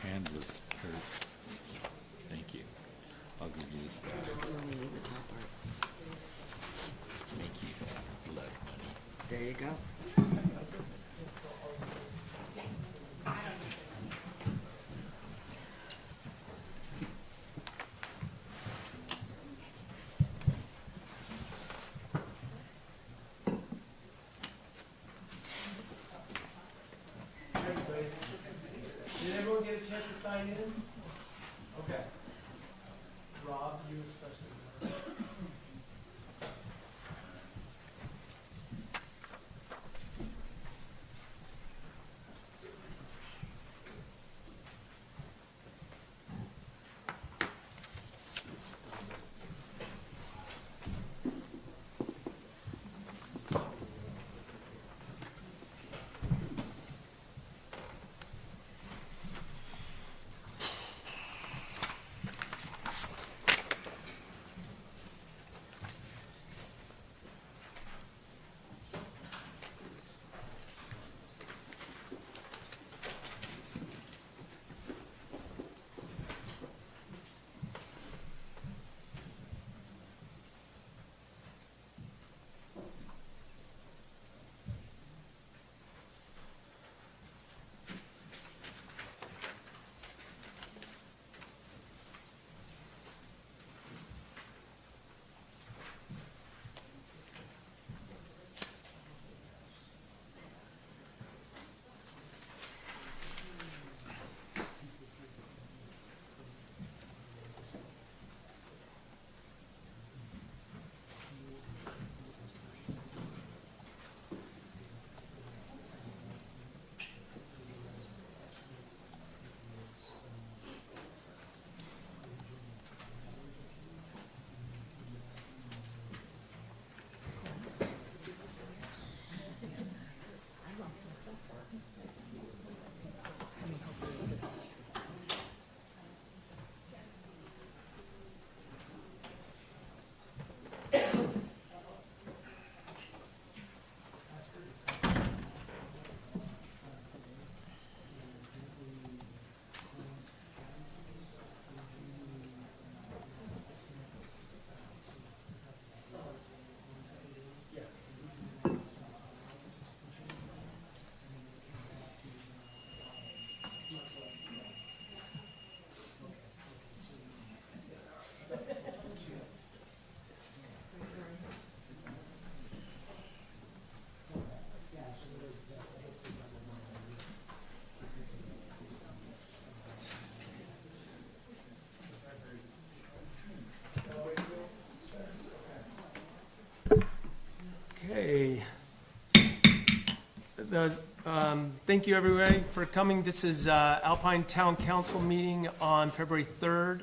hand was hurt. Thank you. I'll give you this back. Only need the top part. Thank you. Blood money. There you go. Did everyone get a chance to sign in? Okay. Rob, you especially. Okay. Thank you, everybody, for coming. This is Alpine Town Council meeting on February 3rd.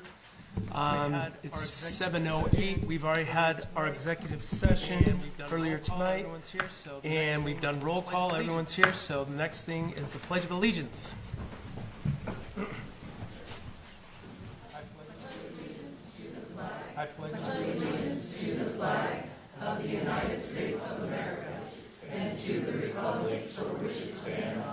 It's 7:08. We've already had our executive session earlier tonight, and we've done roll call. Everyone's here, so the next thing is the Pledge of Allegiance. I pledge allegiance to the flag of the United States of America and to the republic for which it stands,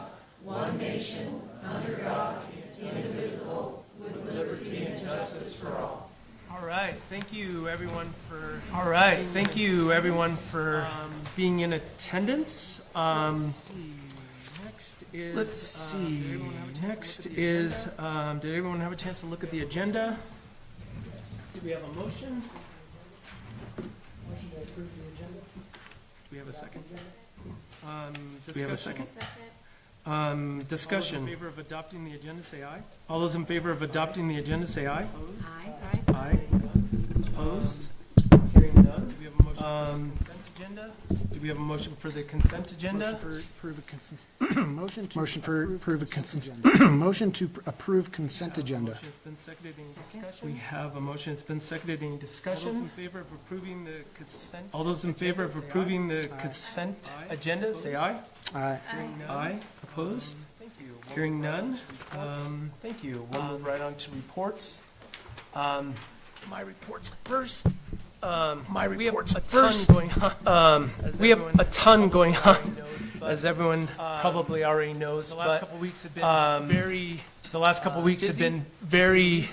one nation, under God, indivisible, with liberty and justice for all. All right, thank you everyone for. All right, thank you everyone for being in attendance. Let's see. Next is. Did everyone have a chance to look at the agenda? Do we have a motion? Motion to approve the agenda. Do we have a second? Do we have a second? Discussion. All those in favor of adopting the agenda, say aye. All those in favor of adopting the agenda, say aye. Aye. Aye. Opposed? Hearing none. Do we have a motion for the consent agenda? Do we have a motion for the consent agenda? Motion to approve consent agenda. Motion's been seconded. Any discussion? We have a motion. It's been seconded. Any All discussion? those in favor of approving the consent? All those in favor of approving the consent agenda, say aye. Aye. Aye. Opposed? Thank you. Hearing none. Thank you. We'll move right on to reports. My reports first. We have a ton going on, as everyone probably already knows. The last couple of weeks have been very the last couple of weeks have been very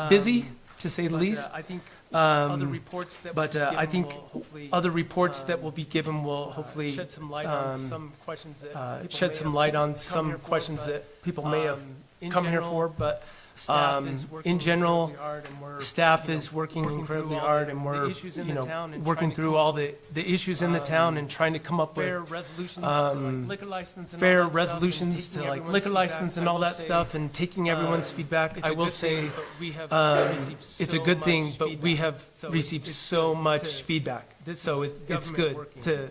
busy, to say the least. I think Um, other reports that But will be I given think will hopefully other reports that will be given will hopefully shed some light on some questions that people shed may some have light on come some here for, questions but, that people may have in come here general, for, but staff is in working general, incredibly hard, and we're, staff you know, is working working incredibly through all hard, the- and the we're, issues in you the know, town and working trying to through come all the issues in the town and trying to come up fair with resolutions to like um, liquor license and fair all that stuff, and resolutions to taking like everyone's liquor feedback. license and I all will that say, stuff and taking everyone's feedback. it's I a will good say, thing, but we have received it's a so good thing, much but we feedback. have So received it's so good much to- feedback. This So is it's government good working. to,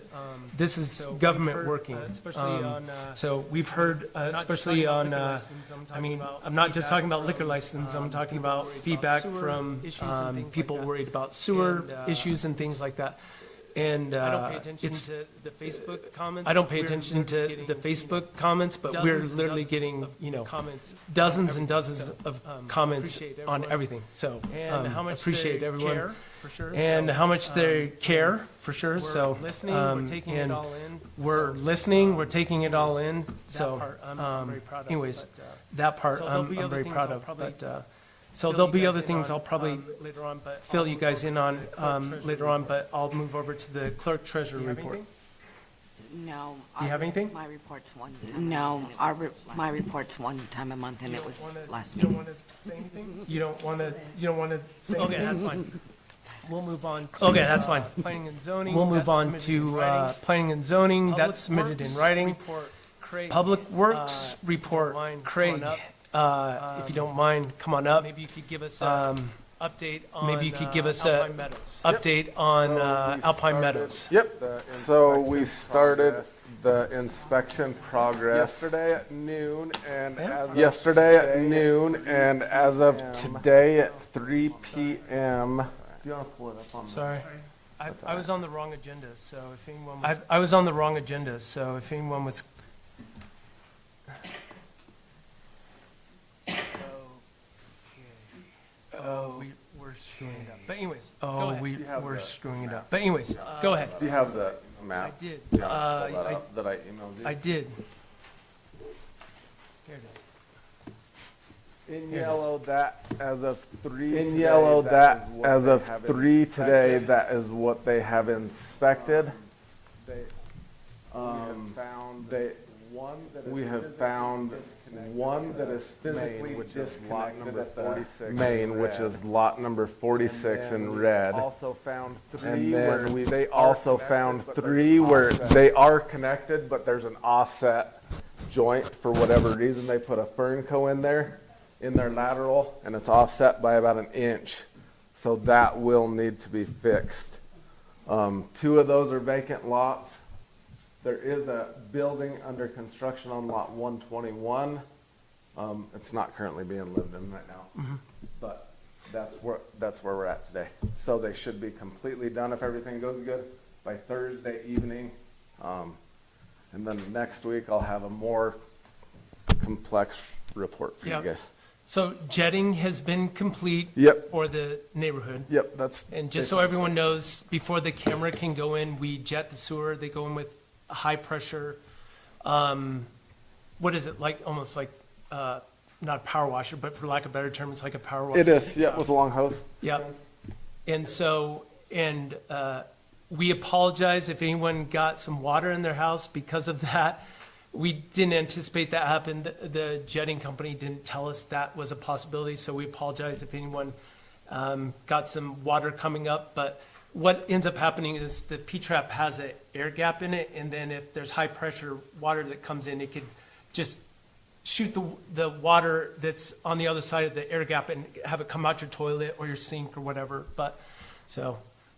this is So we've government heard, working. especially on, So we've heard, not just especially talking about on, liquor license, I'm I talking mean, about I'm not just talking about feedback liquor from, license, I'm talking people about worried about feedback sewer from issues and things like people that. worried about sewer And, issues and things like that. And I don't pay attention it's, to the Facebook comments. I don't but pay we're attention literally to getting, the Facebook comments, but dozens we're and literally dozens getting, of you know, comments, dozens and dozens So, of appreciate comments on everyone. everything. So and how much appreciate they everyone. care, for sure. And So, how much they care, for sure, we're so. listening, we're taking it and all in. We're So, listening, we're taking it all in, that so, part I'm very proud of. anyways, but, that part so there'll be I'm other very things proud I'll of, probably but, so fill there'll you be guys other in things on, I'll probably later on, but fill I'll you move guys over in to on, the clerk treasurer later on, report. but I'll move over to the clerk treasurer Do you have report. anything? No. Do you have anything? My report's one time. No, my report's one time a month, and it was last You don't meeting. want to say anything? You don't wanna say Okay, anything? that's fine. We'll move on to. Okay, that's fine. Planning and zoning. We'll move that's on submitted in to, writing. planning and zoning, Public that's submitted in Works writing. report, Craig, Public Works if you don't report, mind, Craig, come on if you don't mind, come on up. maybe you could give us a Um, update on. maybe you could give us a Alpine Meadows. update on, So we Alpine started- Meadows. Yep, so we started the inspection progress. Yesterday at noon and as of today at 3 PM. You wanna pull it up on? Sorry. I was on the wrong agenda, so if anyone was. I was on the wrong agenda, so if anyone was, Oh, we're screwing it up. But anyways, go oh, ahead. we're screwing it up. But anyways, go ahead. Do you have the I map? did. Do you wanna pull that I- up that I emailed you? I did. Here it is. In Here it yellow, that as of 3. In yellow, that as of 3 today, that is what they have inspected. We have found one that is physically which is lot number 46. Main, which is lot number 46 in red. Also found And then they also found 3 where they are connected, but there's an offset joint for whatever reason. They put a Fernco in their lateral, and it's offset by about an inch. So that will need to be fixed. 2 of those are vacant lots. There is a building under construction on lot 121. It's not currently being lived in right now, but that's where we're at today. So they should be completely done if everything goes good by Thursday evening. And then next week I'll have a more complex report for Yep. you guys. So jetting has been complete Yep. for the neighborhood. Yep, that's. And just so everyone knows, before the camera can go in, we jet the sewer. They go in with a high pressure, what is it, like, almost like, not a power washer, but for lack of a better term, it's like a power washer. It is, yep, with a long hose. Yep. And so, we apologize if anyone got some water in their house because of that. We didn't anticipate that happened. The jetting company didn't tell us that was a possibility, so we apologize if anyone got some water coming up. But what ends up happening is the P-trap has an air gap in it, and then if there's high pressure water that comes in, it could just shoot the water that's on the other side of the air gap and have it come out your toilet or your sink or whatever. But, so,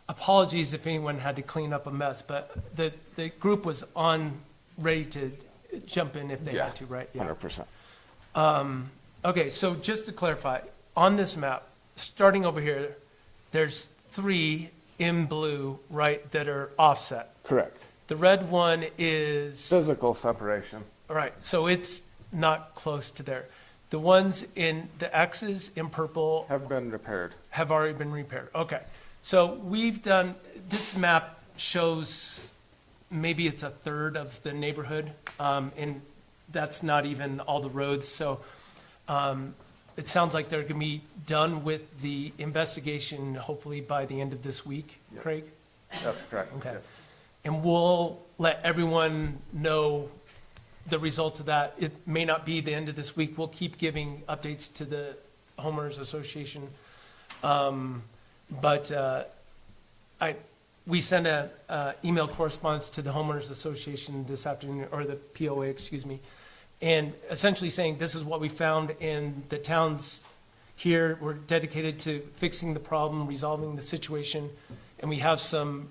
apologies if anyone had to clean up a mess, but the group was ready to jump in if they Yeah, had to, right? Yeah. 100%. Okay, so just to clarify, on this map, starting over here, there's 3 in blue, right, that are offset. Correct. The red one is, Physical separation. all right, so it's not close to there. The ones in the X's in purple Have been repaired. have already been repaired. Okay, so we've done, this map shows maybe it's a third of the neighborhood, and that's not even all the roads. So It sounds like they're going to be done with the investigation hopefully by the end of this week, Craig? That's correct. Okay. And we'll let everyone know the result of that. It may not be the end of this week. We'll keep giving updates to the homeowners association. We sent a email correspondence to the homeowners association this afternoon, or the POA, excuse me, and essentially saying this is what we found in the towns here. We're dedicated to fixing the problem, resolving the situation, and we have some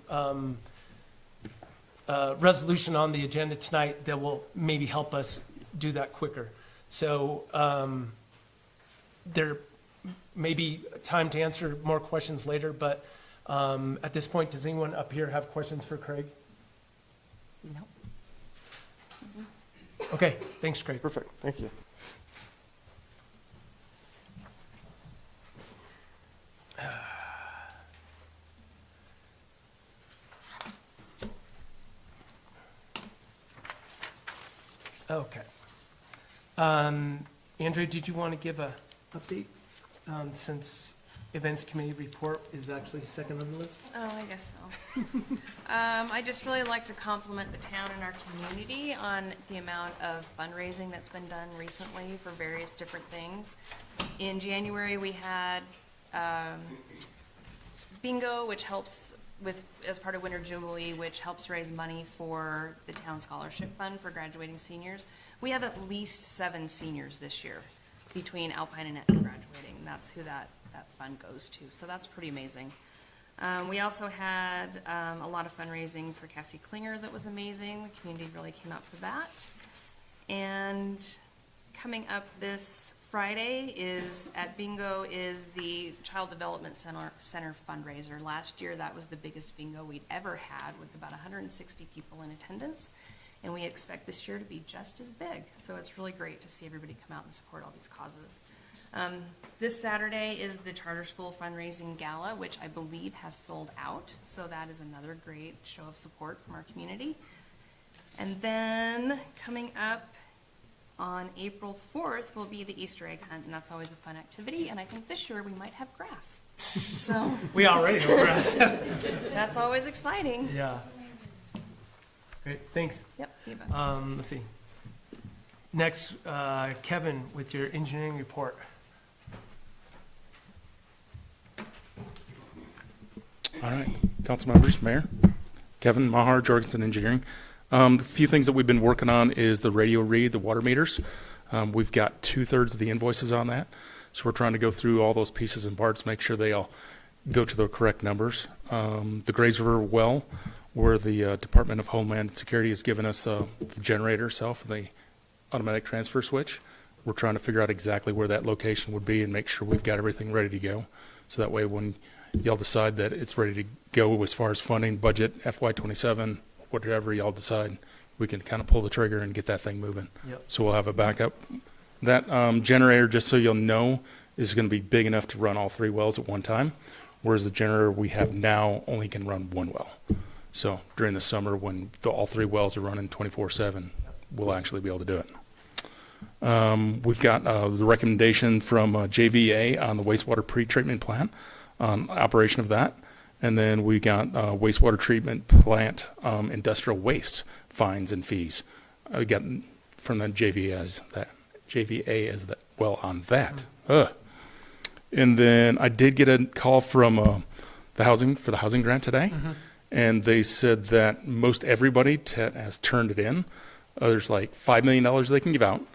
resolution on the agenda tonight that will maybe help us do that quicker. So there may be time to answer more questions later, but at this point, does anyone up here have questions for Craig? No. Okay, thanks, Craig. Perfect. Thank you. Okay. Andrea, did you want to give a update since Events Committee report is actually second on the list? Oh, I guess so. I just really like to compliment the town and our community on the amount of fundraising that's been done recently for various different things. In January, we had bingo, which helps as part of Winter Jubilee, which helps raise money for the town scholarship fund for graduating seniors. We have at least 7 seniors this year between Alpine and Etna graduating. That's who that fund goes to, so that's pretty amazing. We also had a lot of fundraising for Cassie Klinger that was amazing. The community really came out for that. And coming up this Friday is at Bingo is the Child Development Center fundraiser. Last year that was the biggest bingo we'd ever had with about 160 people in attendance, and we expect this year to be just as big. So it's really great to see everybody come out and support all these causes. This Saturday is the Charter School Fundraising Gala, which I believe has sold out. So that is another great show of support from our community. And then coming up on April 4th will be the Easter egg hunt, and that's always a fun activity. And I think this year we might have grass. So We already know grass. that's always exciting. Yeah. Great, thanks. Yep, you bet. Let's see. Next, Kevin, with your engineering report. All right, council members, mayor, Kevin Mahar, Jorgensen Engineering. The few things that we've been working on is the radio read, the water meters. We've got 2/3 of the invoices on that. So we're trying to go through all those pieces and parts, make sure they all go to the correct numbers. The Grays River well, where the Department of Homeland Security has given us the generator itself, the automatic transfer switch. We're trying to figure out exactly where that location would be and make sure we've got everything ready to go. So that way when y'all decide that it's ready to go as far as funding, budget, FY27, whatever y'all decide, we can kind of pull the trigger and get that thing moving. Yep. So we'll have a backup. That generator, just so you'll know, is going to be big enough to run all 3 wells at one time, whereas the generator we have now only can run 1 well. So during the summer when all 3 wells are running 24/7, we'll actually be able to do it. We've got the recommendation from JVA on the wastewater pre-treatment plant, operation of that. And then we got wastewater treatment plant industrial waste fines and fees. We got from the JVA as that well on that. And then I did get a call from the housing grant today. And they said that most everybody has turned it in. There's like $5 million they can give out.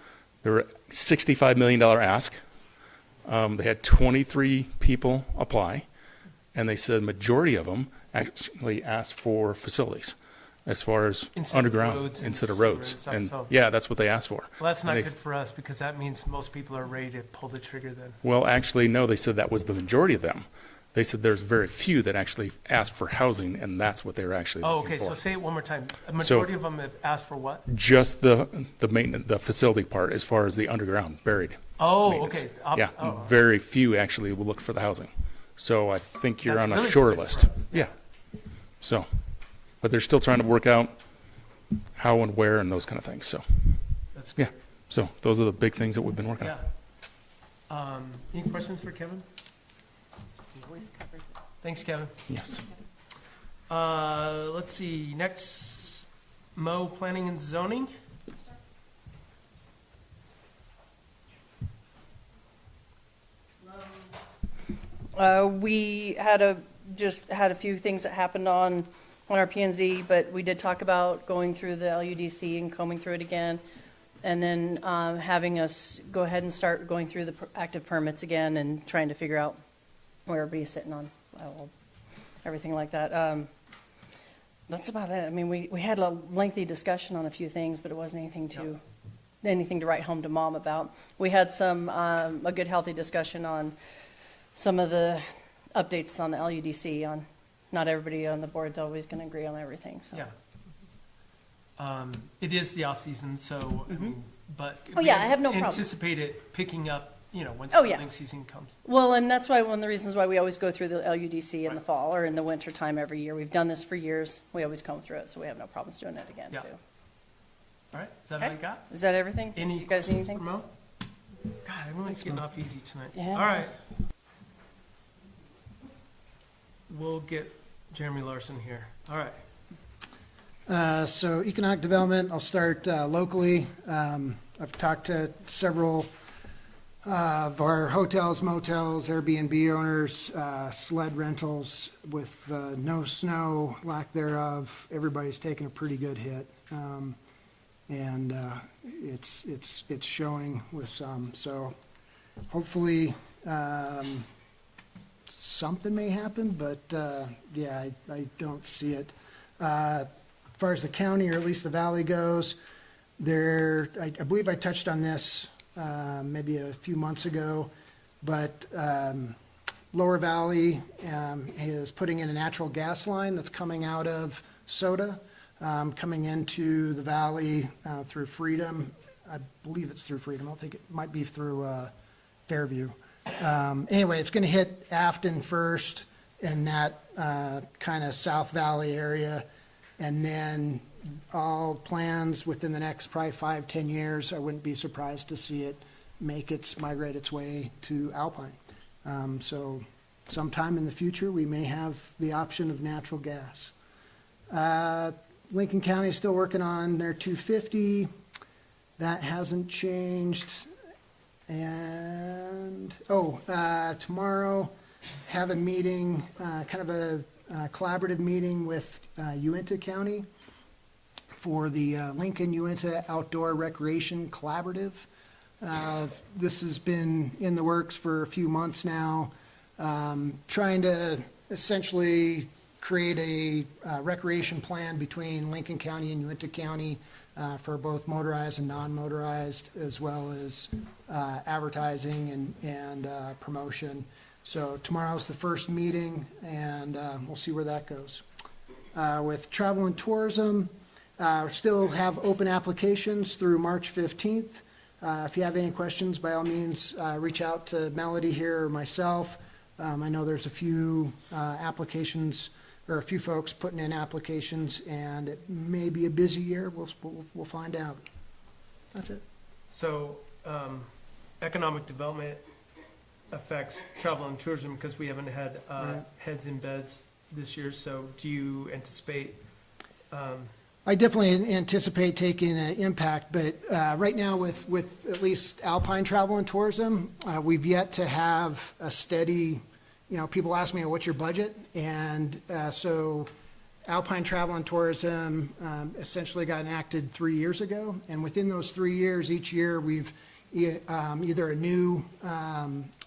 There were $65 million ask. They had 23 people apply, and they said majority of them actually asked for facilities as far as Instead of underground roads and instead of sewer roads. and stuff, And so- yeah, that's what they asked for. Well, that's not And they- good for us because that means most people are ready to pull the trigger then. Well, actually, no, they said that was the majority of them. They said there's very few that actually asked for housing, and that's what they were actually Oh, looking okay, for. so say it one more time. A majority of them have asked for what? Just the maintenance, the facility part, as far as the underground buried. Oh, maintenance. okay. Yeah, Oh. very few actually will look for the housing. So I think you're That's on a really shorter good list. for us. Yeah. So, but they're still trying to work out how and where and those kind of things. So, That's good. yeah. So those are the big things that we've been working Yeah. on. Any questions for Kevin? He always covers it. Thanks, Kevin. Yes. Let's see, next, Mo, Planning and Zoning. We just had a few things that happened on our P and Z, but we did talk about going through the LUDC and combing through it again. And then having us go ahead and start going through the active permits again and trying to figure out where everybody's sitting on, everything like that. That's about it. I mean, we had a lengthy discussion on a few things, but it wasn't anything to write home to mom about. We had a good healthy discussion on some of the updates on the LUDC. On not everybody on the board's always going to agree on everything. So Yeah. It is the off-season, so, I mean, but. Oh, we yeah, I have no problem. Anticipate it picking up, once Oh, yeah. building season comes. Well, and that's why one of the reasons why we always go through the LUDC in the fall or in the winter time every year. We've done this for years. We always comb through it, so we have no problems doing it again Yeah. too. All right, is that all Okay. you got? Is that everything? Any You guys need questions anything? for Mo? God, everyone's getting off easy tonight. Yeah. All right. We'll get Jeremy Larson here. All right. So economic development, I'll start locally. I've talked to several of our hotels, motels, Airbnb owners, sled rentals with no snow, lack thereof. Everybody's taken a pretty good hit. And it's showing with some. So hopefully something may happen, but yeah, I don't see it. As far as the county, or at least the valley goes, I believe I touched on this maybe a few months ago, but Lower Valley is putting in a natural gas line that's coming out of Soda, coming into the valley through Freedom. I believe it's through Freedom. I don't think it might be through Fairview. Anyway, it's going to hit Afton first in that kind of South Valley area, and then all plans within the next probably 5-10 years. I wouldn't be surprised to see it migrate its way to Alpine. So sometime in the future, we may have the option of natural gas. Lincoln County is still working on their 250. That hasn't changed. And, tomorrow, have a meeting, kind of a collaborative meeting with Uinta County for the Lincoln Uinta Outdoor Recreation Collaborative. This has been in the works for a few months now, trying to essentially create a recreation plan between Lincoln County and Uinta County for both motorized and non-motorized, as well as advertising and promotion. So tomorrow's the first meeting, and we'll see where that goes. With travel and tourism, still have open applications through March 15th. If you have any questions, by all means, reach out to Melody here or myself. I know there's a few applications, or a few folks putting in applications, and it may be a busy year. We'll find out. That's it. So, economic development affects travel and tourism because we haven't had Right. heads in beds this year. So do you anticipate? I definitely anticipate taking an impact, but right now with at least Alpine Travel and Tourism, we've yet to have a steady, people ask me, what's your budget? And so Alpine Travel and Tourism essentially got enacted 3 years ago. And within those 3 years, each year we've either a new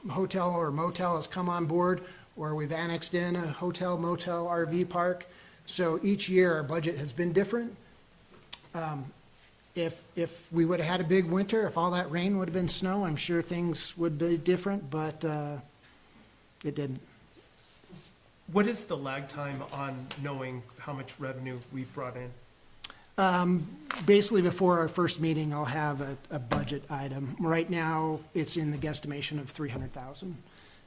hotel or motel has come on board, or we've annexed in a hotel, motel, RV park. So each year our budget has been different. If we would have had a big winter, if all that rain would have been snow, I'm sure things would be different, but it didn't. What is the lag time on knowing how much revenue we've brought in? Basically, before our first meeting, I'll have a budget item. Right now, it's in the guesstimation of 300,000.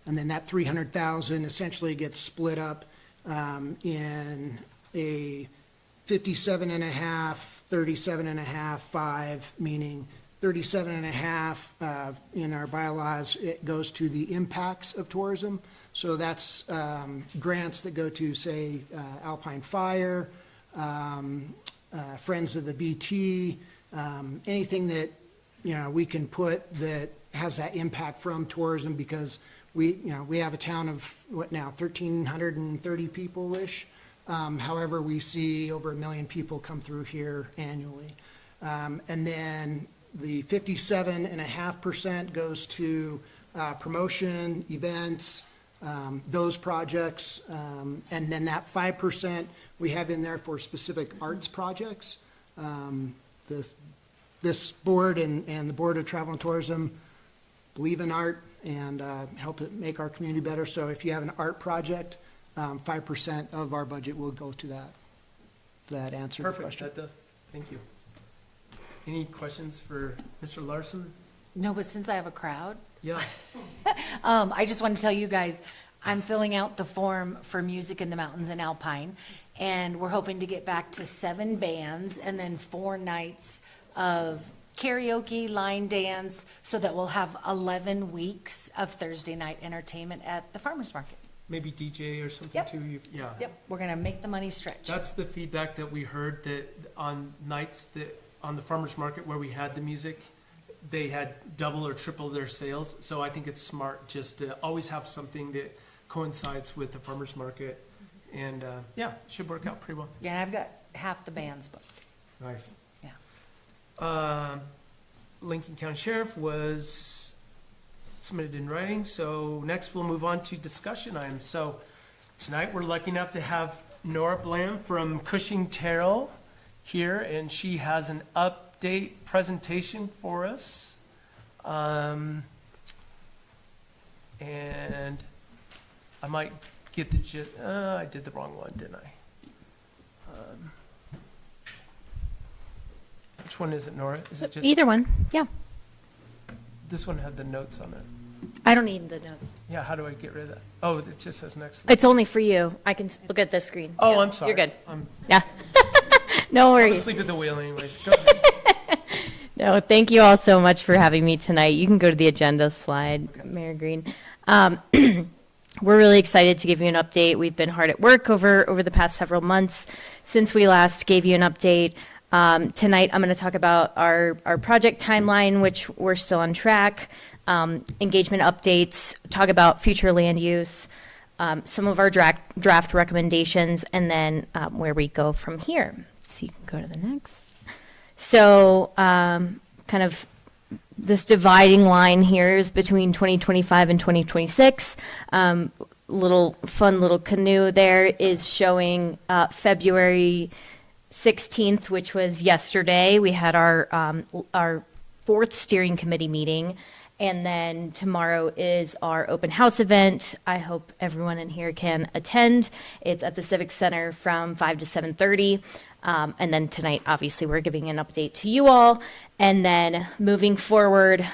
And then that 300,000 essentially gets split up in a 57 and a half, 37 and a half, 5, meaning 37 and a half, in our bylaws, it goes to the impacts of tourism. So that's, grants that go to, say, Alpine Fire, Friends of the BT, anything that, we can put that has that impact from tourism, because we have a town of, 1,330 people-ish. However, we see over 1 million people come through here annually. And then the 57.5% goes to promotion, events, those projects. And then that 5% we have in there for specific arts projects. This board and the Board of Travel and Tourism believe in art and help it make our community better. So if you have an art project, 5% of our budget will go to that. Does that answer the Perfect, question? that does. Thank you. Any questions for Mr. Larson? No, but since I have a crowd, Yeah, I just want to tell you guys, I'm filling out the form for Music in the Mountains in Alpine, and we're hoping to get back to 7 bands and then 4 nights of karaoke, line dance, so that we'll have 11 weeks of Thursday night entertainment at the farmer's market. maybe DJ or something Yep. too. Yeah. Yep, we're gonna make the money stretch. That's the feedback that we heard, that on nights that, on the farmer's market where we had the music, they had double or triple their sales. So I think it's smart just to always have something that coincides with the farmer's market. And, yeah, it should work out pretty well. Yeah, and I've got half the bands booked. Nice. Yeah. Lincoln County Sheriff was submitted in writing, so next we'll move on to discussion items. So tonight, we're lucky enough to have Nora Blam from Cushing Terrell here, and she has an update presentation for us. And I might get the, I did the wrong one, didn't I? Which one is it, Nora? Is it just, Either one, yeah. this one had the notes on it? I don't need the notes. Yeah, how do I get rid of that? Oh, it just says next. It's only for you. I can look at the screen. Oh, Yeah, I'm sorry. You're good. I'm Yeah. No worries. asleep at the wheel anyways. Go ahead. No, thank you all so much for having me tonight. You can go to the agenda slide, Mayor Green. We're really excited to give you an update. We've been hard at work over the past several months since we last gave you an update. Tonight, I'm going to talk about our project timeline, which we're still on track, engagement updates, talk about future land use, some of our draft recommendations, and then where we go from here. So you can go to the next. So kind of this dividing line here is between 2025 and 2026. Fun little canoe there is showing February 16th, which was yesterday. We had our 4th steering committee meeting, and then tomorrow is our open house event. I hope everyone in here can attend. It's at the Civic Center from 5 to 7:30. And then tonight, obviously, we're giving an update to you all. And then moving forward,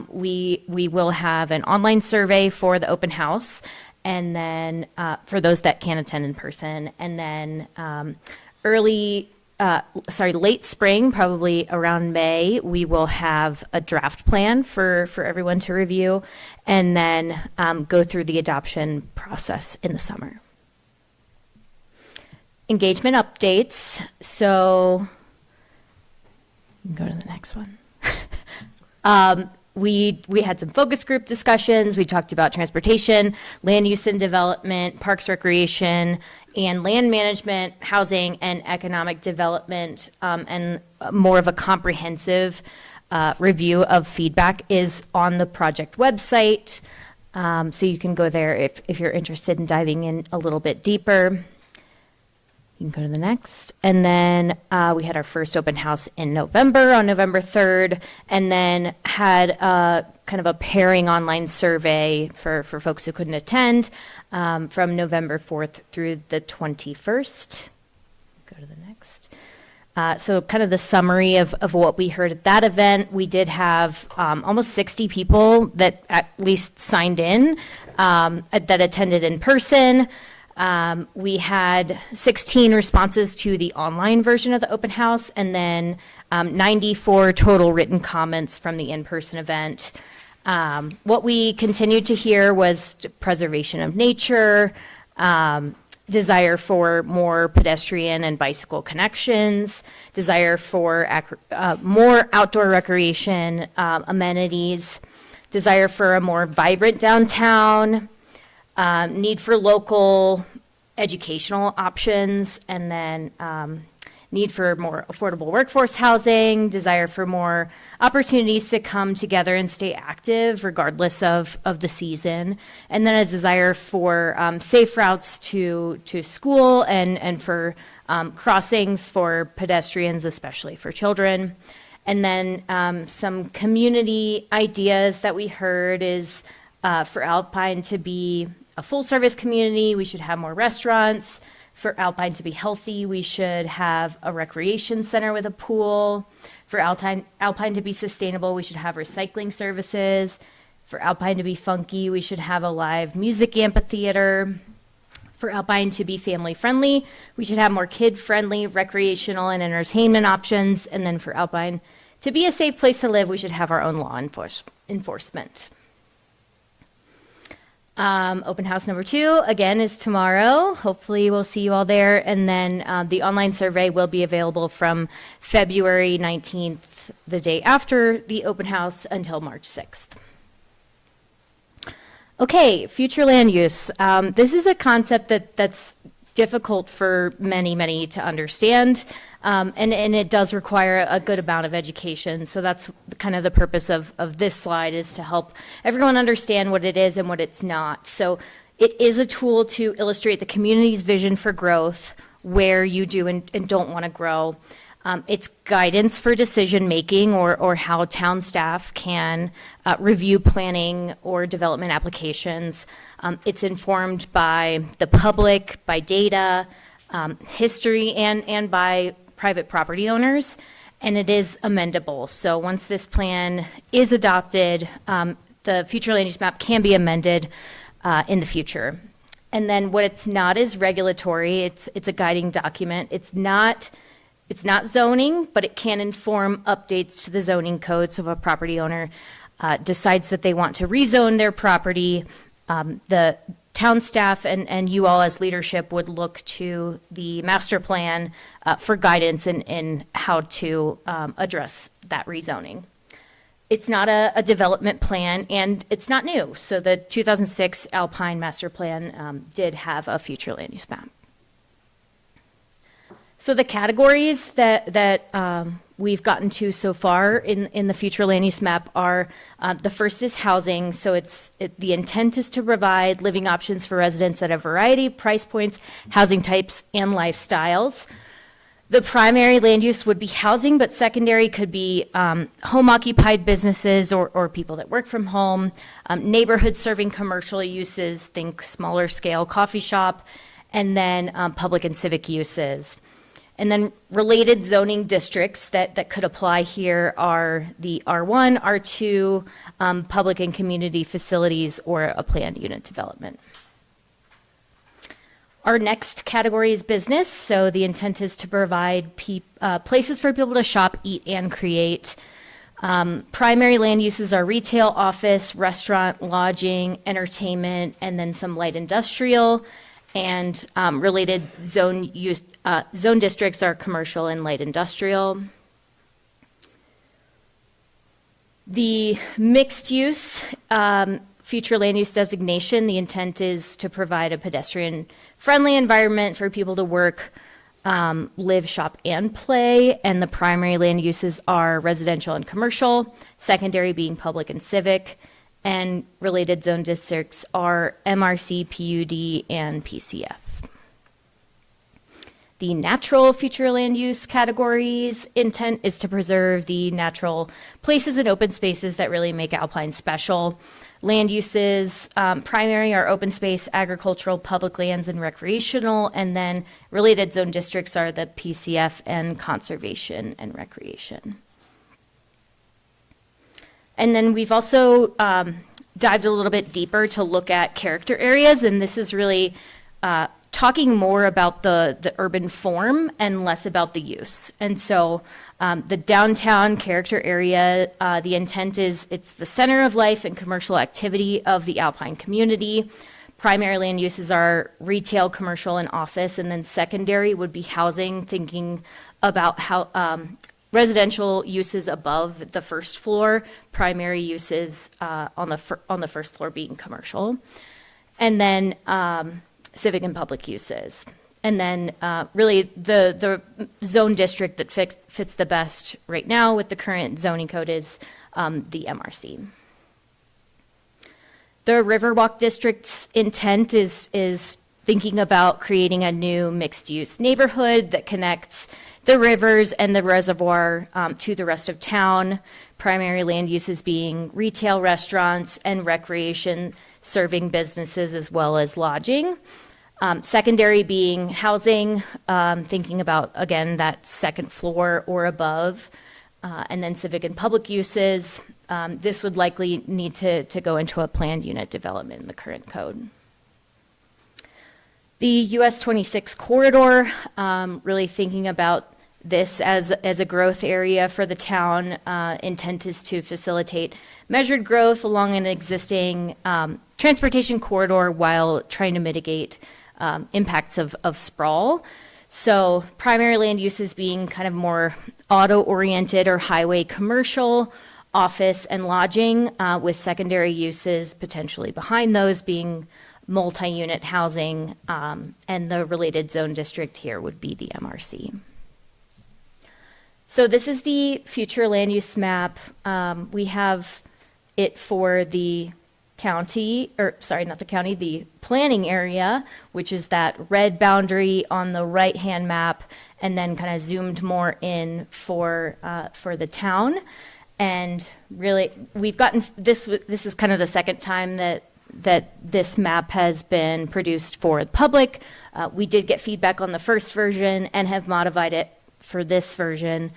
we will have an online survey for the open house, and then for those that can't attend in person. And then late spring, probably around May, we will have a draft plan for everyone to review, and then go through the adoption process in the summer. Engagement updates. So go to the next one. We had some focus group discussions. We talked about transportation, land use and development, parks, recreation, and land management, housing, and economic development, and more of a comprehensive review of feedback is on the project website. So you can go there if you're interested in diving in a little bit deeper. You can go to the next. And then we had our first open house in November, on November 3rd, and then had kind of a pairing online survey for folks who couldn't attend from November 4th through the 21st. Go to the next. So kind of the summary of what we heard at that event. We did have almost 60 people that at least signed in that attended in person. We had 16 responses to the online version of the open house, and then 94 total written comments from the in-person event. What we continued to hear was preservation of nature, desire for more pedestrian and bicycle connections, desire for more outdoor recreation amenities, desire for a more vibrant downtown, need for local educational options, and then need for more affordable workforce housing, desire for more opportunities to come together and stay active regardless of the season, and then a desire for safe routes to school and for crossings for pedestrians, especially for children. And then some community ideas that we heard is for Alpine to be a full-service community, we should have more restaurants. For Alpine to be healthy, we should have a recreation center with a pool. For Alpine to be sustainable, we should have recycling services. For Alpine to be funky, we should have a live music amphitheater. For Alpine to be family-friendly, we should have more kid-friendly recreational and entertainment options. And then for Alpine to be a safe place to live, we should have our own law enforcement. Open house number 2, again, is tomorrow. Hopefully we'll see you all there. And then the online survey will be available from February 19th, the day after the open house, until March 6th. Okay, future land use. This is a concept that's difficult for many to understand, and it does require a good amount of education. So that's kind of the purpose of this slide, is to help everyone understand what it is and what it's not. So it is a tool to illustrate the community's vision for growth, where you do and don't want to grow. It's guidance for decision making, or how town staff can review planning or development applications. It's informed by the public, by data, history, and by private property owners, and it is amendable. So once this plan is adopted, the future land use map can be amended in the future. And then what it's not is regulatory. It's a guiding document. It's not zoning, but it can inform updates to the zoning code. So if a property owner decides that they want to rezone their property, the town staff and you all as leadership would look to the master plan for guidance in how to address that rezoning. It's not a development plan, and it's not new. So the 2006 Alpine master plan did have a future land use map. So the categories that we've gotten to so far in the future land use map are, the first is housing. So the intent is to provide living options for residents at a variety of price points, housing types, and lifestyles. The primary land use would be housing, but secondary could be home occupied businesses or people that work from home, neighborhoods serving commercial uses, think smaller scale coffee shop, and then public and civic uses. And then related zoning districts that could apply here are the R1, R2, public and community facilities, or a planned unit development. Our next category is business. So the intent is to provide places for people to shop, eat, and create. Primary land uses are retail, office, restaurant, lodging, entertainment, and then some light industrial. And related zone districts are commercial and light industrial. The mixed use future land use designation, the intent is to provide a pedestrian-friendly environment for people to work, live, shop, and play. And the primary land uses are residential and commercial, secondary being public and civic. And related zone districts are MRC, PUD, and PCF. The natural future land use categories intent is to preserve the natural places and open spaces that really make Alpine special. Land uses, primary are open space, agricultural, public lands, and recreational. And then related zone districts are the PCF and conservation and recreation. And then we've also dived a little bit deeper to look at character areas, and this is really talking more about the urban form and less about the use. And so the downtown character area, the intent is it's the center of life and commercial activity of the Alpine community. Primary land uses are retail, commercial, and office, and then secondary would be housing, thinking about how residential uses above the first floor, primary uses on the first floor being commercial, and then civic and public uses. And then really the zone district that fits the best right now with the current zoning code is the MRC. The Riverwalk District's intent is thinking about creating a new mixed-use neighborhood that connects the rivers and the reservoir to the rest of town. Primary land uses being retail, restaurants, and recreation serving businesses as well as lodging. Secondary being housing, thinking about, again, that second floor or above. And then civic and public uses. This would likely need to go into a planned unit development in the current code. The US 26 corridor, really thinking about this as a growth area for the town. Intent is to facilitate measured growth along an existing transportation corridor while trying to mitigate impacts of sprawl. So primary land uses being kind of more auto-oriented or highway commercial, office and lodging, with secondary uses potentially behind those being multi-unit housing, and the related zone district here would be the MRC. So this is the future land use map. We have it for the county, or sorry, not the county, the planning area, which is that red boundary on the right-hand map, and then kind of zoomed more in for the town. And really, we've gotten this is kind of the second time that this map has been produced for the public. We did get feedback on the first version and have modified it for this version.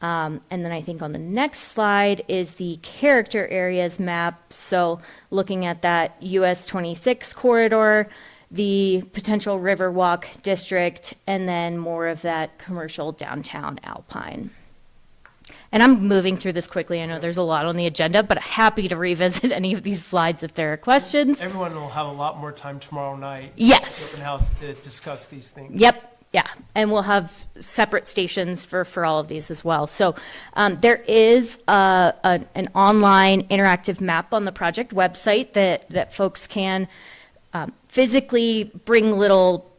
And then I think on the next slide is the character areas map. So looking at that US 26 corridor, the potential Riverwalk district, and then more of that commercial downtown Alpine. And I'm moving through this quickly. I know there's a lot on the agenda, but happy to revisit any of these slides if there are questions. Everyone will have a lot more time tomorrow night. Yes. Open house to discuss these things. Yep. Yeah, and we'll have separate stations for all of these as well. So there is an online interactive map on the project website that folks can physically bring little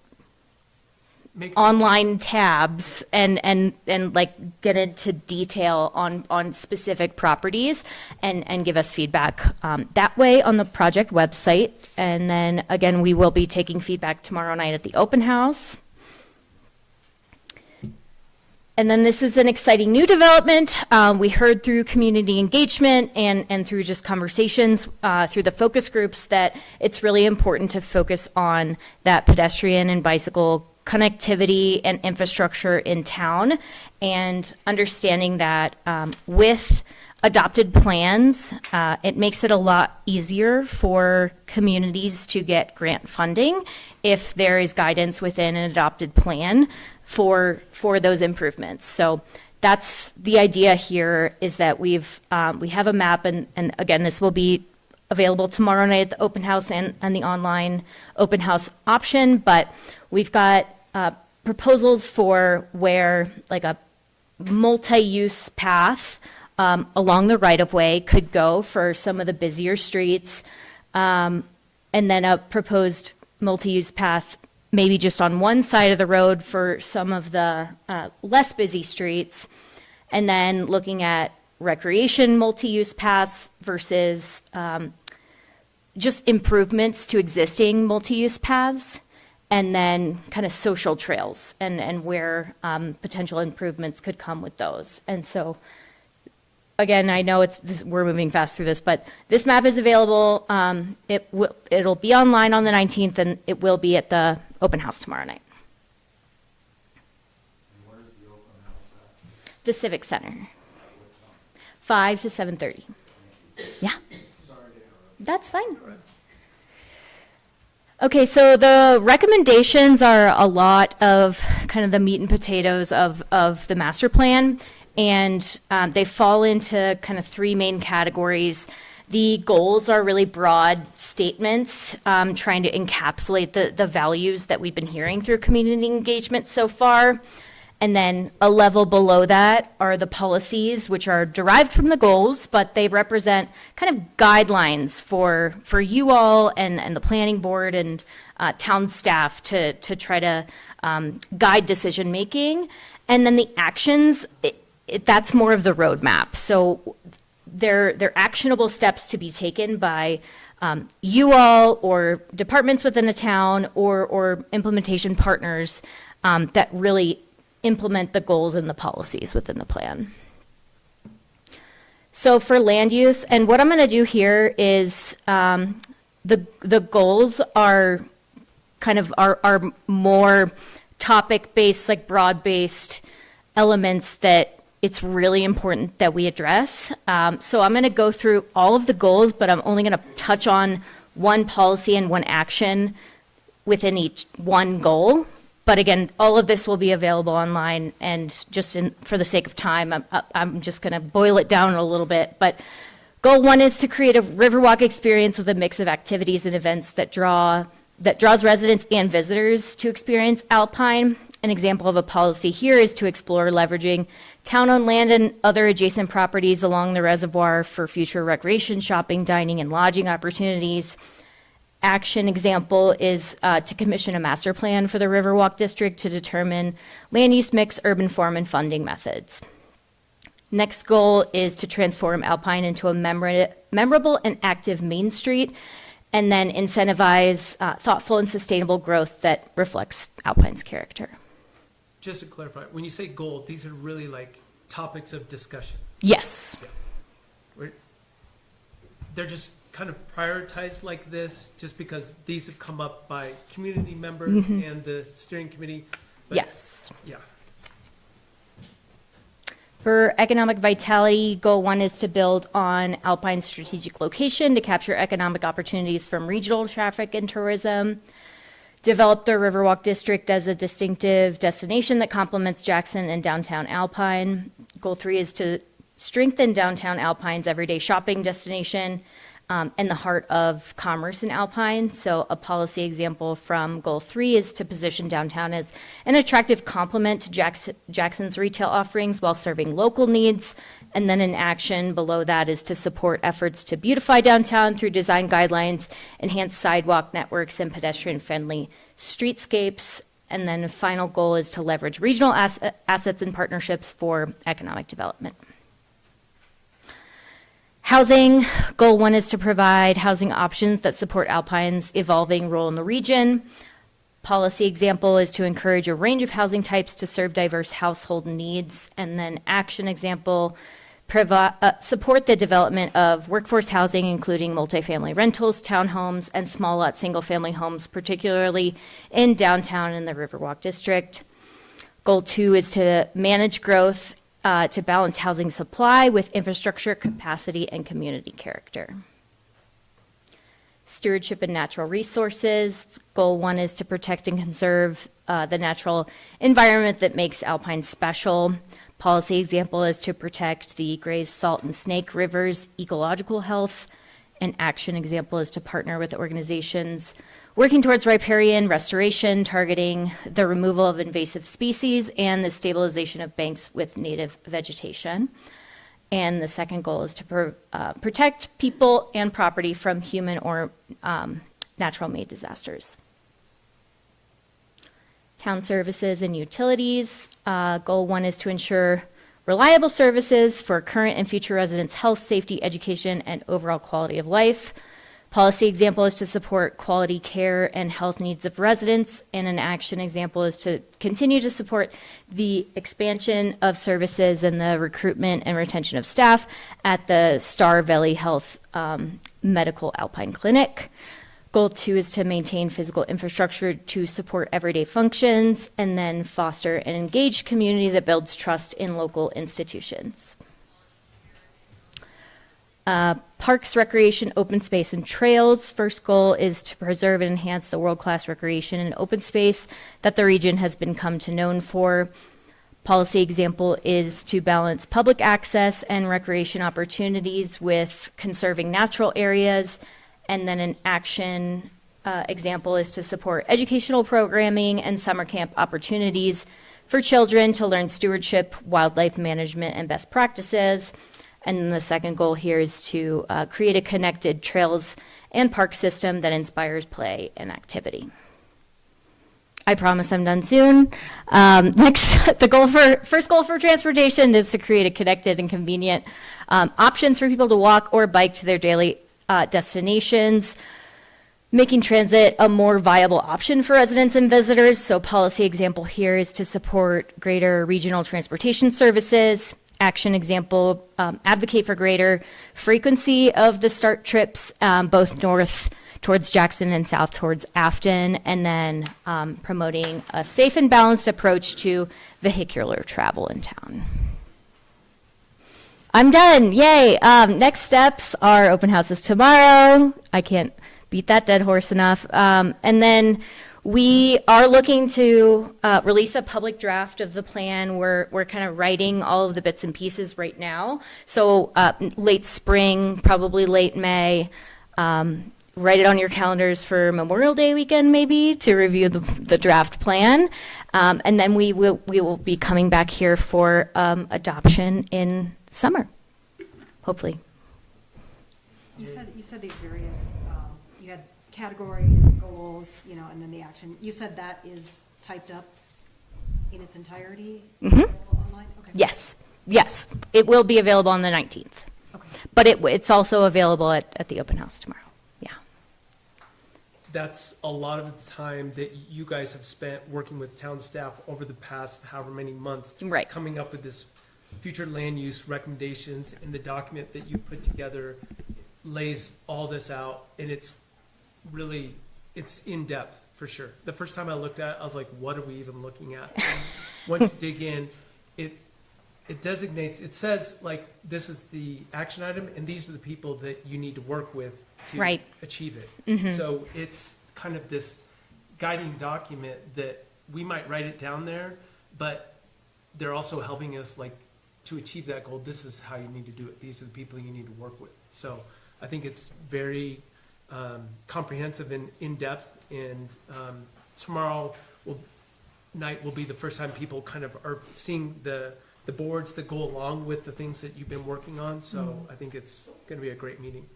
online tabs and like get into detail on specific properties and give us feedback that way on the project website. And then again, we will be taking feedback tomorrow night at the open house. And then this is an exciting new development. We heard through community engagement and through just conversations through the focus groups that it's really important to focus on that pedestrian and bicycle connectivity and infrastructure in town, and understanding that with adopted plans, it makes it a lot easier for communities to get grant funding if there is guidance within an adopted plan for those improvements. So that's the idea here, is that we have a map, and again, this will be available tomorrow night at the open house and the online open house option, but we've got proposals for where like a multi-use path along the right-of-way could go for some of the busier streets, and then a proposed multi-use path maybe just on one side of the road for some of the less busy streets, and then looking at recreation multi-use paths versus just improvements to existing multi-use paths, and then kind of social trails and where potential improvements could come with those. And so, again, I know we're moving fast through this, but this map is available. It'll be online on the 19th, and it will be at the open house tomorrow night. Where's the open house at? The Civic Center, 5 to 7:30. Yeah. Sorry to interrupt. That's fine. Okay, so the recommendations are a lot of kind of the meat and potatoes of the master plan, and they fall into kind of three main categories. The goals are really broad statements, trying to encapsulate the values that we've been hearing through community engagement so far. And then a level below that are the policies, which are derived from the goals, but they represent kind of guidelines for you all and the planning board and town staff to try to guide decision making. And then the actions, that's more of the roadmap. So they're actionable steps to be taken by you all or departments within the town or implementation partners that really implement the goals and the policies within the plan. So for land use, and what I'm going to do here is the goals are kind of are more topic-based, like broad-based elements that it's really important that we address. So I'm going to go through all of the goals, but I'm only going to touch on one policy and one action within each one goal. But again, all of this will be available online, and just for the sake of time, I'm just going to boil it down a little bit. But goal one is to create a Riverwalk experience with a mix of activities and events that draws residents and visitors to experience Alpine. An example of a policy here is to explore leveraging town-owned land and other adjacent properties along the reservoir for future recreation, shopping, dining, and lodging opportunities. Action example is to commission a master plan for the Riverwalk District to determine land use mix, urban form, and funding methods. Next goal is to transform Alpine into a memorable and active Main Street, and then incentivize thoughtful and sustainable growth that reflects Alpine's character. Just to clarify, when you say goal, these are really like topics of discussion. Yes. They're just kind of prioritized like this, just because these have come up by community members and the steering committee. But Yes. yeah. For economic vitality, goal one is to build on Alpine's strategic location to capture economic opportunities from regional traffic and tourism. Develop the Riverwalk District as a distinctive destination that complements Jackson and downtown Alpine. Goal three is to strengthen downtown Alpine's everyday shopping destination and the heart of commerce in Alpine. So a policy example from goal three is to position downtown as an attractive complement to Jackson's retail offerings while serving local needs. And then an action below that is to support efforts to beautify downtown through design guidelines, enhance sidewalk networks, and pedestrian-friendly streetscapes. And then a final goal is to leverage regional assets and partnerships for economic development. Housing, goal one is to provide housing options that support Alpine's evolving role in the region. Policy example is to encourage a range of housing types to serve diverse household needs. And then action example, support the development of workforce housing, including multifamily rentals, townhomes, and small lot single-family homes, particularly in downtown and the Riverwalk District. Goal two is to manage growth to balance housing supply with infrastructure capacity and community character. Stewardship and natural resources. Goal one is to protect and conserve the natural environment that makes Alpine special. Policy example is to protect the Gray's Salt and Snake Rivers ecological health. An action example is to partner with organizations working towards riparian restoration, targeting the removal of invasive species and the stabilization of banks with native vegetation. And the second goal is to protect people and property from human or natural-made disasters. Town services and utilities. Goal one is to ensure reliable services for current and future residents' health, safety, education, and overall quality of life. Policy example is to support quality care and health needs of residents, and an action example is to continue to support the expansion of services and the recruitment and retention of staff at the Star Valley Health Medical Alpine Clinic. Goal two is to maintain physical infrastructure to support everyday functions, and then foster an engaged community that builds trust in local institutions. Parks, recreation, open space, and trails. First goal is to preserve and enhance the world-class recreation and open space that the region has become known for. Policy example is to balance public access and recreation opportunities with conserving natural areas. And then an action example is to support educational programming and summer camp opportunities for children to learn stewardship, wildlife management, and best practices. And then the second goal here is to create a connected trails and park system that inspires play and activity. I promise I'm done soon. Next, first goal for transportation is to create a connected and convenient options for people to walk or bike to their daily destinations, making transit a more viable option for residents and visitors. So policy example here is to support greater regional transportation services. Action example, advocate for greater frequency of the START trips, both north towards Jackson and south towards Afton, and then promoting a safe and balanced approach to vehicular travel in town. I'm done, yay. Next steps are open houses tomorrow. I can't beat that dead horse enough. And then we are looking to release a public draft of the plan. We're kind of writing all of the bits and pieces right now. So late spring, probably late May. Write it on your calendars for Memorial Day weekend, maybe, to review the draft plan. And then we will be coming back here for adoption in summer, hopefully. You said these various, you had categories, goals, and then the action. You said that is typed up in its entirety? Available online? Okay. Yes. It will be available on the 19th. Okay. But it's also available at the open house tomorrow. Yeah. That's a lot of the time that you guys have spent working with town staff over the past however many months. Right. Coming up with this future land use recommendations, and the document that you put together lays all this out, and it's really, it's in depth for sure. The first time I looked at it, I was like, what are we even looking at? And once you dig in, it designates, it says like, this is the action item, and these are the people that you need to work with to Right. achieve it. So it's kind of this guiding document that we might write it down there, but they're also helping us like to achieve that goal. This is how you need to do it. These are the people you need to work with. So I think it's very comprehensive and in-depth, and tomorrow night will be the first time people kind of are seeing the boards that go along with the things that you've been working on. So I think it's going to be a great meeting.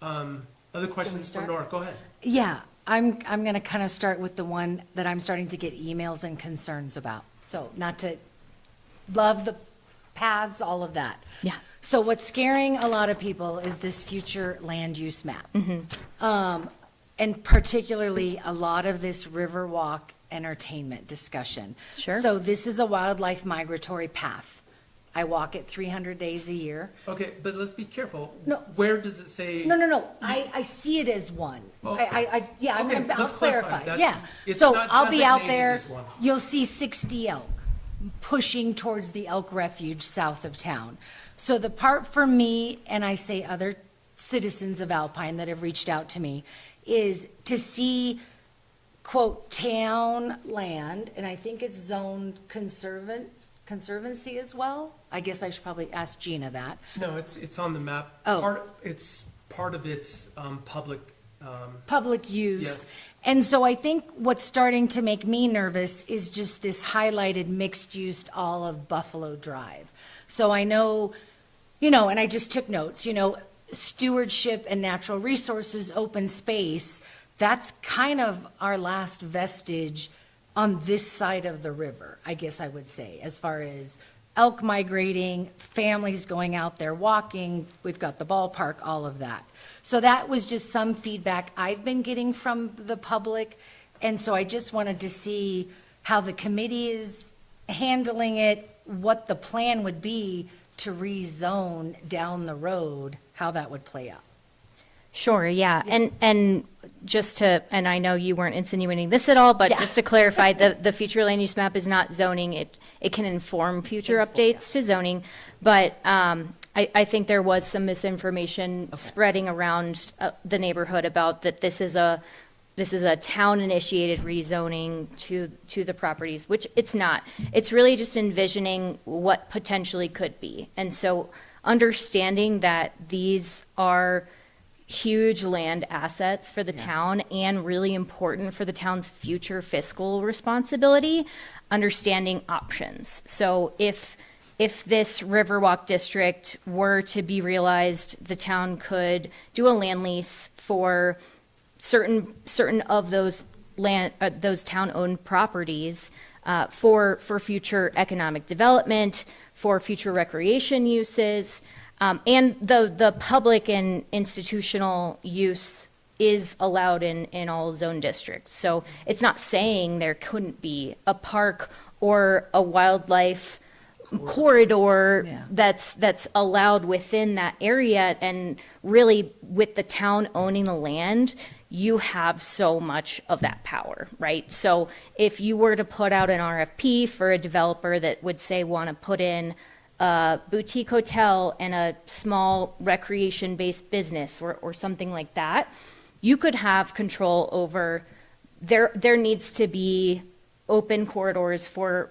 Other questions for start? Nora? Go ahead. Yeah, I'm going to kind of start with the one that I'm starting to get emails and concerns about. So not to love the paths, all of that. Yeah. So what's scaring a lot of people is this future land use map. And particularly a lot of this Riverwalk entertainment discussion. Sure. So this is a wildlife migratory path. I walk it 300 days a year. Okay, but let's be careful. No. Where does it say? No. I see it as one. Oh. Yeah, Okay, I'll let's clarify. clarify. That's- Yeah. it's So not I'll be out designated there, as one. you'll see 60 elk pushing towards the elk refuge south of town. So the part for me, and I say other citizens of Alpine that have reached out to me, is to see, quote, town land, and I think it's zoned conservancy as well. I guess I should probably ask Gina that. No, it's on the map. Oh. It's part of its public. Public use. Yes. And so I think what's starting to make me nervous is just this highlighted mixed-use all of Buffalo Drive. So I know, and I just took notes, stewardship and natural resources, open space, that's kind of our last vestige on this side of the river, I guess I would say, as far as elk migrating, families going out there walking, we've got the ballpark, all of that. So that was just some feedback I've been getting from the public, and so I just wanted to see how the committee is handling it, what the plan would be to rezone down the road, how that would play out. Sure, yeah. And just to, and I know you weren't insinuating this at all, but Yeah. just to clarify, the future land use map is not zoning. It can inform future updates to zoning. But I think there was some misinformation spreading around the neighborhood about that this is a town-initiated rezoning to the properties, which it's not. It's really just envisioning what potentially could be. And so understanding that these are huge land assets for the town and really important for the town's future fiscal responsibility, understanding options. So if this Riverwalk district were to be realized, the town could do a land lease for certain of those those town-owned properties for future economic development, for future recreation uses, and the public and institutional use is allowed in all zone districts. So it's not saying there couldn't be a park or a wildlife corridor that's allowed within that area. And really, with the town owning the land, you have so much of that power, right? So if you were to put out an RFP for a developer that would say want to put in a boutique hotel and a small recreation-based business or something like that, you could have control over, there needs to be open corridors for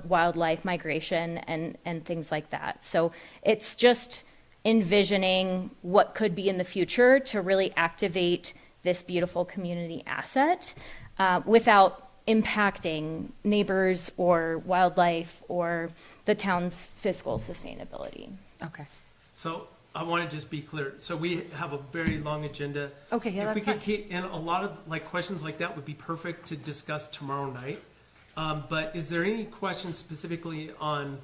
wildlife migration and things like that. So it's just envisioning what could be in the future to really activate this beautiful community asset without impacting neighbors or wildlife or the town's fiscal sustainability. Okay. So I want to just be clear. So we have a very long agenda. Okay, yeah, If we that's could fine. keep, and a lot of like questions like that would be perfect to discuss tomorrow night. But is there any questions specifically on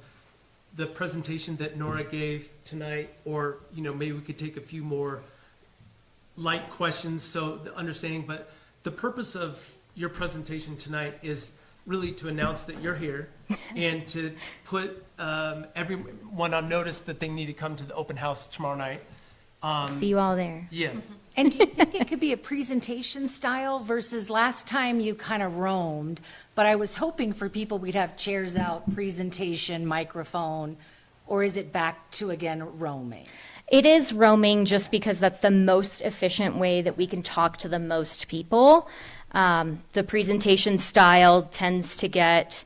the presentation that Nora gave tonight? Or, maybe we could take a few more light questions, so the understanding, but the purpose of your presentation tonight is really to announce that you're here and to put everyone on notice that they need to come to the open house tomorrow night. See you all there. Yes. And do you think it could be a presentation style versus last time you kind of roamed? But I was hoping for people, we'd have chairs out, presentation, microphone, or is it back to, again, roaming? It is roaming just because that's the most efficient way that we can talk to the most people. The presentation style tends to get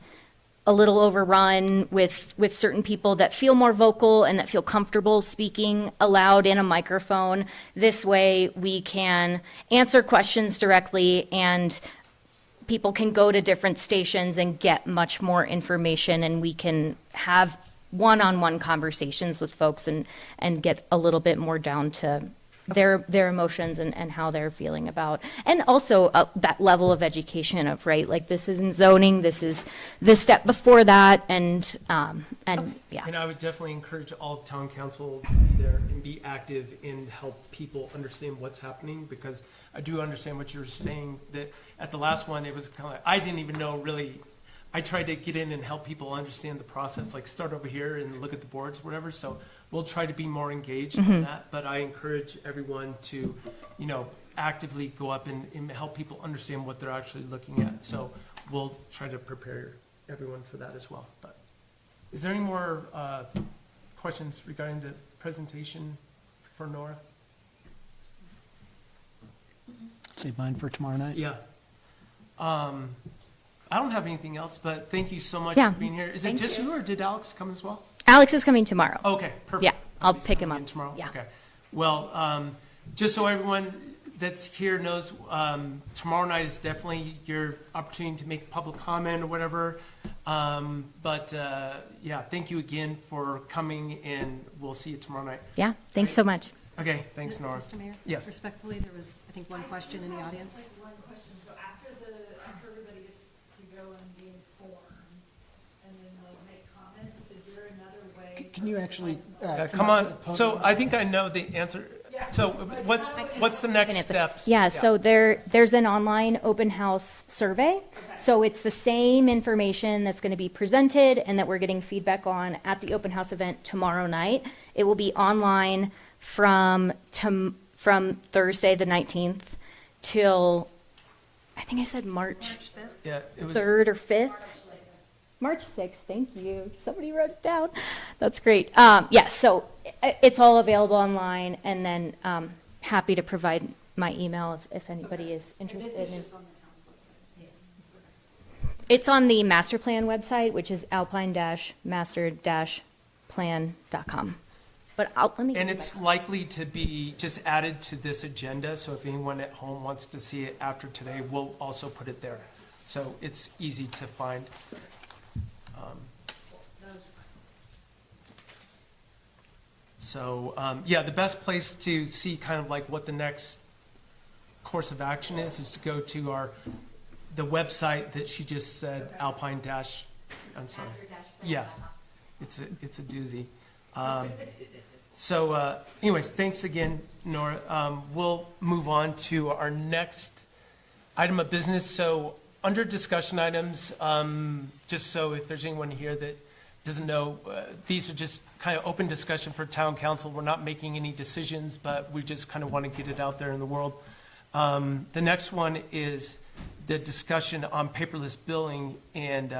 a little overrun with certain people that feel more vocal and that feel comfortable speaking aloud in a microphone. This way we can answer questions directly and people can go to different stations and get much more information, and we can have one-on-one conversations with folks and get a little bit more down to their emotions and how they're feeling about, and also that level of education of, right, like this isn't zoning, this is this step before that, and yeah. And I would definitely encourage all of town council to be there and be active and help people understand what's happening, because I do understand what you're saying, that at the last one, it was kind of like, I didn't even know really. I tried to get in and help people understand the process, like start over here and look at the boards, whatever. So we'll try to be more engaged on that. But I encourage everyone to, actively go up and help people understand what they're actually looking at. So we'll try to prepare everyone for that as well. But is there any more questions regarding the presentation for Nora? Save mine for tomorrow night. Yeah. I don't have anything else, but thank you so much Yeah. for being here. Is it just you, or did Alex come as well? Alex is coming tomorrow. Okay, perfect. Yeah, I'll He's pick him coming in up. tomorrow? Yeah. Okay. Well, just so everyone that's here knows, tomorrow night is definitely your opportunity to make public comment or whatever. Yeah, thank you again for coming, and we'll see you tomorrow night. Yeah, thanks so much. Okay, thanks, Nora. Mr. Mayor? Yes. Respectfully, there was, I think, one question in the audience. One question, so after everybody gets to go and be informed, and then they'll make comments, is there another way? Can you actually? Come on. So I think I know the answer. So what's the next steps? Yeah, so there's an online open house survey. So it's the same information that's going to be presented and that we're getting feedback on at the open house event tomorrow night. It will be online from Thursday the 19th till, I think I said March Yeah, it was. 3rd or 5th. March 6th, thank you. Somebody wrote it down. That's great. Yes, so it's all available online, and then happy to provide my email if anybody is interested. It's on the master plan website, which is alpine-master-plan.com. But let me. And it's likely to be just added to this agenda, so if anyone at home wants to see it after today, we'll also put it there. So it's easy to find. Yeah, the best place to see kind of like what the next course of action is to go to the website that she just said, Alpine dash, I'm sorry. Yeah, it's a doozy. Anyways, thanks again, Nora. We'll move on to our next item of business. So under discussion items, just so if there's anyone here that doesn't know, these are just kind of open discussion for town council. We're not making any decisions, but we just kind of want to get it out there in the world. The next one is the discussion on paperless billing, and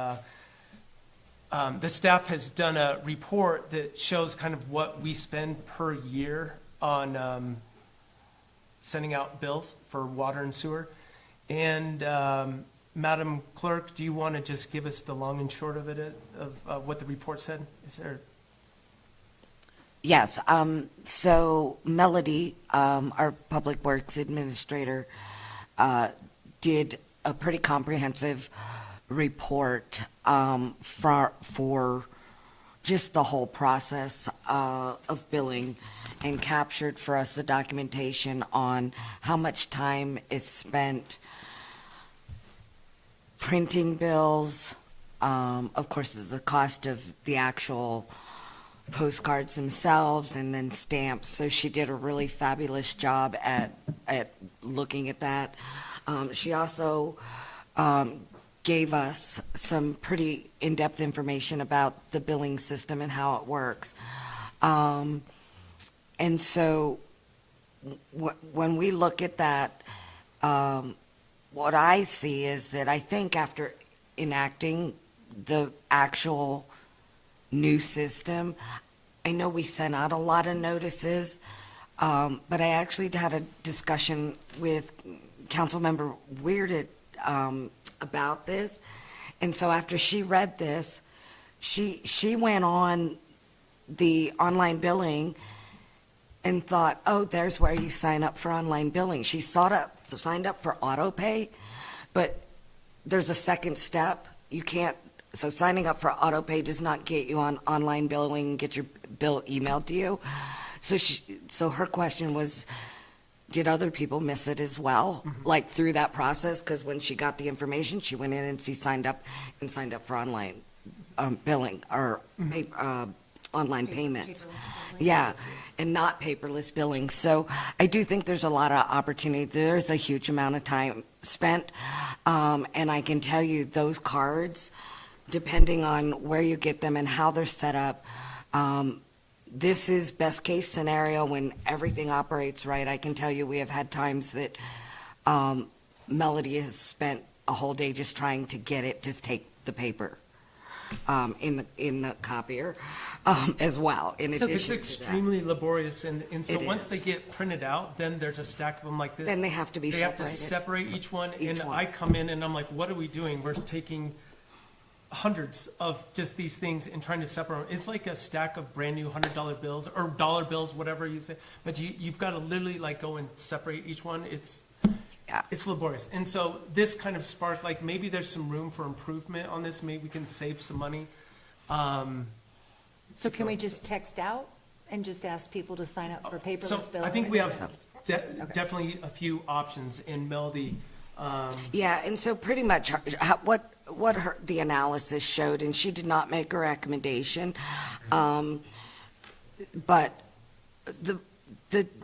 the staff has done a report that shows kind of what we spend per year on sending out bills for water and sewer. And Madam Clerk, do you want to just give us the long and short of it, of what the report said? Is there? Yes, so Melody, our Public Works Administrator, did a pretty comprehensive report for just the whole process of billing, and captured for us the documentation on how much time is spent printing bills. Of course, the cost of the actual postcards themselves, and then stamps. So she did a really fabulous job at looking at that. She also gave us some pretty in-depth information about the billing system and how it works. And so when we look at that, what I see is that I think after enacting the actual new system, I know we sent out a lot of notices, but I actually had a discussion with Councilmember Weird about this. And so after she read this, she went on the online billing and thought, oh, there's where you sign up for online billing. She signed up for auto pay, but there's a second step. You can't, so signing up for auto pay does not get you on online billing, get your bill emailed to you. So her question was, did other people miss it as well, like through that process? Because when she got the information, she went in and she signed up for online billing or online payments. Yeah, and not paperless billing. So I do think there's a lot of opportunity. There's a huge amount of time spent, and I can tell you those cards, depending on where you get them and how they're set up, this is best case scenario when everything operates right. I can tell you we have had times that Melody has spent a whole day just trying to get it to take the paper in the copier as well. In addition It's to extremely laborious, and so It once they is. get printed out, then there's a stack of them like this. Then they have to be They have to separated. separate each one, Each and one. I come in and I'm like, what are we doing? We're taking hundreds of just these things and trying to separate them. It's like a stack of brand new $100 bills or dollar bills, whatever you say. But you've got to literally like go and separate each one. It's laborious. And so this kind of sparked, like, maybe there's some room for improvement on this. Maybe we can save some money. So can we just text out and just ask people to sign up for So paperless billing? I think we have definitely a few options in Melody. Yeah, and so pretty much the analysis showed, and she did not make a recommendation, but the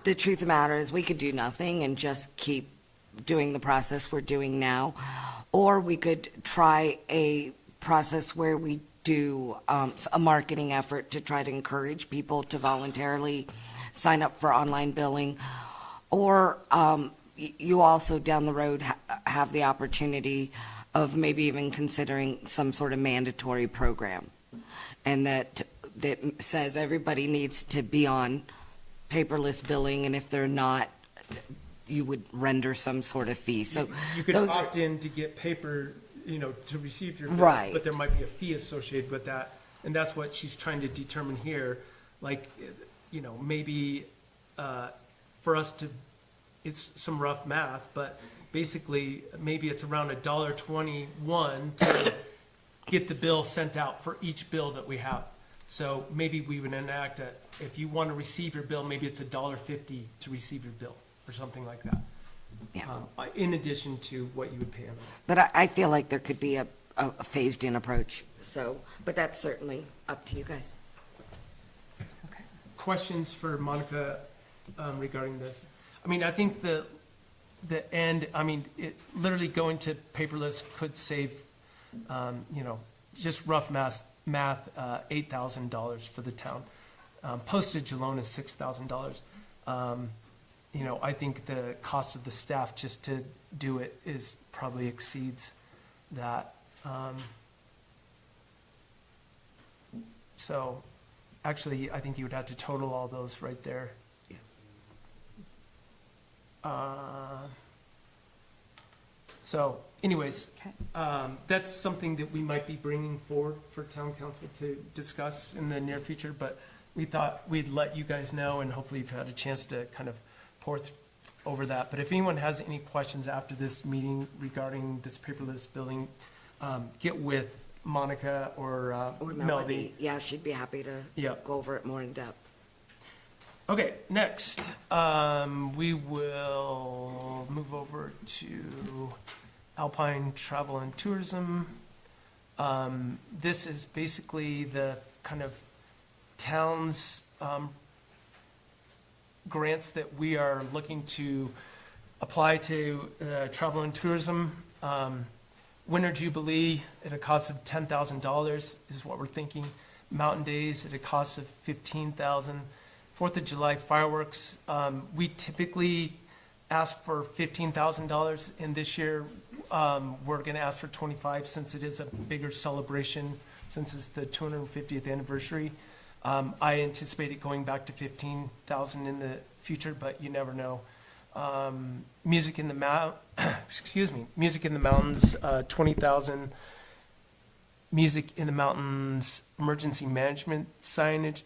truth of the matter is we could do nothing and just keep doing the process we're doing now, or we could try a process where we do a marketing effort to try to encourage people to voluntarily sign up for online billing, or you also down the road have the opportunity of maybe even considering some sort of mandatory program, and that that says everybody needs to be on paperless billing, and if they're not, you would render some sort of fee. So You could those are- opt in to get paper, to receive your bill. Right. But there might be a fee associated with that. And that's what she's trying to determine here. Like, maybe for us to, it's some rough math, but basically, maybe it's around $1.21 to get the bill sent out for each bill that we have. So maybe we would enact if you want to receive your bill, maybe it's $1.50 to receive your bill, or something like that. Yeah. In addition to what you would pay on. But I feel like there could be a phased-in approach, so, but that's certainly up to you guys. Questions for Monica regarding this? I mean, I think the end, literally going to paperless could save, just rough math, $8,000 for the town. Postage alone is $6,000. I think the cost of the staff just to do it is probably exceeds that. So, actually, I think you would have to total all those right there. So anyways, that's something that we might be bringing forward for town council to discuss in the near future, but we thought we'd let you guys know, and hopefully you've had a chance to kind of pour over that. But if anyone has any questions after this meeting regarding this paperless billing, get with Monica or Melody. Yeah, she'd be happy to Yep. go over it more in depth. Okay, next, we will move over to Alpine Travel and Tourism. This is basically the kind of town's grants that we are looking to apply to travel and tourism. Winter Jubilee at a cost of $10,000 is what we're thinking. Mountain Days at a cost of $15,000. 4th of July fireworks, we typically ask for $15,000, and this year we're going to ask for $25,000 since it is a bigger celebration, since it's the 250th anniversary. I anticipate it going back to $15,000 in the future, but you never know. Music in the Music in the Mountains, $20,000. Music in the Mountains emergency management signage.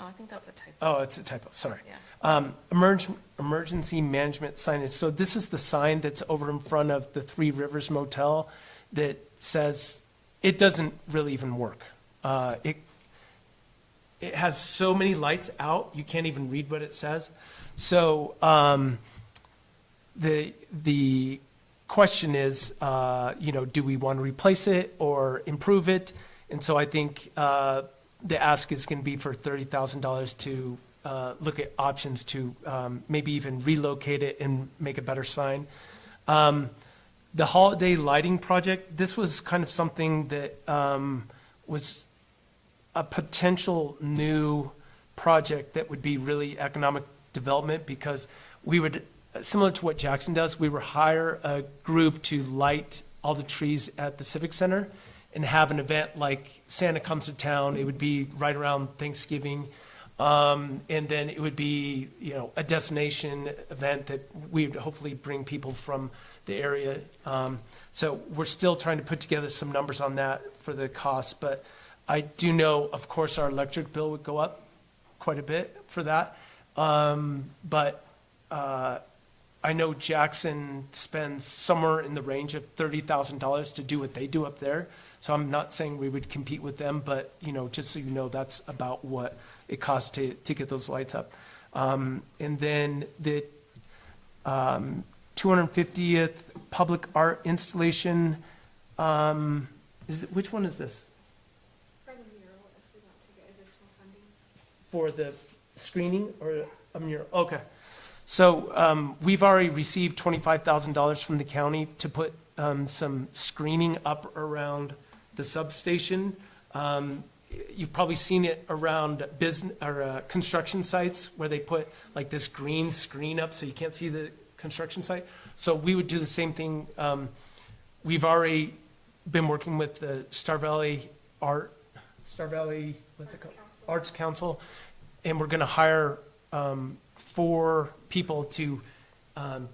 I think that's a typo. Oh, it's a typo, sorry. Yeah. Emergency management signage. So this is the sign that's over in front of the Three Rivers Motel that says, it doesn't really even work. It has so many lights out, you can't even read what it says. So the question is, do we want to replace it or improve it? And so I think the ask is going to be for $30,000 to look at options to maybe even relocate it and make a better sign. The holiday lighting project, this was kind of something that was a potential new project that would be really economic development, because we would, similar to what Jackson does, we would hire a group to light all the trees at the Civic Center and have an event like Santa Comes to Town. It would be right around Thanksgiving. And then it would be, a destination event that we would hopefully bring people from the area. So we're still trying to put together some numbers on that for the cost, but I do know, of course, our electric bill would go up quite a bit for that. But I know Jackson spends somewhere in the range of $30,000 to do what they do up there. So I'm not saying we would compete with them, but, just so you know, that's about what it costs to get those lights up. And then the 250th public art installation, which one is this? For the mural, if we want to get additional funding. For the screening or a mural? Okay. So we've already received $25,000 from the county to put some screening up around the substation. You've probably seen it around business or construction sites where they put like this green screen up so you can't see the construction site. So we would do the same thing. We've already been working with the Star Valley, what's it called? Arts Council, and we're going to hire 4 people to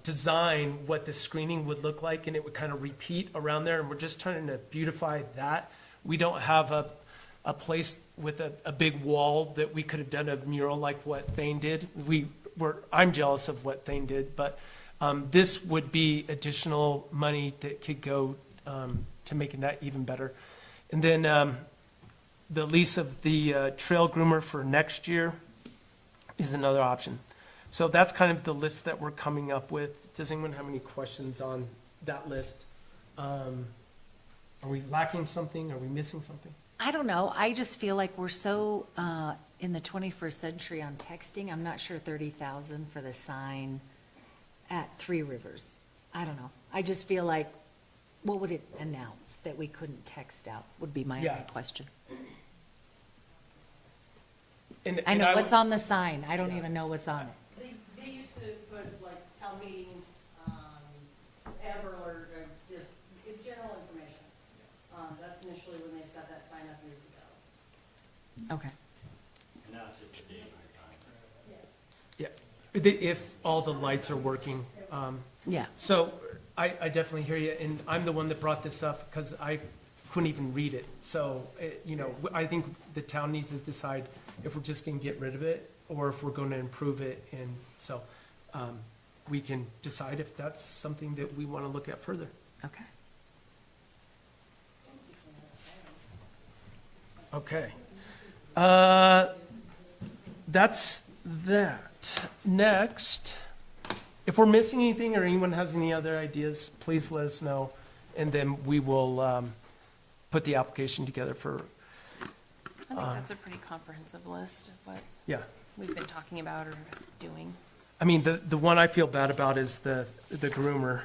design what the screening would look like, and it would kind of repeat around there, and we're just trying to beautify that. We don't have a place with a big wall that we could have done a mural like what Thane did. I'm jealous of what Thane did, but this would be additional money that could go to making that even better. And then the lease of the trail groomer for next year is another option. So that's kind of the list that we're coming up with. Does anyone have any questions on that list? Are we lacking something? Are we missing something? I don't know. I just feel like we're so in the 21st century on texting. I'm not sure 30,000 for the sign at Three Rivers. I don't know. I just feel like, what would it announce that we couldn't text out would be my Yeah. only question. And I know would- what's on the sign. I don't even know what's on it. They used to put like town meetings, ever, or just general information. That's initially when they set that sign up years ago. Okay. And now it's just a date and time. Yeah, if all the lights are working. Yeah. So I definitely hear you, and I'm the one that brought this up because I couldn't even read it. So, I think the town needs to decide if we're just going to get rid of it or if we're going to improve it. And so we can decide if that's something that we want to look at further. Okay. Okay. That's that. Next, if we're missing anything or anyone has any other ideas, please let us know. And then we will put the application together for, I think that's a pretty comprehensive list of what yeah. we've been talking about or doing. I mean, the one I feel bad about is the groomer.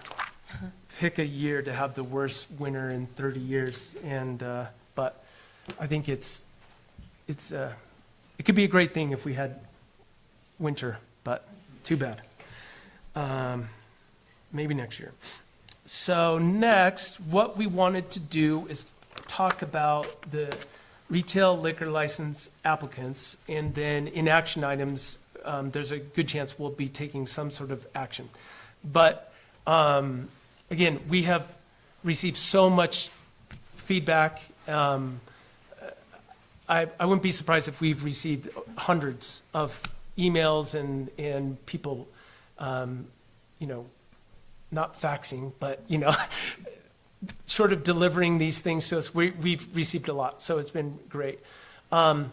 Pick a year to have the worst winter in 30 years. And, but I think it could be a great thing if we had winter, but too bad. Maybe next year. So next, what we wanted to do is talk about the retail liquor license applicants, and then in action items, there's a good chance we'll be taking some sort of action. But again, we have received so much feedback. I wouldn't be surprised if we've received hundreds of emails and people, not faxing, but, sort of delivering these things to us. We've received a lot, so it's been great. I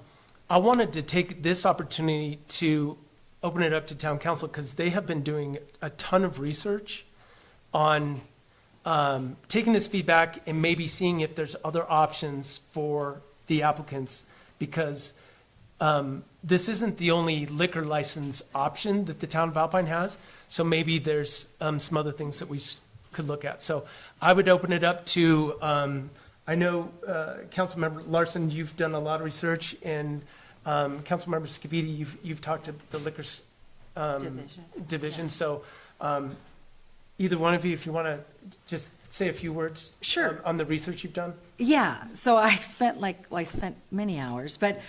wanted to take this opportunity to open it up to town council because they have been doing a ton of research on taking this feedback and maybe seeing if there's other options for the applicants, because this isn't the only liquor license option that the town of Alpine has. So maybe there's some other things that we could look at. So I would open it up to, I know Councilmember Larson, you've done a lot of research, and Councilmember Scavidi, you've talked to the liquor division. So either one of you, if you want to just say a few words Sure. on the research you've done. Yeah, so I've spent I spent many hours, but,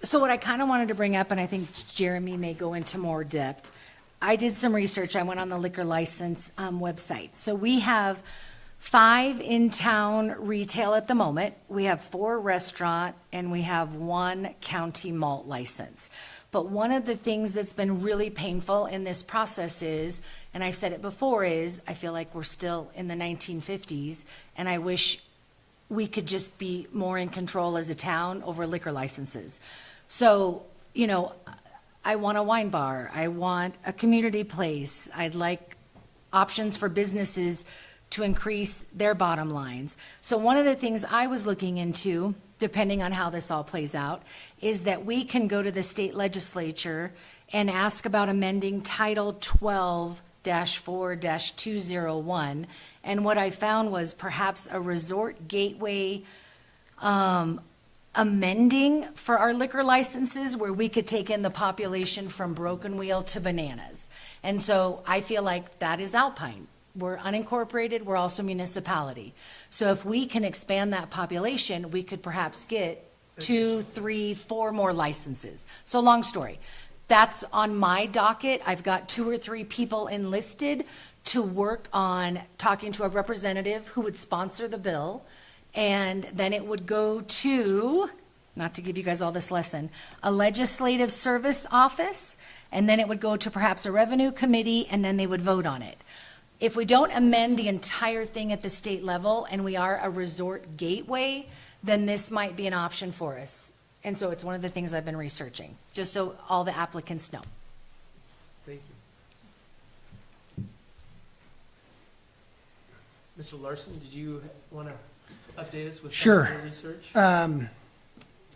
so what I kind of wanted to bring up, and I think Jeremy may go into more depth, I did some research. I went on the liquor license website. So we have 5 in-town retail at the moment. We have 4 restaurant, and we have 1 county malt license. But one of the things that's been really painful in this process is, and I've said it before, is I feel like we're still in the 1950s, and I wish we could just be more in control as a town over liquor licenses. So, I want a wine bar. I want a community place. I'd like options for businesses to increase their bottom lines. So one of the things I was looking into, depending on how this all plays out, is that we can go to the state legislature and ask about amending Title 12-4-201. And what I found was perhaps a resort gateway amending for our liquor licenses, where we could take in the population from Broken Wheel to Bananas. And so I feel like that is Alpine. We're unincorporated, we're also municipality. So if we can expand that population, we could perhaps get 2, 3, 4 more licenses. So long story. That's on my docket. I've got 2 or 3 people enlisted to work on talking to a representative who would sponsor the bill. And then it would go to, not to give you guys all this lesson, a legislative service office, and then it would go to perhaps a revenue committee, and then they would vote on it. If we don't amend the entire thing at the state level and we are a resort gateway, then this might be an option for us. And so it's one of the things I've been researching, just so all the applicants know. Thank you. Mr. Larson, did you want to update us with some Sure. of your research?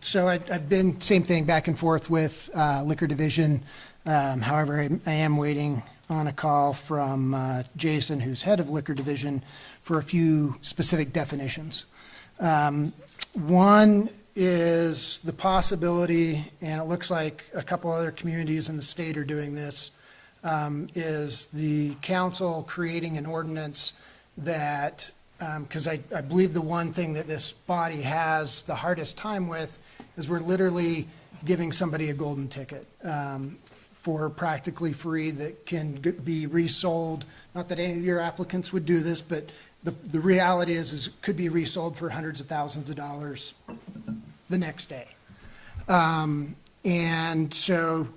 So I've been, same thing, back and forth with Liquor Division. However, I am waiting on a call from Jason, who's head of Liquor Division, for a few specific definitions. One is the possibility, and it looks like a couple other communities in the state are doing this, is the council creating an ordinance that, because I believe the one thing that this body has the hardest time with is we're literally giving somebody a golden ticket for practically free that can be resold. Not that any of your applicants would do this, but the reality is it could be resold for hundreds of thousands of dollars the next day. And so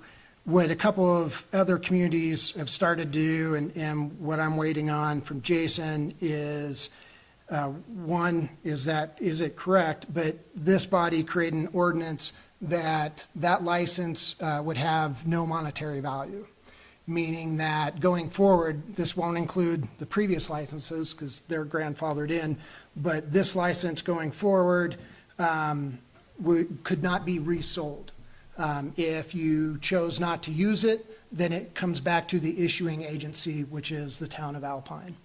what a couple of other communities have started to do, and what I'm waiting on from Jason is, one, is it correct, but this body created an ordinance that license would have no monetary value, meaning that going forward, this won't include the previous licenses because they're grandfathered in, but this license going forward could not be resold. If you chose not to use it, then it comes back to the issuing agency, which is the town of Alpine.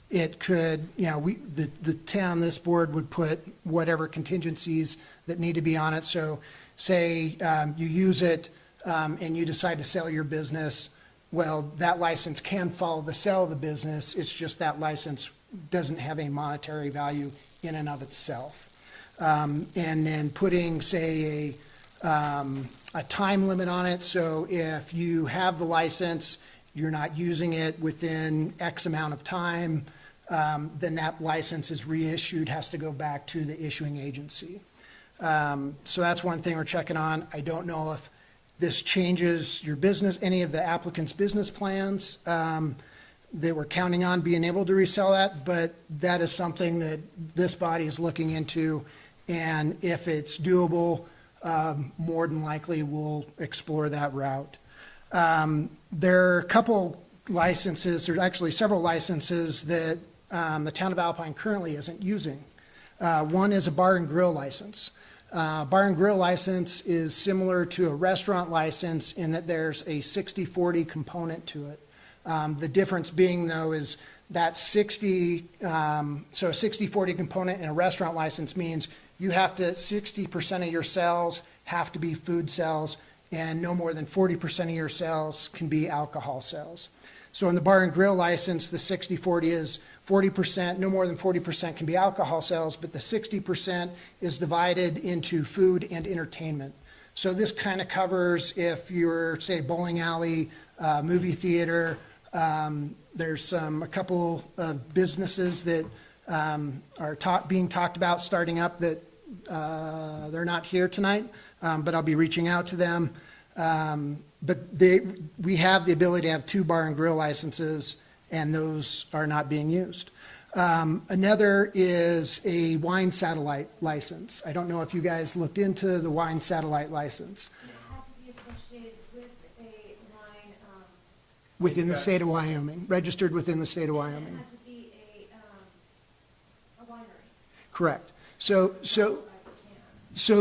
It could, the town, this board would put whatever contingencies that need to be on it. So say you use it and you decide to sell your business, well, that license can follow the sale of the business. It's just that license doesn't have a monetary value in and of itself. And then putting, say, a time limit on it. So if you have the license, you're not using it within X amount of time, then that license is reissued, has to go back to the issuing agency. So that's one thing we're checking on. I don't know if this changes your business, any of the applicant's business plans. They were counting on being able to resell that, but that is something that this body is looking into. And if it's doable, more than likely we'll explore that route. There are a couple licenses, there's actually several licenses that the town of Alpine currently isn't using. One is a bar and grill license. Bar and grill license is similar to a restaurant license in that there's a 60-40 component to it. The difference being, though, is that 60, so a 60-40 component in a restaurant license means you have to, 60% of your sales have to be food sales, and no more than 40% of your sales can be alcohol sales. So in the bar and grill license, the 60-40 is 40%, no more than 40% can be alcohol sales, but the 60% is divided into food and entertainment. So this kind of covers if you're, say, bowling alley, movie theater. There's a couple of businesses that are being talked about starting up that they're not here tonight, but I'll be reaching out to them. But we have the ability to have 2 bar and grill licenses, and those are not being used. Another is a wine satellite license. I don't know if you guys looked into the wine satellite license. It has to be associated with a wine. Within the state of Wyoming, registered within the state of Wyoming. It has to be a winery. Correct. So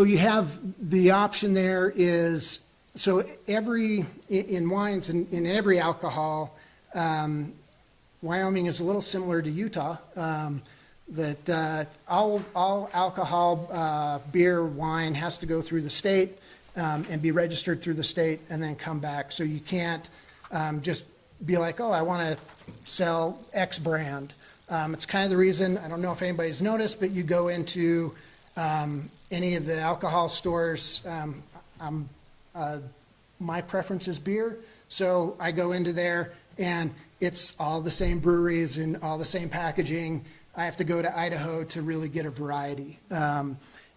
you have the option there is, so in wines and in every alcohol, Wyoming is a little similar to Utah, that all alcohol, beer, wine has to go through the state and be registered through the state and then come back. So you can't just be like, oh, I want to sell X brand. It's kind of the reason, I don't know if anybody's noticed, but you go into Any of the alcohol stores, my preference is beer, so I go into there and it's all the same breweries and all the same packaging. I have to go to Idaho to really get a variety.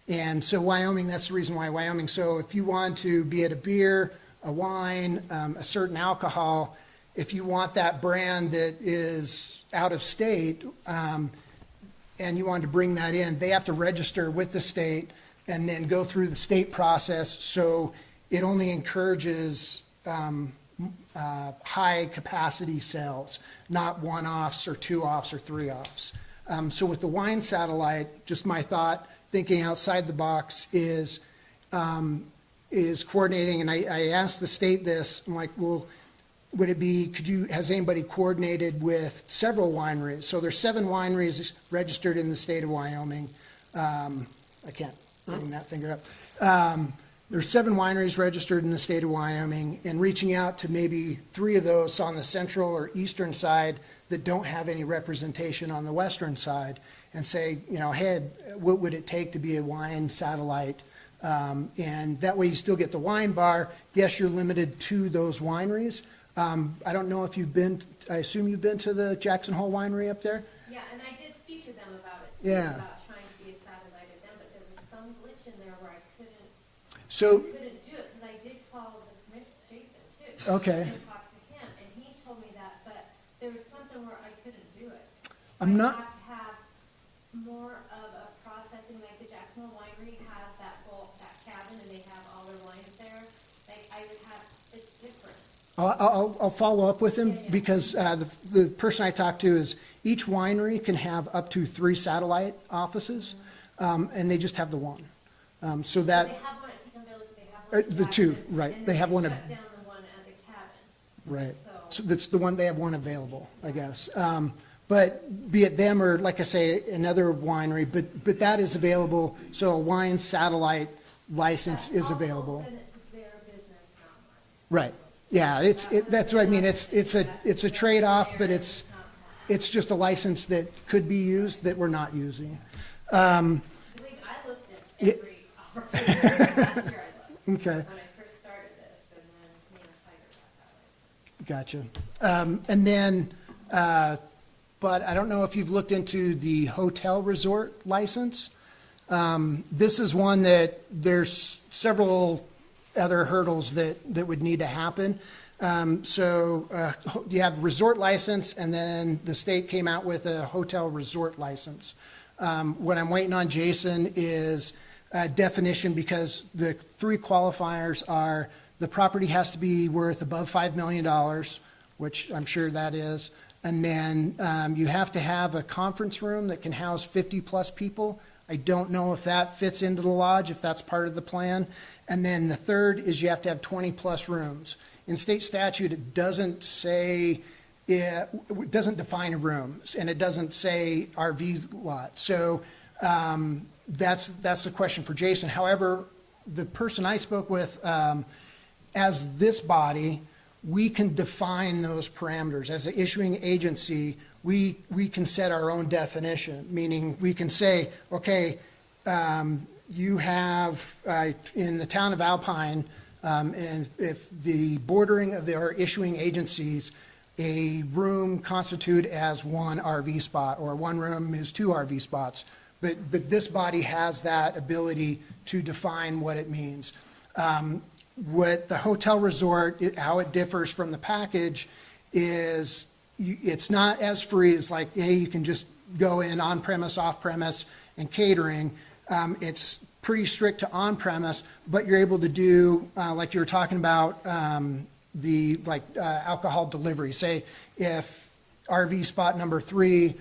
And so Wyoming, that's the reason why Wyoming. So if you want to be at a beer, a wine, a certain alcohol, if you want that brand that is out of state, and you want to bring that in, they have to register with the state and then go through the state process. So it only encourages high capacity sales, not one-offs or two-offs or three-offs. So with the wine satellite, just my thought, thinking outside the box is coordinating, and I asked the state this, I'm like, well, would it be, has anybody coordinated with several wineries? So there's 7 wineries registered in the state of Wyoming. I can't bring that finger up. There's 7 wineries registered in the state of Wyoming, and reaching out to maybe 3 of those on the central or eastern side that don't have any representation on the western side, and say, hey, what would it take to be a wine satellite? And that way you still get the wine bar. Yes, you're limited to those wineries. I don't know if you've been, I assume you've been to the Jackson Hole Winery up there? Yeah, and I did speak to them about it, Yeah. about trying to be a satellite of them, but there was some glitch in there where I couldn't So, do it, because I did call Jason too. Okay. And talk to him, and he told me that, but there was something where I couldn't do it. I'm not- I have to have more of a processing, like the Jackson Hole Winery has that cabin, and they have all their wines there. Like, I would have, it's different. I'll follow up with him, because the person I talked to is, each winery can have up to 3 satellite offices, and they just have the one. So that, They have one at Teton Village, they have one at the 2, Jackson, right, and they then have one of, shut down the one at the cabin. right. So- So that's the one, they have one available, I guess. But be it them or, like I say, another winery, but that is available, so a wine satellite license is available. And it's their business, not mine. Right, yeah, that's what I mean, it's a trade-off, but it's just a license that could be used that we're not using. I looked at every opportunity last year I looked. Okay, When I first started this, and then me and a fighter got that license. gotcha. And then, but I don't know if you've looked into the hotel resort license. This is one that there's several other hurdles that would need to happen. So you have resort license, and then the state came out with a hotel resort license. What I'm waiting on Jason is a definition, because the 3 qualifiers are the property has to be worth above $5 million, which I'm sure that is. And then you have to have a conference room that can house 50-plus people. I don't know if that fits into the lodge, if that's part of the plan. And then the third is you have to have 20-plus rooms. In state statute, it doesn't say, it doesn't define a room, and it doesn't say RV lot. So that's the question for Jason. However, the person I spoke with, as this body, we can define those parameters. As an issuing agency, we can set our own definition, meaning we can say, okay, you have, in the town of Alpine, and if the bordering of our issuing agencies, a room constitute as 1 RV spot, or 1 room is 2 RV spots. But this body has that ability to define what it means. What the hotel resort, how it differs from the package is it's not as free as like, hey, you can just go in on-premise, off-premise, and catering. It's pretty strict to on-premise, but you're able to do, like you were talking about, alcohol delivery. Say if RV spot number 3,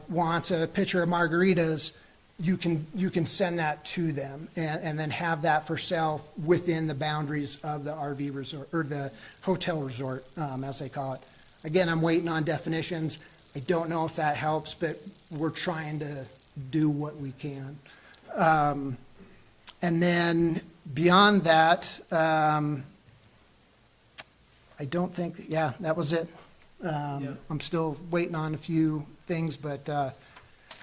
wants a pitcher of margaritas, you can send that to them and then have that for sale within the boundaries of the RV resort, or the hotel resort, as they call it. Again, I'm waiting on definitions. I don't know if that helps, but we're trying to do what we can. And then beyond that, I don't think, yeah, that was it. I'm still waiting on a few things, but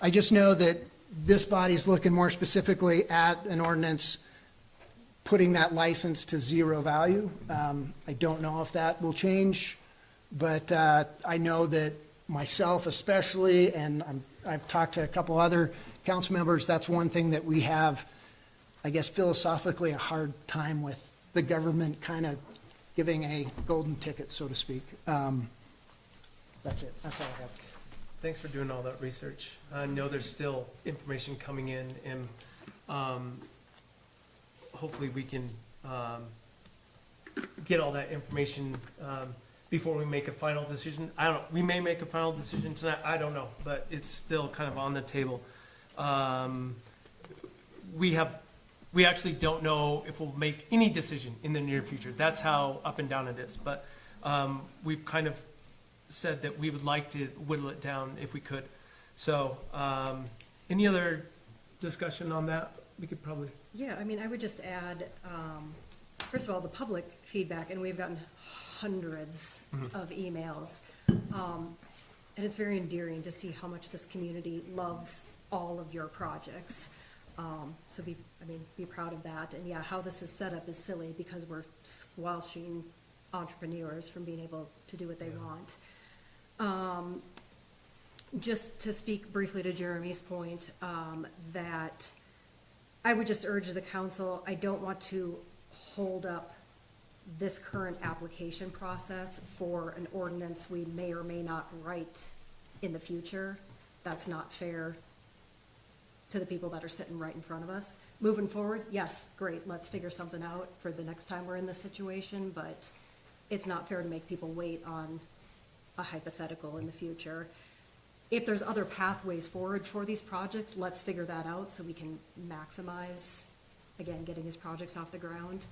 I just know that this body's looking more specifically at an ordinance putting that license to zero value. I don't know if that will change, but I know that myself especially, and I've talked to a couple other council members, that's one thing that we have, I guess philosophically, a hard time with the government kind of giving a golden ticket, so to speak. That's it. That's all I have. Thanks for doing all that research. I know there's still information coming in, and hopefully we can get all that information before we make a final decision. I don't know. We may make a final decision tonight. I don't know, but it's still kind of on the table. We actually don't know if we'll make any decision in the near future. That's how up and down it is. But we've kind of said that we would like to whittle it down if we could. So any other discussion on that? We could probably. Yeah, I mean, I would just add, first of all, the public feedback, and we've gotten hundreds of emails. And it's very endearing to see how much this community loves all of your projects. So be proud of that. And yeah, how this is set up is silly because we're squelching entrepreneurs from being able to do what they want. Just to speak briefly to Jeremy's point, that I would just urge the council, I don't want to hold up this current application process for an ordinance we may or may not write in the future. That's not fair to the people that are sitting right in front of us. Moving forward, yes, great, let's figure something out for the next time we're in this situation, but it's not fair to make people wait on a hypothetical in the future. If there's other pathways forward for these projects, let's figure that out so we can maximize, again, getting these projects off the ground.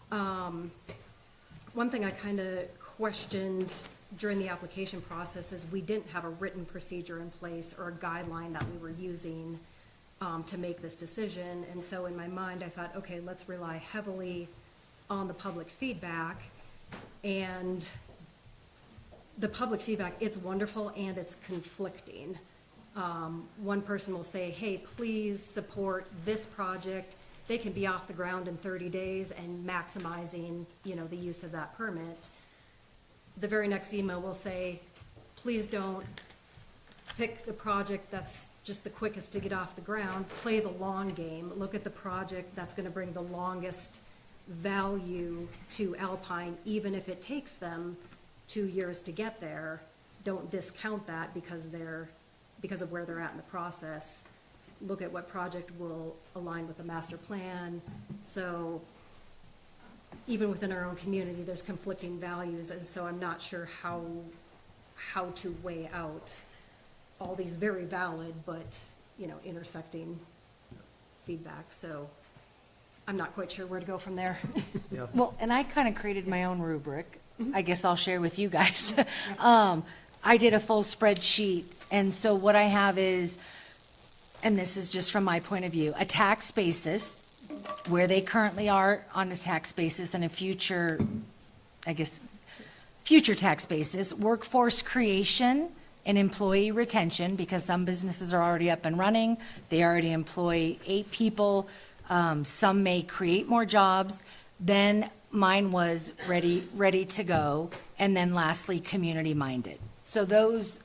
One thing I kind of questioned during the application process is we didn't have a written procedure in place or a guideline that we were using to make this decision. And so in my mind, I thought, okay, let's rely heavily on the public feedback. And the public feedback, it's wonderful and it's conflicting. One person will say, hey, please support this project. They can be off the ground in 30 days and maximizing, the use of that permit. The very next email will say, please don't pick the project that's just the quickest to get off the ground. Play the long game. Look at the project that's going to bring the longest value to Alpine, even if it takes them 2 years to get there. Don't discount that because of where they're at in the process. Look at what project will align with the master plan. So even within our own community, there's conflicting values, and so I'm not sure how to weigh out all these very valid but intersecting feedback. So I'm not quite sure where to go from there. Yeah. Well, and I kind of created my own rubric. I guess I'll share with you guys. I did a full spreadsheet, and so what I have is, and this is just from my point of view, a tax basis, where they currently are on a tax basis, and a future tax basis, workforce creation and employee retention, because some businesses are already up and running. They already employ 8 people. Some may create more jobs. Then mine was ready to go. And then lastly, community minded. So those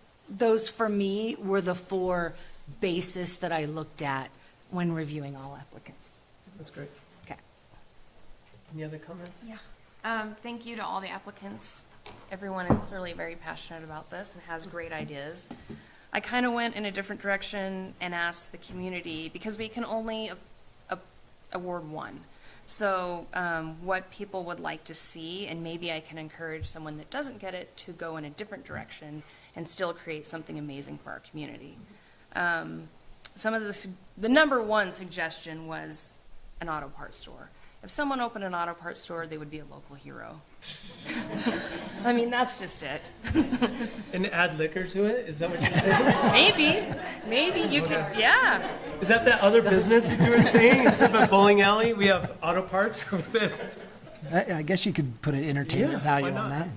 for me were the 4 bases that I looked at when reviewing all applicants. That's great. Okay. Any other comments? Yeah. Thank you to all the applicants. Everyone is clearly very passionate about this and has great ideas. I kind of went in a different direction and asked the community, because we can only award 1. So what people would like to see, and maybe I can encourage someone that doesn't get it to go in a different direction and still create something amazing for our community. Some of the number 1 suggestion was an auto parts store. If someone opened an auto parts store, they would be a local hero. I mean, that's just it. And add liquor to it? Is that what you're saying? Maybe you could, yeah. Is that other business that you were saying? Instead of a bowling alley, we have auto parts? I guess you could put an entertainment value on that.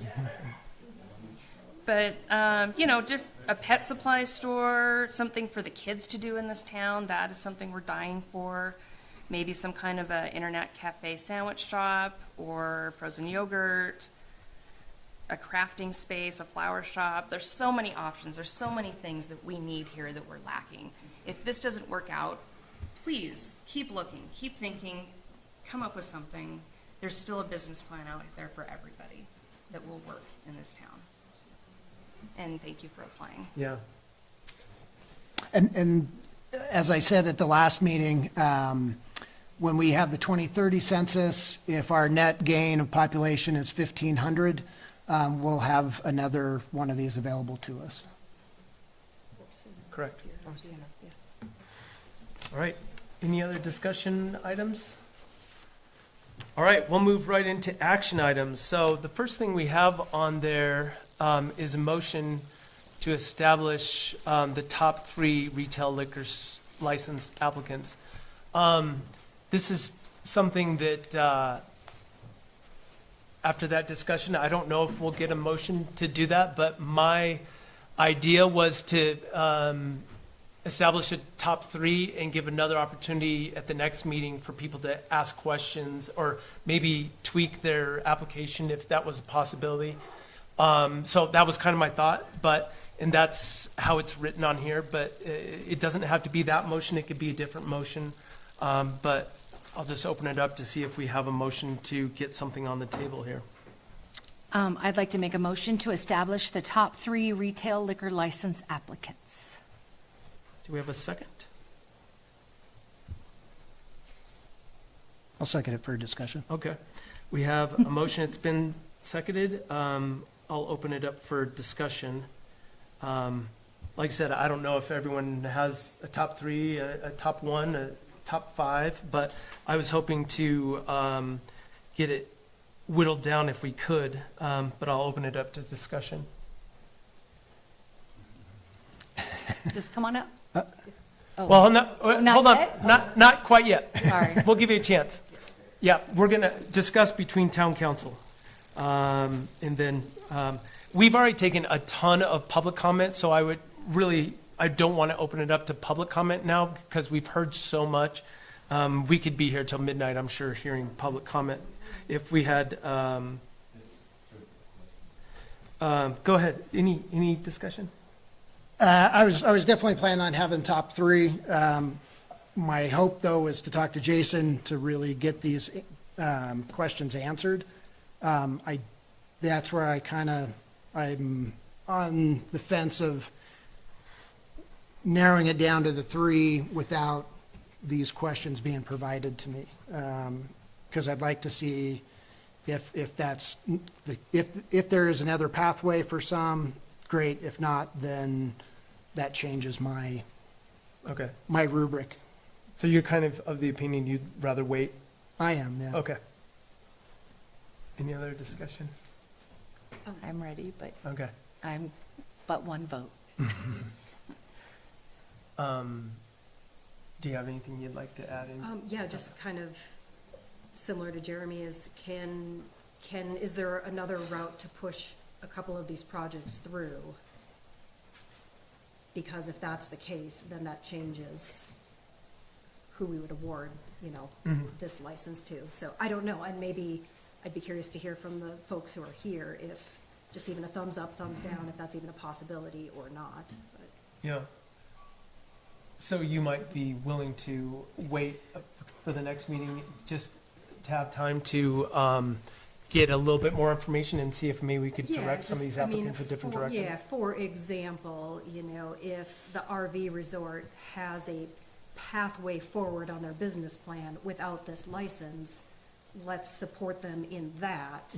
But, a pet supply store, something for the kids to do in this town. That is something we're dying for. Maybe some kind of a internet cafe sandwich shop or frozen yogurt, a crafting space, a flower shop. There's so many options. There's so many things that we need here that we're lacking. If this doesn't work out, please keep looking, keep thinking, come up with something. There's still a business plan out there for everybody that will work in this town. And thank you for applying. Yeah. And as I said at the last meeting, when we have the 2030 census, if our net gain of population is 1,500, we'll have another one of these available to us. Correct. All right. Any other discussion items? All right, we'll move right into action items. So the first thing we have on there is a motion to establish the top 3 retail liquor license applicants. This is something that, after that discussion, I don't know if we'll get a motion to do that, but my idea was to establish a top 3 and give another opportunity at the next meeting for people to ask questions or maybe tweak their application if that was a possibility. So that was kind of my thought, and that's how it's written on here, but it doesn't have to be that motion. It could be a different motion. But I'll just open it up to see if we have a motion to get something on the table here. I'd like to make a motion to establish the top 3 retail liquor license applicants. Do we have a second? I'll second it for discussion. Okay. We have a motion. It's been seconded. I'll open it up for discussion. Like I said, I don't know if everyone has a top 3, a top 1, a top 5, but I was hoping to get it whittled down if we could, but I'll open it up to discussion. Just come on up. Oh. Well, no, Not hold on, yet? not quite yet. Sorry. We'll give you a chance. Yeah, we're gonna discuss between town council. And then, we've already taken a ton of public comment, so I don't want to open it up to public comment now because we've heard so much. We could be here till midnight, I'm sure, hearing public comment. If we had, go ahead, any discussion? I was definitely planning on having top 3. My hope, though, is to talk to Jason to really get these questions answered. That's where I'm on the fence of narrowing it down to the 3 without these questions being provided to me. Because I'd like to see if there is another pathway for some, great. If not, then that changes my rubric. So you're kind of the opinion you'd rather wait? I am, yeah. Okay. Any other discussion? I'm ready, but Okay. I'm but one vote. Do you have anything you'd like to add in? Yeah, just kind of similar to Jeremy is is there another route to push a couple of these projects through? Because if that's the case, then that changes who we would award, this license to. So I don't know, and maybe I'd be curious to hear from the folks who are here if just even a thumbs up, thumbs down, if that's even a possibility or not. But Yeah. So you might be willing to wait for the next meeting, just to have time to get a little bit more information and see if maybe we could direct some of these applicants a different direction? Yeah, for example, if the RV resort has a pathway forward on their business plan without this license, let's support them in that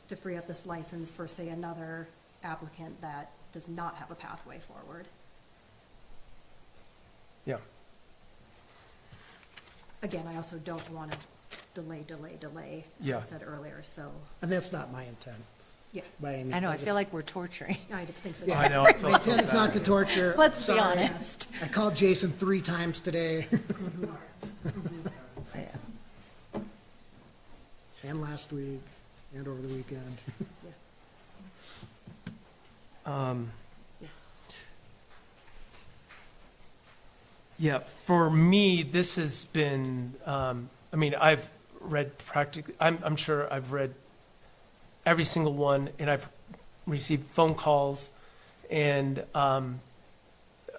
to free up this license for, say, another applicant that does not have a pathway forward. Yeah. Again, I also don't want to delay, as Yeah. I said earlier, so, And that's not my intent. yeah, By any I know, I just- feel like we're torturing. I think so. I know, I feel My so intent is not to bad. torture. Let's be Sorry. honest. I called Jason 3 times today. And last week, and over the weekend. Yeah, for me, this has been, I mean, I've read practically, I'm sure I've read every single one, and I've received phone calls, and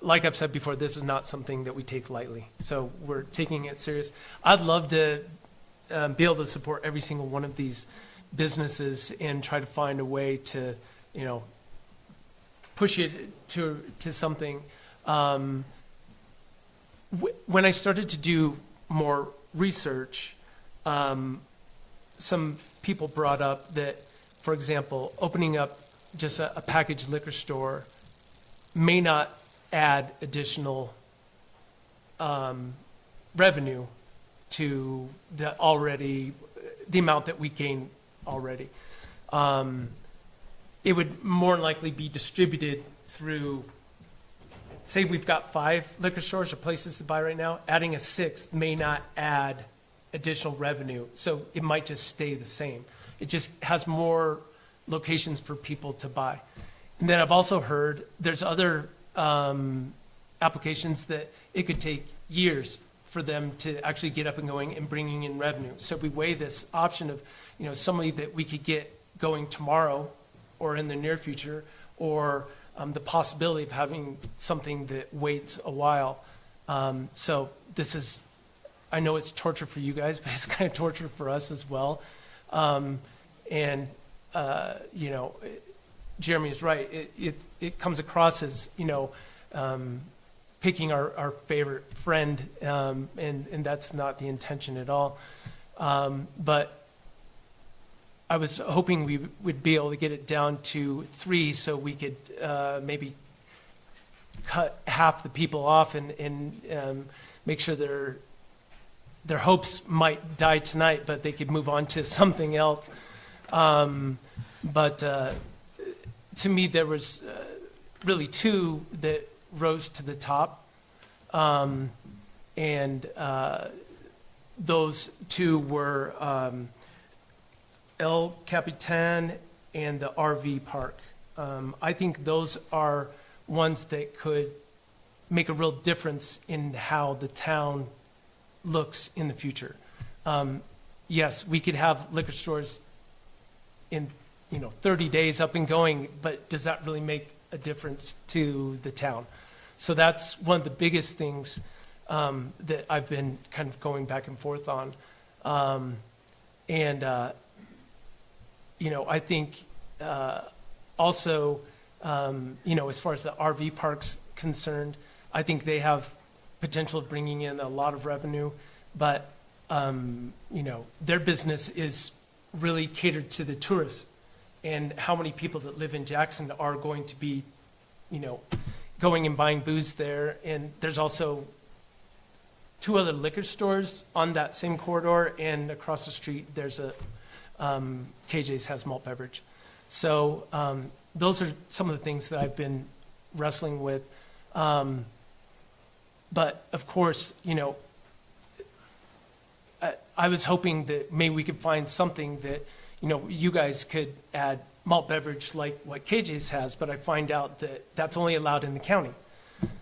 like I've said before, this is not something that we take lightly. So we're taking it serious. I'd love to be able to support every single one of these businesses and try to find a way to, you know, push it to something. When I started to do more research, some people brought up that, for example, opening up just a packaged liquor store may not add additional revenue to the amount that we gain already. It would more than likely be distributed through, say we've got 5 liquor stores or places to buy right now, adding a 6th may not add additional revenue, so it might just stay the same. It just has more locations for people to buy. And then I've also heard there's other applications that it could take years for them to actually get up and going and bringing in revenue. So we weigh this option of, you know, somebody that we could get going tomorrow or in the near future, or the possibility of having something that waits a while. So this is, I know it's torture for you guys, but it's kind of torture for us as well. You know, Jeremy is right. It comes across as, you know, picking our favorite friend, and that's not the intention at all. But I was hoping we would be able to get it down to 3 so we could maybe cut half the people off and make sure their hopes might die tonight, but they could move on to something else. But to me, there was really 2 that rose to the top. Those 2 were El Capitan and the RV park. I think those are ones that could make a real difference in how the town looks in the future. Yes, we could have liquor stores in, you know, 30 days up and going, but does that really make a difference to the town? So that's one of the biggest things that I've been kind of going back and forth on. You know, I think also, you know, as far as the RV park's concerned, I think they have potential of bringing in a lot of revenue, but, you know, their business is really catered to the tourists, and how many people that live in Jackson are going to be, you know, going and buying booze there. And there's also 2 other liquor stores on that same corridor, and across the street there's a KJ's has malt beverage. So those are some of the things that I've been wrestling with. But of course, you know, I was hoping that maybe we could find something that, you know, you guys could add malt beverage like what KJ's has, but I find out that that's only allowed in the county.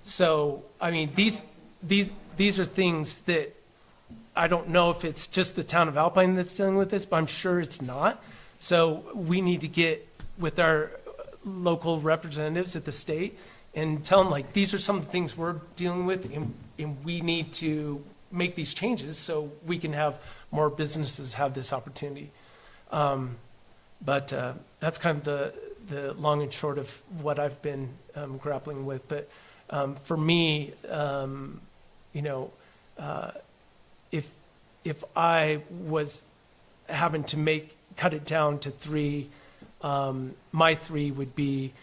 So, I mean, these are things that I don't know if it's just the town of Alpine that's dealing with this, but I'm sure it's not. So we need to get with our local representatives at the state and tell them, like, these are some of the things we're dealing with, and we need to make these changes so we can have more businesses have this opportunity. But that's kind of the long and short of what I've been grappling with. But for me, you know, if I was having to cut it down to 3, my 3 would be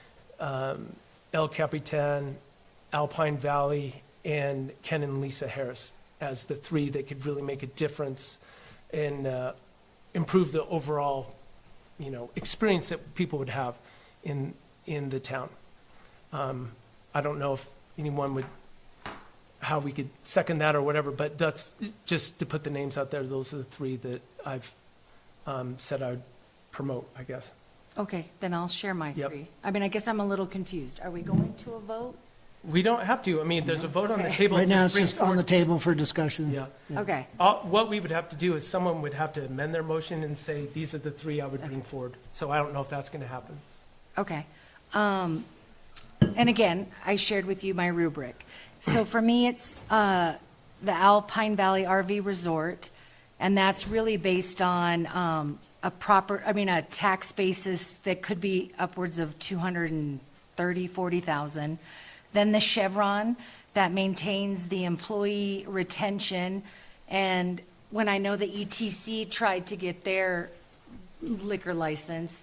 El Capitan, Alpine Valley, and Ken and Lisa Harris as the 3 that could really make a difference and improve the overall, you know, experience that people would have in the town. I don't know if anyone would, how we could second that or whatever, but that's just to put the names out there. Those are the 3 that I've said I would promote, I guess. Okay, then I'll share my Yep. 3. I mean, I guess I'm a little confused. Are we going to a vote? We don't have to. I mean, there's a vote on the table. Right to now, it's bring just on the forward- table for discussion. Yeah. Okay. What we would have to do is someone would have to amend their motion and say, these are the three I would bring forward. So I don't know if that's going to happen. Okay. And again, I shared with you my rubric. So for me, it's the Alpine Valley RV Resort, and that's really based on a tax basis that could be upwards of 240,000. Then the Chevron that maintains the employee retention, and when I know the ETC tried to get their liquor license,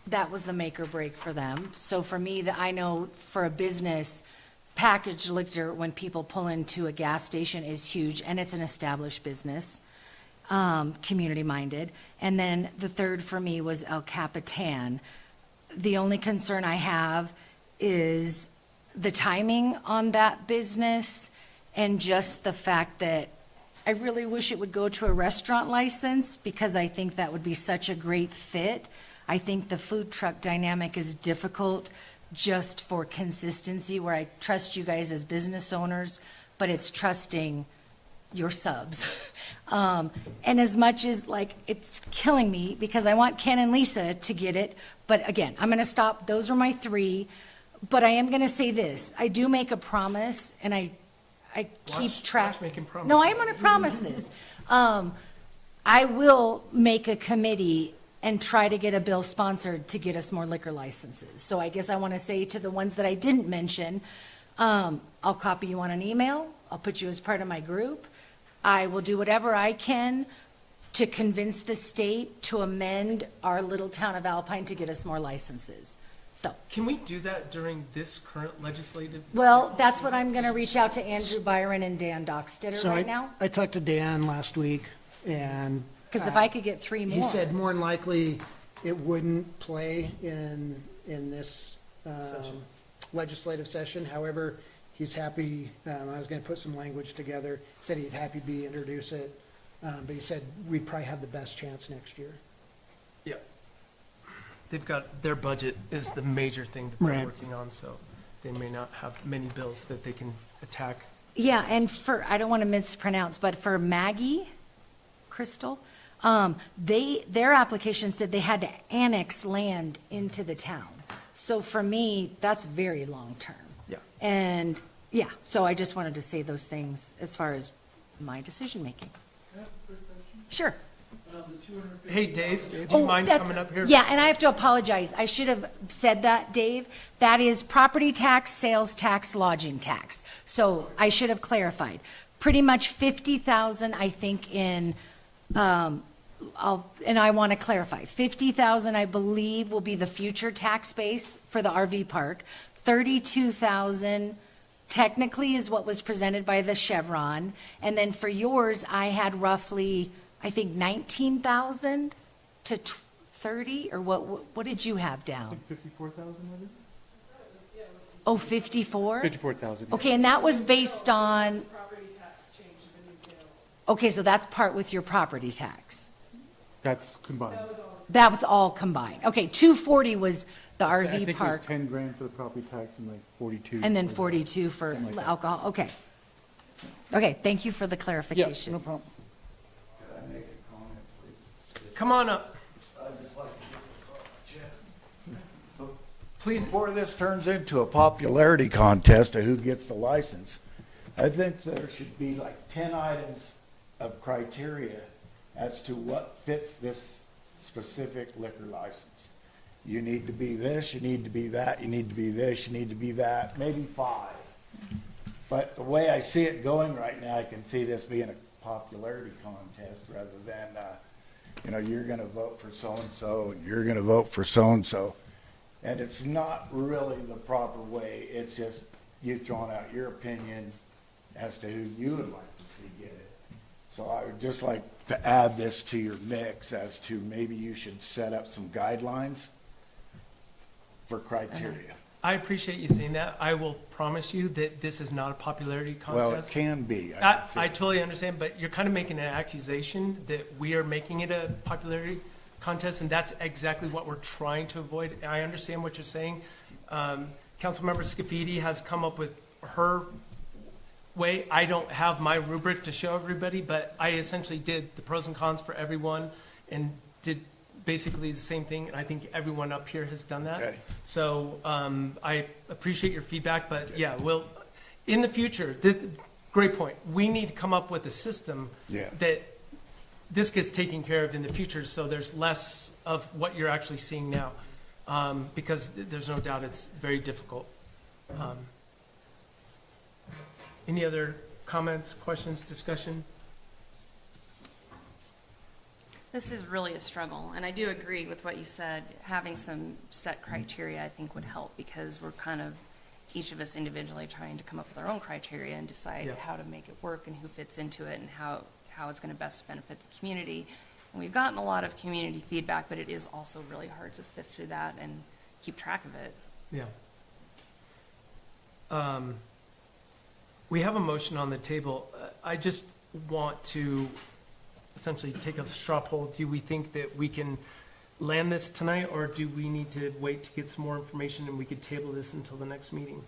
that was the make or break for them. So for me, that I know for a business, packaged liquor, when people pull into a gas station, is huge, and it's an established business, community-minded. And then the third for me was El Capitan. The only concern I have is the timing on that business, and just the fact that I really wish it would go to a restaurant license, because I think that would be such a great fit. I think the food truck dynamic is difficult just for consistency, where I trust you guys as business owners, but it's trusting your subs. And as much as, like, it's killing me because I want Ken and Lisa to get it, but again, I'm going to stop. Those are my three. But I am going to say this. I do make a promise, and I keep track. Watch making promises. No, I am going to promise this. I will make a committee and try to get a bill sponsored to get us more liquor licenses. So I guess I want to say to the ones that I didn't mention, I'll copy you on an email. I'll put you as part of my group. I will do whatever I can to convince the state to amend our little town of Alpine to get us more licenses. So, Can we do that during this current legislative? well, that's what I'm going to reach out to Andrew Byron and Dan Dockstetter So right now. I talked to Dan last week, and Because if I could get three more. he said more than likely it wouldn't play in this legislative session. However, he's happy, I was going to put some language together, said he'd happy to introduce it, but he said we'd probably have the best chance next year. Yeah. They've got, their budget is the major thing that they're Right. working on, so they may not have many bills that they can attack. Yeah, and for, I don't want to mispronounce, but for Maggie, Crystal, their application said they had to annex land into the town. So for me, that's very long-term. Yeah. And, yeah, so I just wanted to say those things as far as my decision-making. Sure. Hey, Dave, do you mind coming up here? Yeah, and I have to apologize. I should have said that, Dave. That is property tax, sales tax, lodging tax. So I should have clarified. Pretty much 50,000, I think, in, and I want to clarify. 50,000, I believe, will be the future tax base for the RV park. 32,000 technically is what was presented by the Chevron. And then for yours, I had roughly, I think, 19,000 to 30, or what did you have down? 54,000, I think? Oh, 54? 54,000. Okay, and that was based on, okay, so that's part with your property tax. That's combined. That was all combined. Okay, 240 was the I RV think it was park, 10 grand for the property tax and like 42. and then for- 42 for Something like that. alcohol, okay. Okay, thank you for the Yeah, clarification. no problem. Come on up. Please. Before this turns into a popularity contest of who gets the license, I think there should be like 10 items of criteria as to what fits this specific liquor license. You need to be this, you need to be that, you need to be this, you need to be that, maybe 5. But the way I see it going right now, I can see this being a popularity contest rather than, you're going to vote for so-and-so, and you're going to vote for so-and-so. And it's not really the proper way. It's just you throwing out your opinion as to who you would like to see get it. So I would just like to add this to your mix as to maybe you should set up some guidelines for criteria. I appreciate you saying that. I will promise you that this is not a popularity contest. Well, it can be. I totally understand, but you're kind of making an accusation that we are making it a popularity contest, and that's exactly what we're trying to avoid. I understand what you're saying. Councilmember Scafidi has come up with her way. I don't have my rubric to show everybody, but I essentially did the pros and cons for everyone and did basically the same thing, and I think everyone up here has done that. Okay. So I appreciate your feedback, but yeah, we'll, in the future, great point. We need to come up with a system Yeah. that this gets taken care of in the future, so there's less of what you're actually seeing now, because there's no doubt it's very difficult. Any other comments, questions, discussion? This is really a struggle, and I do agree with what you said. Having some set criteria, I think, would help, because we're kind of, each of us individually trying to come up with our own criteria and decide Yeah. how to make it work and who fits into it and how it's going to best benefit the community. And we've gotten a lot of community feedback, but it is also really hard to sift through that and keep track of it. Yeah. We have a motion on the table. I just want to essentially take a straw poll. Do we think that we can land this tonight, or do we need to wait to get some more information and we could table this until the next meeting?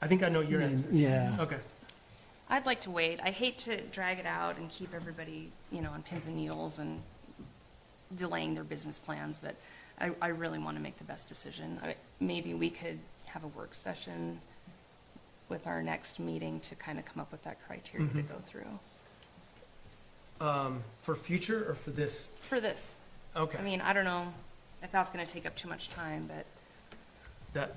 I think I know your answer. Yeah. Okay. I'd like to wait. I hate to drag it out and keep everybody, on pins and needles and delaying their business plans, but I really want to make the best decision. Maybe we could have a work session with our next meeting to kind of come up with that criteria to go through. For future or for this? For this. Okay. I mean, I don't know if that's going to take up too much time, but,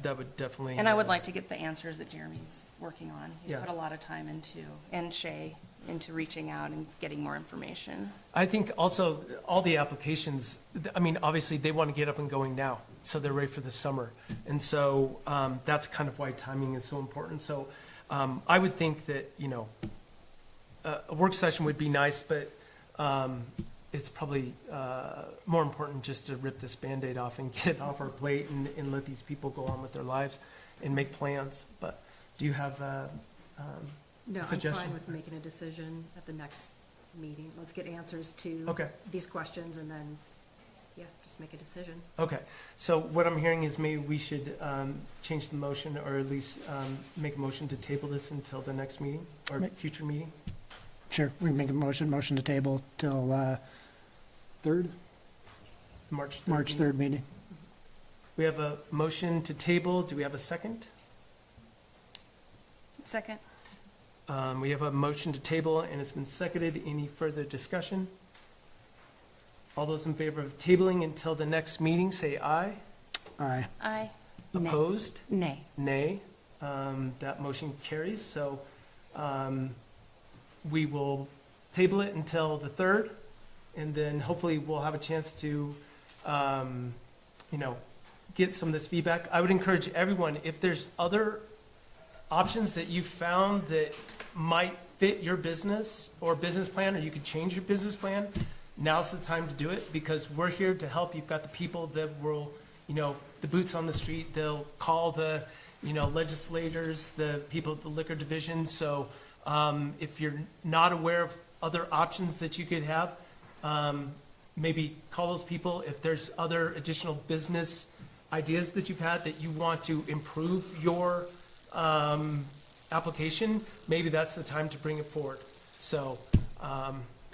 That would definitely. and I would like to get the answers that Jeremy's working on. He's Yeah. put a lot of time into, and Shay, into reaching out and getting more information. I think also all the applications, I mean, obviously they want to get up and going now, so they're ready for the summer. And so that's kind of why timing is so important. So I would think that, a work session would be nice, but it's probably more important just to rip this Band-Aid off and get it off our plate and let these people go on with their lives and make plans. But do you have No, I'm suggestion? fine with making a decision at the next meeting. Let's get answers to Okay. these questions and then, just make a decision. Okay, so what I'm hearing is maybe we should change the motion, or at least make a motion to table this until the next meeting, or future meeting? Sure, we can make a motion to table till March 3rd. March meeting? 3rd meeting. We have a motion to table. Do we have a second? Second. We have a motion to table, and it's been seconded. Any further discussion? All those in favor of tabling until the next meeting, say aye. Aye. Aye. Nay. Opposed? Nay. Nay. That motion carries, so we will table it until the 3rd, and then hopefully we'll have a chance to, get some of this feedback. I would encourage everyone, if there's other options that you found that might fit your business or business plan, or you could change your business plan, now's the time to do it, because we're here to help. You've got the people that will, the boots on the street, they'll call the, legislators, the people at the liquor division. So if you're not aware of other options that you could have, maybe call those people. If there's other additional business ideas that you've had that you want to improve your application, maybe that's the time to bring it forward. So,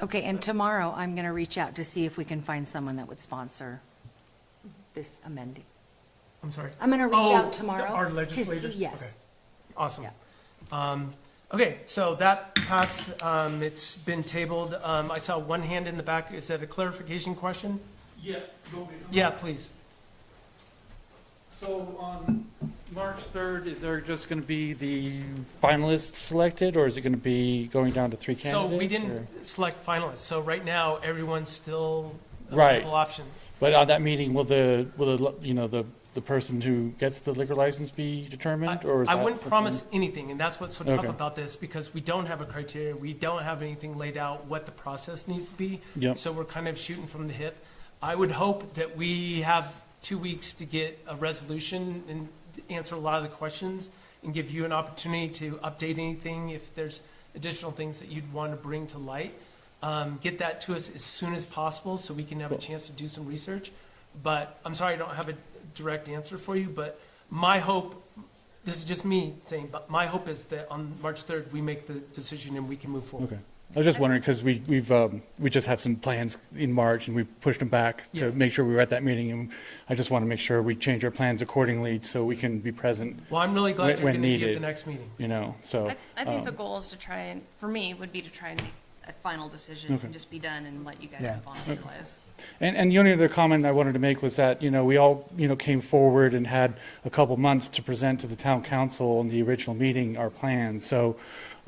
Okay, and tomorrow I'm going to reach out to see if we can find someone that would sponsor this amending. I'm sorry. I'm going to reach out tomorrow. Our to legislators? see. Yes. Okay. Awesome. Yeah. Okay, so that passed. It's been tabled. I saw one hand in the back. Is that a clarification question? Yeah, you want me to- Yeah, please. So on March 3rd, is there just going to be the finalists selected, or is it going to be going down to 3 So candidates? we didn't select finalists. So right now, everyone's still a Right. viable option. But on that meeting, will the person who gets the liquor license be determined, or is I that wouldn't something- promise anything, and that's what's so tough Okay. about this, because we don't have a criteria, we don't have anything laid out what the process needs to be. Yep. So we're kind of shooting from the hip. I would hope that we have 2 weeks to get a resolution and answer a lot of the questions and give you an opportunity to update anything if there's additional things that you'd want to bring to light. Get that to us as soon as possible so we can have a chance to do some research. But I'm sorry I don't have a direct answer for you, but My hope, this is just me saying, but my hope is that on March 3rd, we make the decision and we can move forward. Okay. I was just wondering, because we just have some plans in March, and we pushed them back to Yeah. make sure we were at that meeting, and I just want to make sure we change our plans accordingly so we can be present. Well, I'm really glad you're when going to be at needed. the next meeting. You know, so. I think the goal is to try and, for me, would be to try and make a final decision Okay. and just be done and let you guys Yeah. move on with your lives. And the only other comment I wanted to make was that, we all, came forward and had a couple months to present to the town council in the original meeting our plans. So,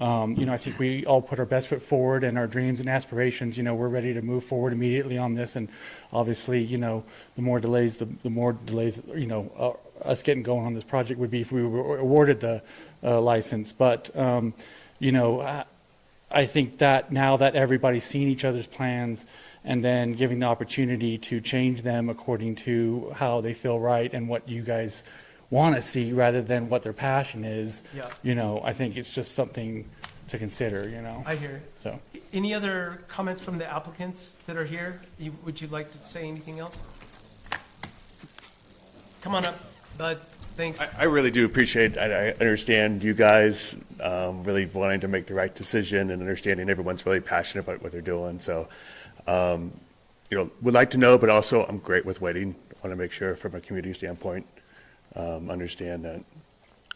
I think we all put our best foot forward and our dreams and aspirations, we're ready to move forward immediately on this. And obviously, the more delays, the more delays, us getting going on this project would be if we were awarded the license. But, I think that now that everybody's seen each other's plans and then giving the opportunity to change them according to how they feel right and what you guys want to see rather than what their passion is, Yeah. I think it's just something to consider, I hear it. So, Any other comments from the applicants that are here? Would you like to say anything else? Come on up, Bud. Thanks. I really do appreciate, I understand you guys really wanting to make the right decision and understanding everyone's really passionate about what they're doing. So, would like to know, but also I'm great with waiting. Want to make sure from a community standpoint, understand that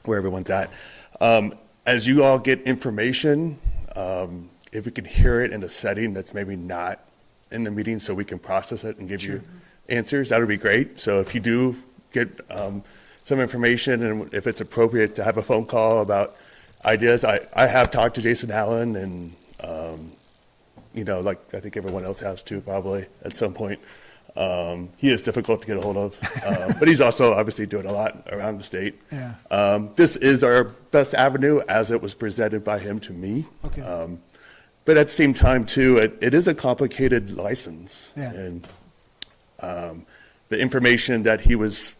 where everyone's at. As you all get information, if we can hear it in a setting that's maybe not in the meeting so we can process it and give you answers, that would be great. So if you do get some information and if it's appropriate to have a phone call about ideas, I have talked to Jason Allen and, like I think everyone else has too, probably at some point. He is difficult to get a hold of, but he's also obviously doing a lot around the state. Yeah. This is our best avenue as it was presented by him to me. Okay. But at the same time too, it is a complicated license. Yeah. And the information that he was,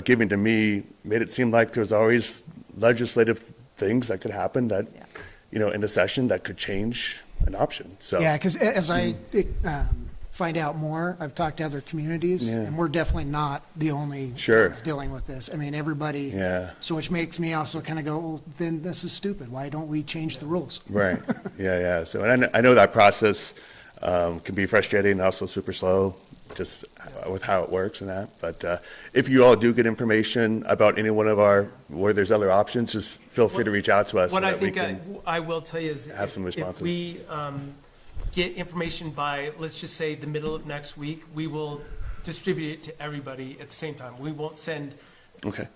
giving to me made it seem like there's always legislative things that could happen that, in a session that could change an option. So Yeah, because as I find out more, I've talked to other communities, Yeah. and we're definitely not the only Sure. ones dealing with this. I mean, everybody. Yeah. So which makes me also kind of go, well, then this is stupid. Why don't we change the rules? Right. Yeah. So and I know that process can be frustrating and also super slow, just with how it works and that. But if you all do get information about any one of where there's other options, just feel free to reach out to us. What so I that we think can I will tell you is have some responses. if we get information by, let's just say, the middle of next week, we will distribute it to everybody at the same time. We won't send Okay.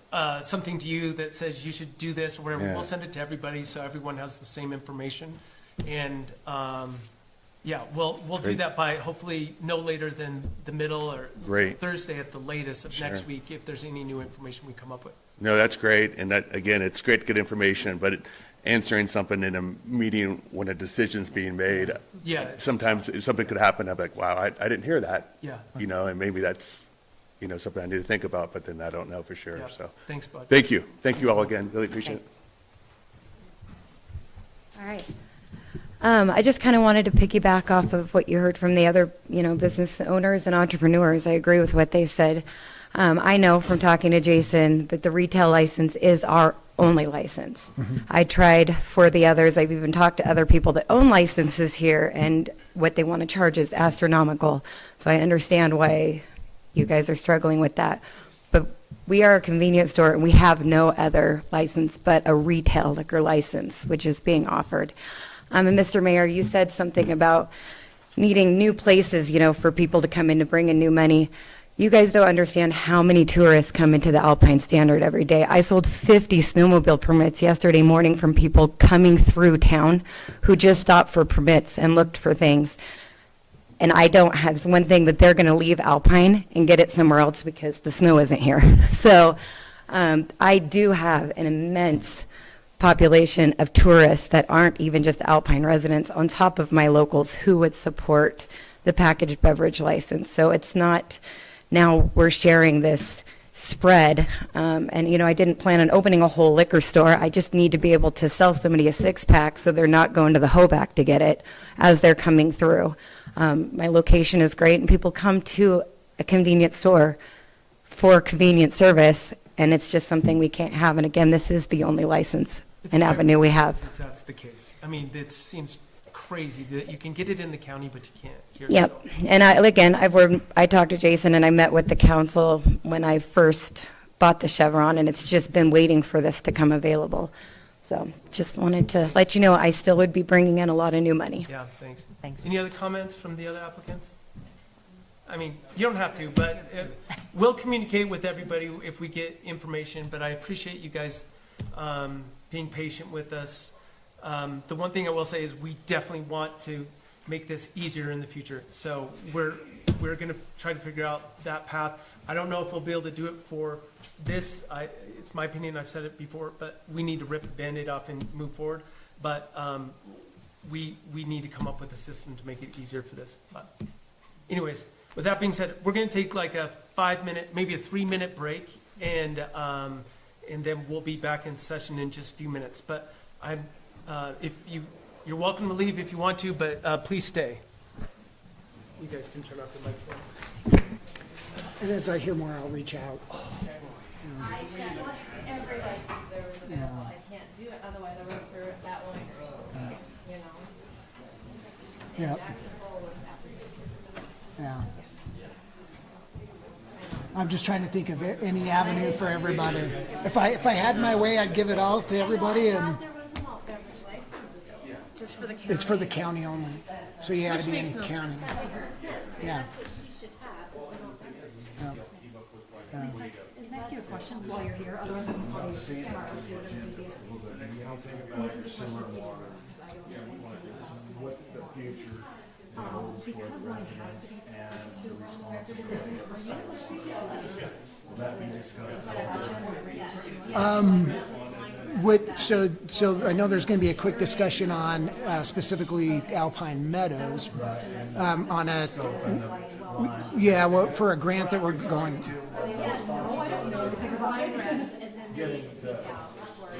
something to you that says you should do this or whatever. Yeah. We'll send it to everybody so everyone has the same information. And we'll do Great. that by hopefully no later than the middle or Great. Thursday at the latest of next Sure. week if there's any new information we come up with. No, that's great. And that, again, it's great to get information, but answering something in a meeting when a decision's being made, Yeah. it's- sometimes something could happen. I'm like, wow, I didn't hear that. Yeah. And maybe that's, something I need to think about, but then I don't know for sure. Yeah. So Thanks, Bud. thank you. Thank you all again. Really appreciate it. All right. I just kind of wanted to piggyback off of what you heard from the other, business owners and entrepreneurs. I agree with what they said. I know from talking to Jason that the retail license is our only license. I tried for the others. I've even talked to other people that own licenses here, and what they want to charge is astronomical. So I understand why you guys are struggling with that. But we are a convenience store, and we have no other license but a retail liquor license, which is being offered. And Mr. Mayor, you said something about needing new places, for people to come in to bring in new money. You guys don't understand how many tourists come into the Alpine Standard every day. I sold 50 snowmobile permits yesterday morning from people coming through town who just stopped for permits and looked for things. And I don't have, it's one thing that they're going to leave Alpine and get it somewhere else because the snow isn't here. So I do have an immense population of tourists that aren't even just Alpine residents on top of my locals who would support the packaged beverage license. So it's not, now we're sharing this spread. And, I didn't plan on opening a whole liquor store. I just need to be able to sell somebody a six-pack so they're not going to the Hoback to get it as they're coming through. My location is great, and people come to a convenience store for convenient service, and it's just something we can't have. And again, this is the only license It's and avenue we everywhere have. That's the case. I mean, it seems crazy that you can get it in the county, but you can't here. Yep. And I talked to Jason and I met with the council when I first bought the Chevron, and it's just been waiting for this to come available. So just wanted to let you know I still would be bringing in a lot of new money. Yeah, thanks. Thanks. Any other comments from the other applicants? I mean, you don't have to, but we'll communicate with everybody if we get information, but I appreciate you guys being patient with us. The one thing I will say is we definitely want to make this easier in the future. So we're going to try to figure out that path. I don't know if we'll be able to do it for this. It's my opinion, I've said it before, but we need to rip the Band-Aid off and move forward. But we need to come up with a system to make it easier for this. But anyways, with that being said, we're going to take like a 5-minute, maybe a 3-minute break, and then we'll be back in session in just a few minutes. But you're welcome to leave if you want to, but please stay. You guys can turn off the microphone. And as I hear more, I'll reach out. I can't, every license over the middle, I can't do it, otherwise I went through it that way, you know? Yeah. Jackson Hole was after this. Yeah. I'm just trying to think of any avenue for everybody. If I had my way, I'd give it all to everybody, and Just for the county. it's for the county only. So you had to be in Which the makes no county. Yeah. Lisa, can I ask you a question while you're here? Otherwise, I can call you tomorrow, see whatever's easiest. And this is a question for you, because I don't know anything What's the future holds for because the one has to residents be and purchased the through responsibility? Will that be discussed? So I know there's going to be a quick discussion on specifically Alpine Meadows, on a, yeah, well, for a grant that we're going. Getting the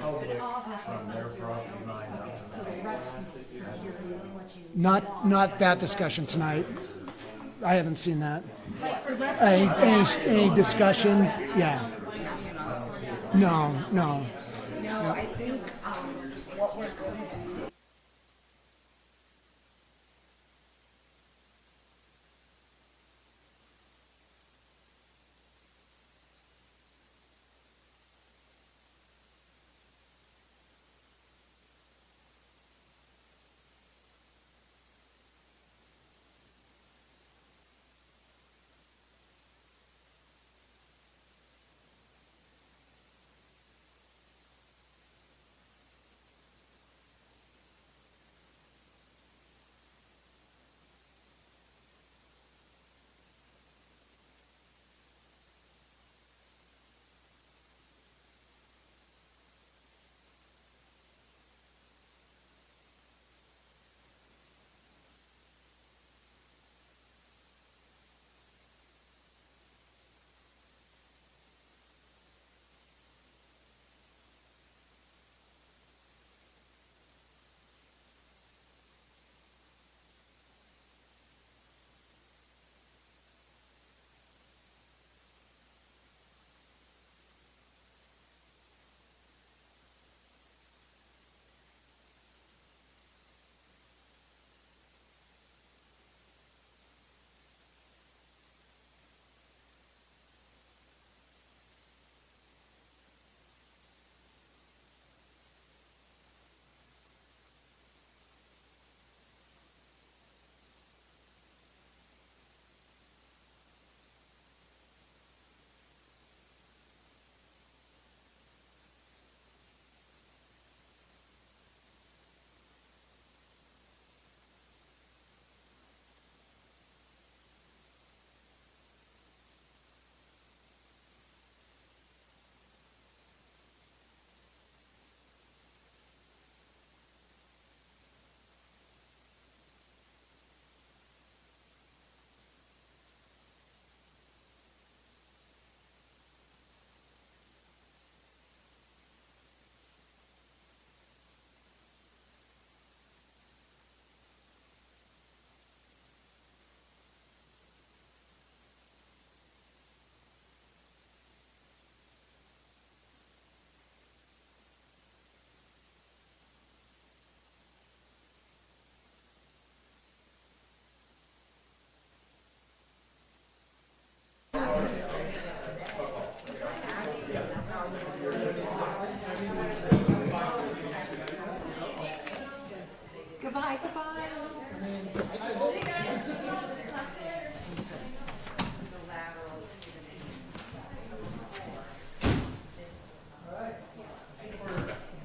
public from their property line up to Not that discussion tonight. I haven't seen that. Any discussion? Yeah. No. No, I think what we're going to do.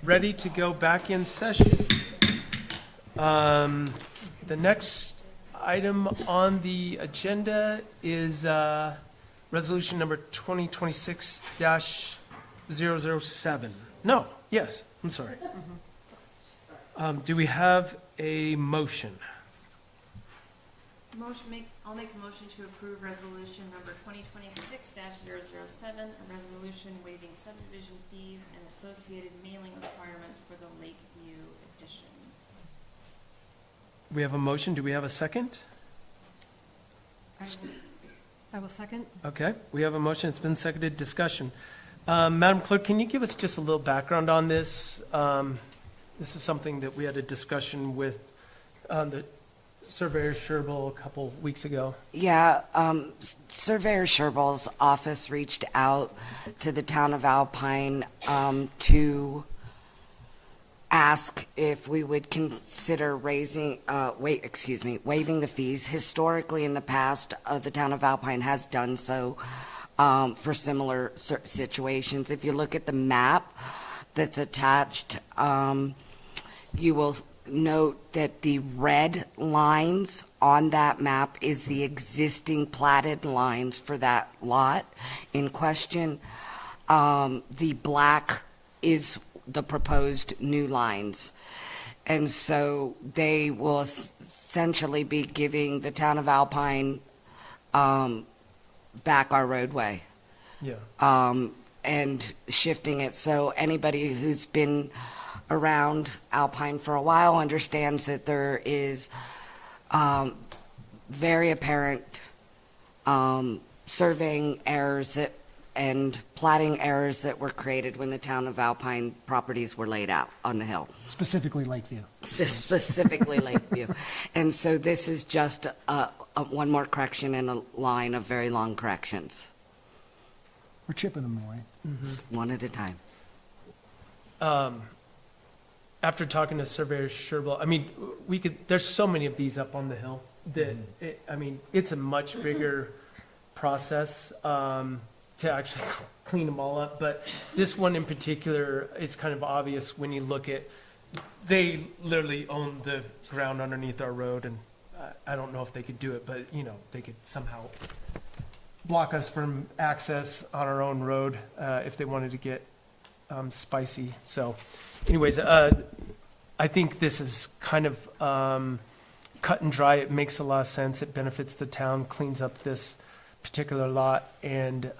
ready to go back in session. The next item on the agenda is resolution number 2026-007. No, yes, I'm sorry. Do we have a motion? I'll make a motion to approve resolution number 2026-007, a resolution waiving subdivision fees and associated mailing requirements for the Lakeview addition. We have a motion. Do we have a second? I will second. Okay, we have a motion. It's been seconded. Discussion. Madam Clerk, can you give us just a little background on this? This is something that we had a discussion with the Surveyor Sherbel a couple weeks ago. Yeah, Surveyor Sherbel's office reached out to the town of Alpine to ask if we would consider waiving the fees. Historically, in the past, the town of Alpine has done so for similar situations. If you look at the map that's attached, you will note that the red lines on that map is the existing platted lines for that lot in question. The black is the proposed new lines. And so they will essentially be giving the town of Alpine back our roadway. Yeah. And shifting it. So anybody who's been around Alpine for a while understands that there is very apparent surveying errors and platting errors that were created when the town of Alpine properties were laid out on the hill. Specifically Lakeview. Specifically Lakeview. And so this is just one more correction in a line of very long corrections. We're chipping them away. One at a time. After talking to Surveyor Sherbel, I mean, there's so many of these up on the hill that, it's a much bigger process to actually clean them all up. But this one in particular, it's kind of obvious when you look at, they literally own the ground underneath our road, and I don't know if they could do it, but, they could somehow block us from access on our own road if they wanted to get spicy. So anyways, I think this is kind of cut and dry. It makes a lot of sense. It benefits the town, cleans up this particular lot. And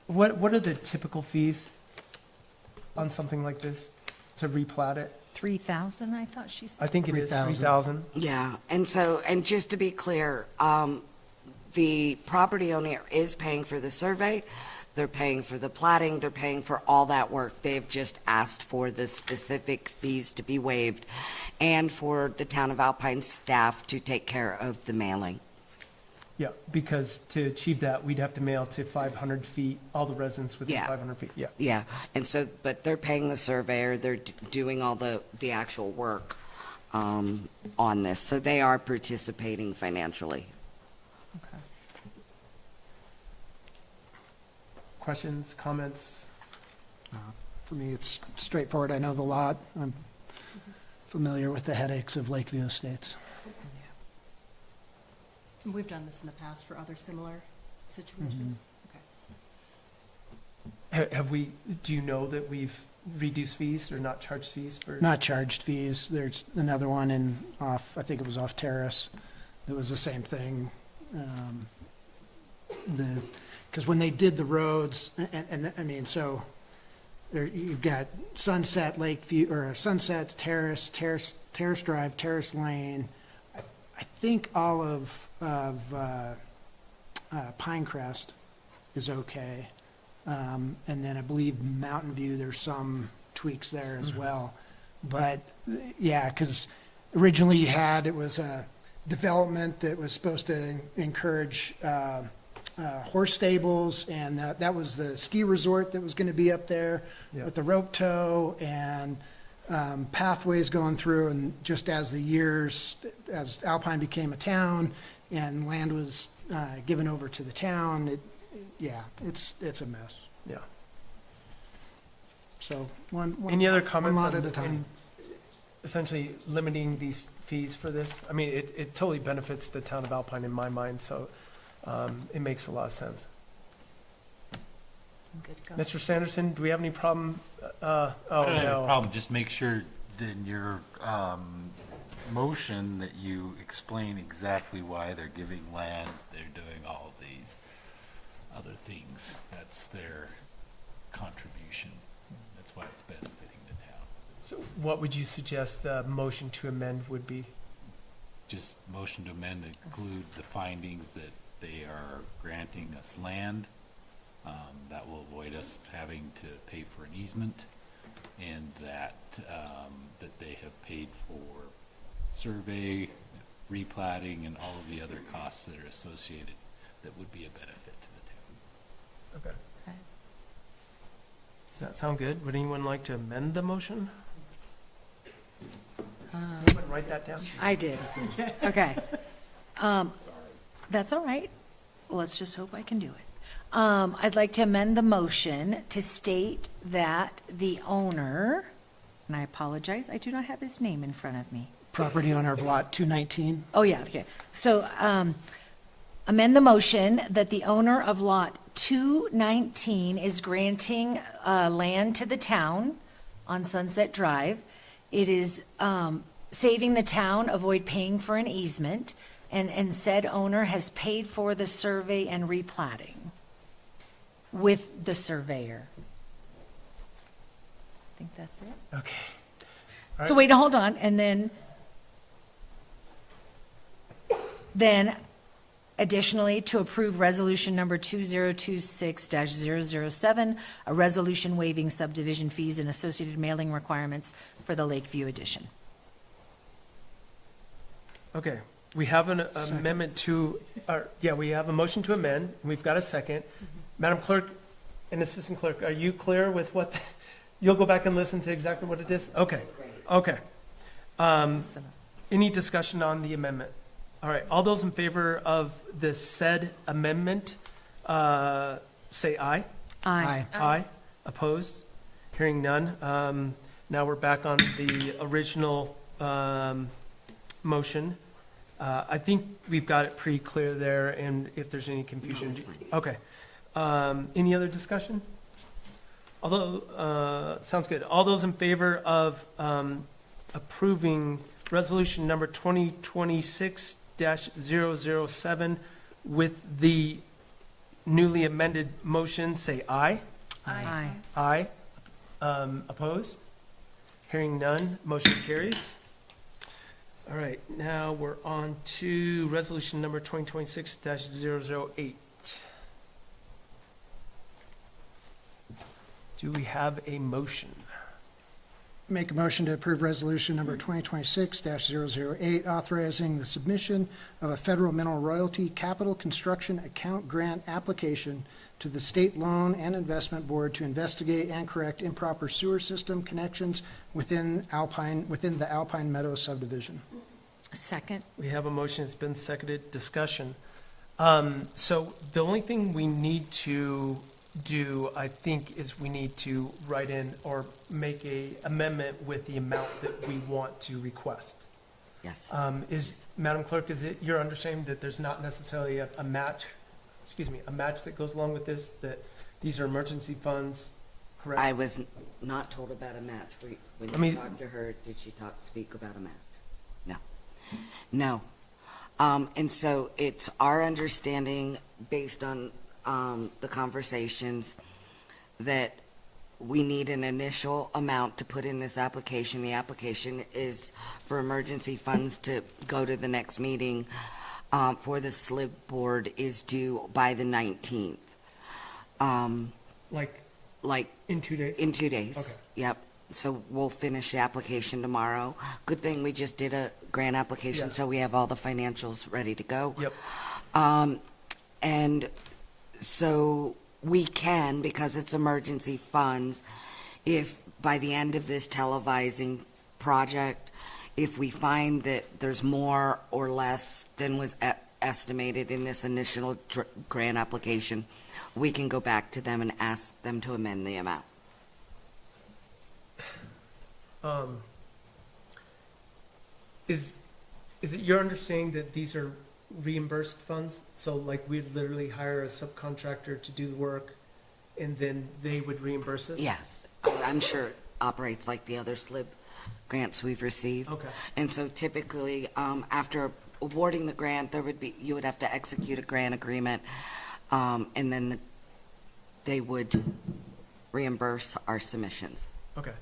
what are the typical fees on something like this to replat it? 3,000, I thought she said. I think it is 3,000. Yeah, and just to be clear, the property owner is paying for the survey, they're paying for the platting, they're paying for all that work. They've just asked for the specific fees to be waived and for the town of Alpine staff to take care of the mailing. Yeah, because to achieve that, we'd have to mail to 500 feet, all the residents within Yeah. 500 feet. Yeah. Yeah, and so, but they're paying the surveyor, they're doing all the actual work on this, so they are participating financially. Questions, comments? For me, it's straightforward. I know the lot. I'm familiar with the headaches of Lakeview Estates. We've done this in the past for other similar situations. Okay. Have we, do you know that we've reduced fees or not charged fees for? Not charged fees. There's another one I think it was off Terrace. It was the same thing. Because when they did the roads, so there, you've got Sunset Lakeview, or Sunset Terrace, Terrace Drive, Terrace Lane. I think all of Pinecrest is okay. And then I believe Mountain View, there's some tweaks there as well. But, yeah, because originally it was a development that was supposed to encourage horse stables, and that was the ski resort that was going to be up there with the rope tow and pathways going through. And just as as Alpine became a town and land was given over to the town, it's a mess. Yeah. Yeah. Okay. So one Any other one comments lot on at a time. in essentially limiting these fees for this? I mean, it totally benefits the town of Alpine in my mind, so it makes a lot of sense. Mr. Sanderson, do we have any problem? Oh, I don't have a no. problem, just make sure that in your motion that you explain exactly why they're giving land, they're doing all of these other things. That's their contribution. That's why it's benefiting the town. So what would you suggest the motion to amend would be? Just motion to amend to include the findings that they are granting us land. That will avoid us having to pay for an easement, and that that they have paid for survey, replatting, and all of the other costs that are associated that would be a benefit to the town. Okay. Does that sound good? Would anyone like to amend the motion? Anyone write that down? I did. Okay. That's all right. Let's just hope I can do it. I'd like to amend the motion to state that the owner, and I apologize, I do not have his name in front of me. Property owner of lot 219. Oh, yeah, okay. So, amend the motion that the owner of lot 219 is granting land to the town on Sunset Drive. It is saving the town avoid paying for an easement, and said owner has paid for the survey and replatting with the surveyor. I think that's it. Okay. So wait, hold on, and then additionally, to approve resolution number 2026-007, a resolution waiving subdivision fees and associated mailing requirements for the Lakeview addition. Okay, we have an amendment to, we have a motion to amend. We've got a second. Madam Clerk and Assistant Clerk, are you clear with what, you'll go back and listen to exactly what it is? Okay, okay. Any discussion on the amendment? All right, all those in favor of the said amendment, say aye. Aye. Aye. Opposed? Hearing none. Now we're back on the original motion. I think we've got it pretty clear there, and if there's any confusion. Okay. Any other discussion? Although, sounds good. All those in favor of approving resolution number 2026-007 with the newly amended motion, say aye. Aye. Aye. Opposed? Hearing none, motion carries. All right, now we're on to resolution number 2026-008. Do we have a motion? Make a motion to approve resolution number 2026-008, authorizing the submission of a federal mineral royalty capital construction account grant application to the State Loan and Investment Board to investigate and correct improper sewer system connections within the Alpine Meadows subdivision. Second. We have a motion, it's been seconded, discussion. So the only thing we need to do, I think, is we need to write in or make a amendment with the amount that we want to request. Yes. Madam Clerk, is it your understanding that there's not necessarily a match, a match that goes along with this, that these are emergency funds, correct? I was not told about a match. When you talked to her, did she speak about a match? No. No. And so it's our understanding, based on the conversations, that we need an initial amount to put in this application. The application is for emergency funds to go to the next meeting for the SLIB board is due by the 19th. Like in 2 days? In 2 days. Okay. Yep. So we'll finish the application tomorrow. Good thing we just did a grant application, Yeah. so we have all the financials ready to go. Yep. And so we can, because it's emergency funds, if by the end of this televising project, if we find that there's more or less than was estimated in this initial grant application, we can go back to them and ask them to amend the amount. Is it your understanding that these are reimbursed funds? So like we'd literally hire a subcontractor to do the work and then they would reimburse us? Yes, I'm sure it operates like the other SLIB grants we've received. Okay. And so typically, after awarding the grant, you would have to execute a grant agreement, and then they would reimburse our submissions. Okay.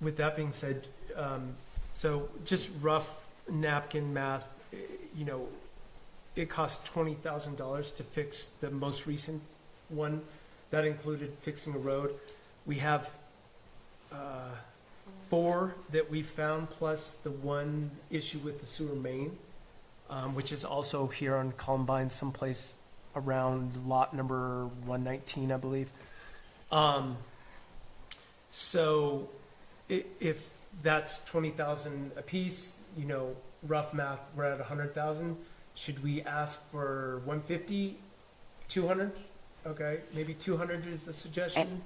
With that being said, so just rough napkin math, you know, it cost $20,000 to fix the most recent one. That included fixing a road. We have 4 that we found, plus the one issue with the sewer main, which is also here on Columbine, someplace around lot number 119, I believe. So if that's 20,000 apiece, you know, rough math, we're at 100,000. Should we ask for 150, 200? Okay, maybe 200 is a suggestion.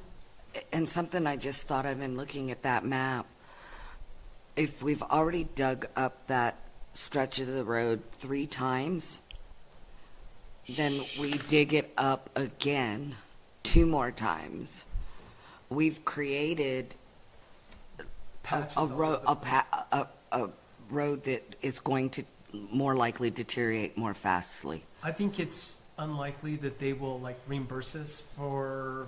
And something I just thought of in looking at that map, if we've already dug up that stretch of the road 3 times, then we dig it up again 2 more times. We've created a road that is going to more likely deteriorate more fastly. I think it's unlikely that they will like reimburse us for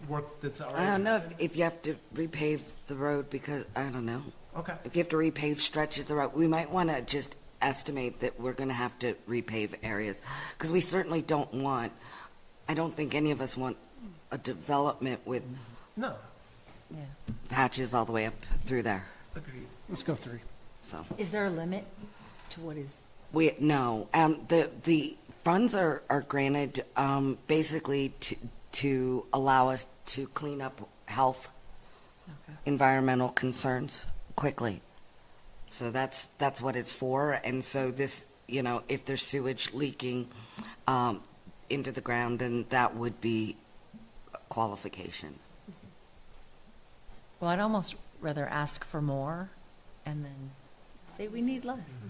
work that's already. I don't know if you have to repave the road, because I don't know. Okay. If you have to repave stretches of the road, we might want to just estimate that we're going to have to repave areas, because we certainly don't want, I don't think any of us want a development with No, patches all the way up through there. agreed. Let's go 3. So Is there a limit to what is? no, the funds are granted basically to allow us to clean up health, environmental concerns quickly. So that's what it's for. And so this, you know, if there's sewage leaking into the ground, then that would be a qualification. Well, I'd almost rather ask for more and then say we need less.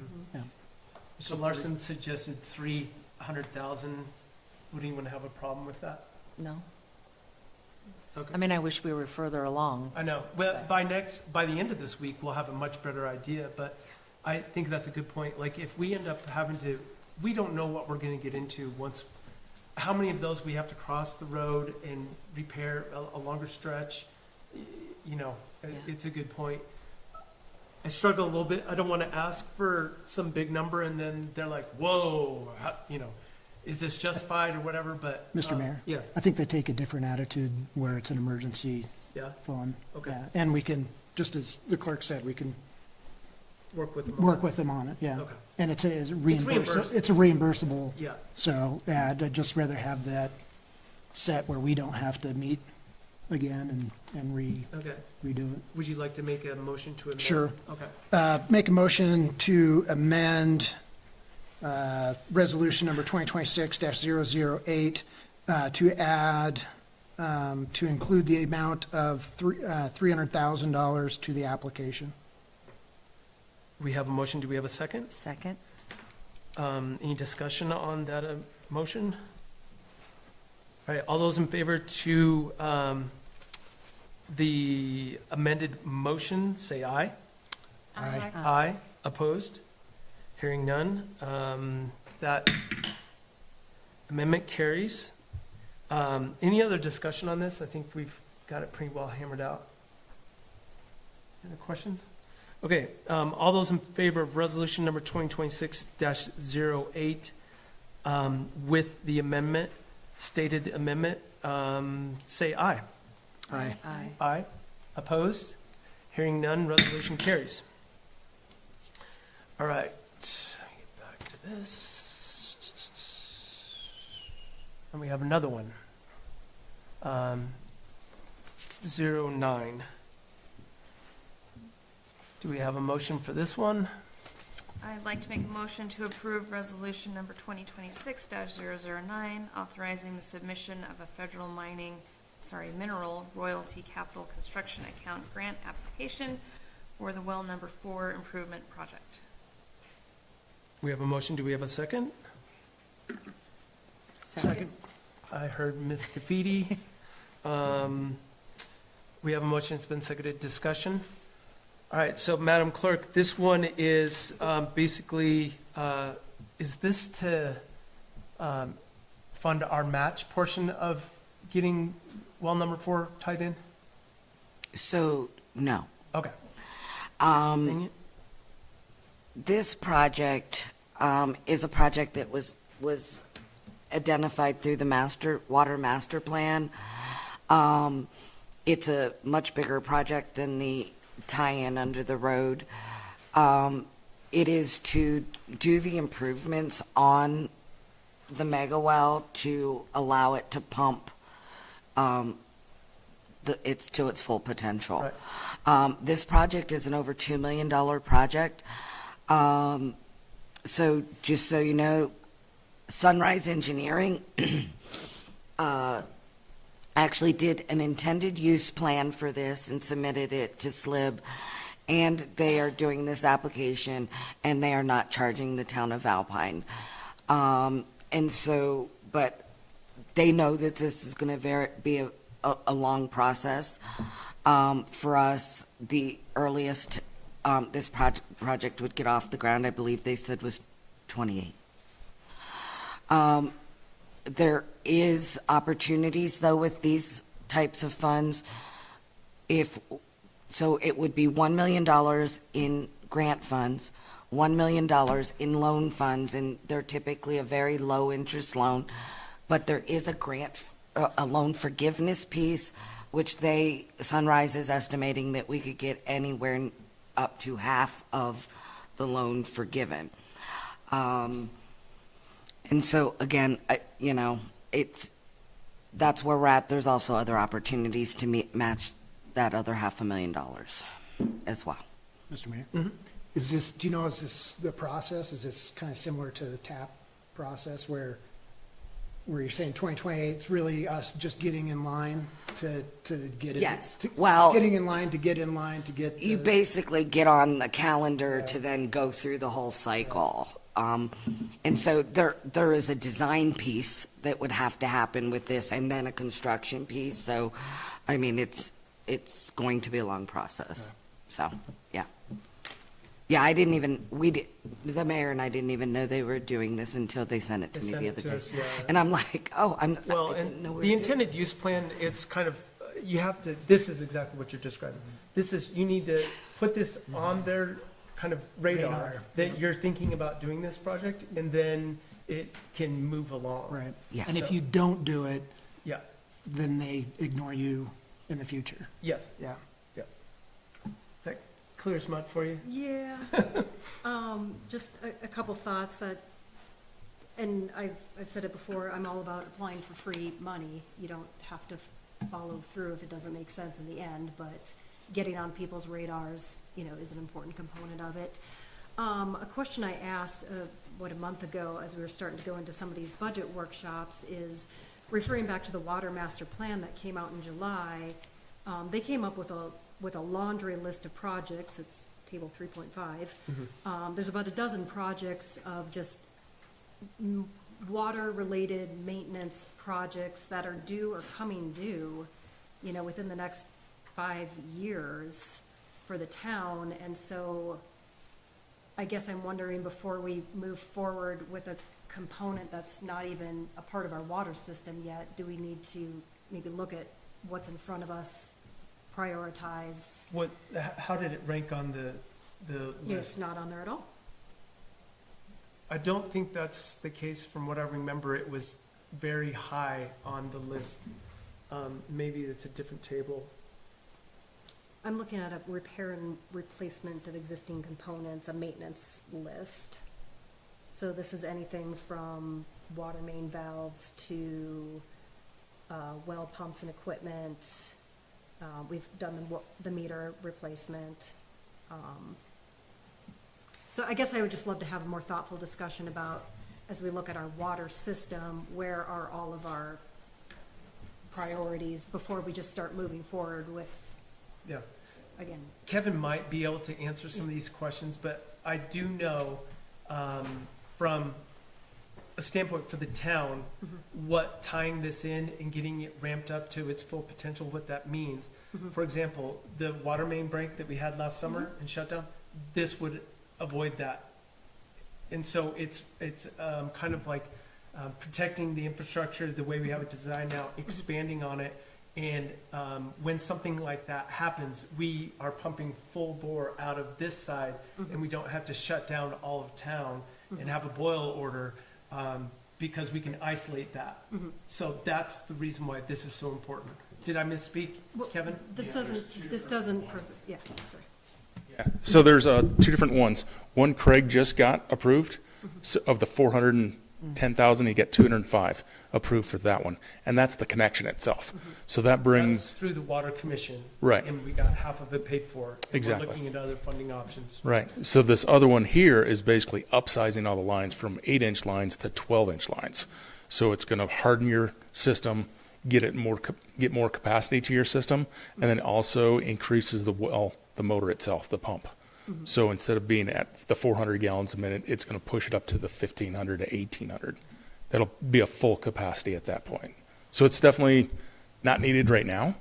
So Larson suggested 300,000. Would anyone have a problem with that? No? Okay. I mean, I wish we were further along. I know. Well, by the end of this week, we'll have a much better idea, but I think that's a good point. Like, if we end up having to, we don't know what we're gonna get into once, how many of those we have to cross the road and repair a longer stretch. You know, it's a good point. I struggle a little bit. I don't wanna ask for some big number and then they're like, whoa, you know, is this justified or whatever, but. Mr. Mayor? Yes. I think they take a different attitude where it's an emergency Yeah, fund. Okay. Yeah, and we can, just as the clerk said, we can work with them. work with them on it, yeah. Okay. And it's reimbursed. it's a reimbursable. Yeah. So, yeah, I'd just rather have that set where we don't have to meet again and Okay. redo it. Would you like to make a motion to amend? Sure. Okay. Make a motion to amend resolution number 2026-008 to add, to include the amount of $300,000 to the application. We have a motion. Do we have a second? Second? Any discussion on that motion? All right, all those in favor to the amended motion, say aye. Aye. Aye. Opposed? Hearing none. That amendment carries. Any other discussion on this? I think we've got it pretty well hammered out. Any questions? Okay, all those in favor of resolution number 2026-08 with the amendment, stated amendment, say aye. Aye. Aye. Aye. Opposed? Hearing none, resolution carries. All right, let me get back to this. And we have another one. 09. Do we have a motion for this one? I'd like to make a motion to approve resolution number 2026-009, authorizing the submission of a federal mining mineral royalty capital construction account grant application for the well number 4 improvement project. We have a motion. Do we have a second? Second. I heard Ms. Graffiti. We have a motion. It's been seconded. Discussion. All right. So, Madam Clerk, this one is basically, is this to fund our match portion of getting well number 4 tied in? So, no. Okay. Dang it. This project is a project that was identified through the water master plan. It's a much bigger project than the tie-in under the road. It is to do the improvements on the mega well to allow it to pump it's to its full potential. Right. This project is an over $2 million project. So just so you know, Sunrise Engineering actually did an intended use plan for this and submitted it to SLIB, and they are doing this application, and they are not charging the town of Alpine. And so, but they know that this is going to be a long process. For us, the earliest this project would get off the ground, I believe they said, was 28. There is opportunities, though, with these types of funds. So it would be $1 million in grant funds, $1 million in loan funds, and they're typically a very low interest loan. But there is a loan forgiveness piece, which Sunrise is estimating that we could get anywhere up to half of the loan forgiven. And so, again, that's where we're at. There's also other opportunities to match that other $500,000 as well. Mr. Mayor? Mm-hmm. Is this the process? Is this kind of similar to the TAP process where you're saying 2028, it's really us just getting in line to get it? Yes. Well, getting in line to get in line to get. You basically get on the calendar to then go through the whole cycle. And so there is a design piece that would have to happen with this, and then a construction piece. So, I mean, it's going to be a long process. So, yeah. Yeah, the mayor and I didn't even know they were doing this until they sent it to me the other day. And I'm like, Well, and the intended use plan, it's kind of, this is exactly what you're describing. You need to put this on their kind of radar that you're thinking about doing this project, and then it can move along. Right. Yes. And if you don't do it, Yeah, then they ignore you in the future. yes. Yeah. Is that clear as mud for you? Yeah. Just a couple thoughts and I've said it before, I'm all about applying for free money. You don't have to follow through if it doesn't make sense in the end, but getting on people's radars, is an important component of it. A question I asked, a month ago, as we were starting to go into some of these budget workshops, is referring back to the water master plan that came out in July. They came up with a laundry list of projects. It's table 3.5. There's about a dozen projects of just water-related maintenance projects that are due or coming due, within the next 5 years for the town. And so I guess I'm wondering, before we move forward with a component that's not even a part of our water system yet, do we need to maybe look at what's in front of us, prioritize? How did it rank on the list? It's not on there at all. I don't think that's the case. From what I remember, it was very high on the list. Maybe it's a different table. I'm looking at a repair and replacement of existing components, a maintenance list. So this is anything from water main valves to well pumps and equipment. We've done the meter replacement. So I guess I would just love to have a more thoughtful discussion about, as we look at our water system, where are all of our priorities before we just start moving forward with, Yeah. again. Kevin might be able to answer some of these questions, but I do know, from a standpoint for the town, what tying this in and getting it ramped up to its full potential, what that means. For example, the water main break that we had last summer and shutdown, this would avoid that. And so it's kind of like protecting the infrastructure the way we have it designed now, expanding on it. And when something like that happens, we are pumping full bore out of this side, and we don't have to shut down all of town and have a boil order, because we can isolate that. So that's the reason why this is so important. Did I misspeak, Kevin? This doesn't, yeah, sorry. So there's two different ones. One Craig just got approved. So of the 410,000, he got 205 approved for that one, and that's the connection itself. So that That's brings through the Water Commission. Right. And we got half of it paid for. And Exactly. We're looking at other funding options. right. So this other one here is basically upsizing all the lines from 8-inch lines to 12-inch lines. So it's going to harden your system, get more capacity to your system, and then also increases the motor itself, the pump. So instead of being at the 400 gallons a minute, it's going to push it up to the 1,500 to 1,800. That'll be a full capacity at that point. So it's definitely not needed right now,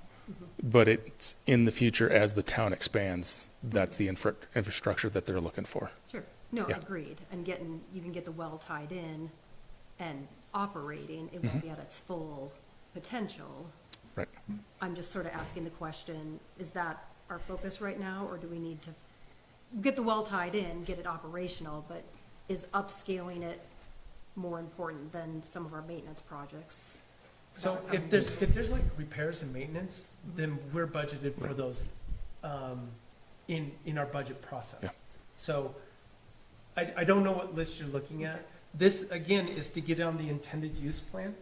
but it's in the future as the town expands. That's the infrastructure that they're looking for. Sure, no, Yeah. agreed, and you can get the well tied in and operating, it won't be at its full potential. Right. I'm just sort of asking the question, is that our focus right now, or do we need to get the well tied in, get it operational, but is upscaling it more important than some of our maintenance projects? So if there's like repairs and maintenance, then we're budgeted for those in our budget process. Yeah. So I don't know what list you're looking at. This, again, is to get on the intended use plan,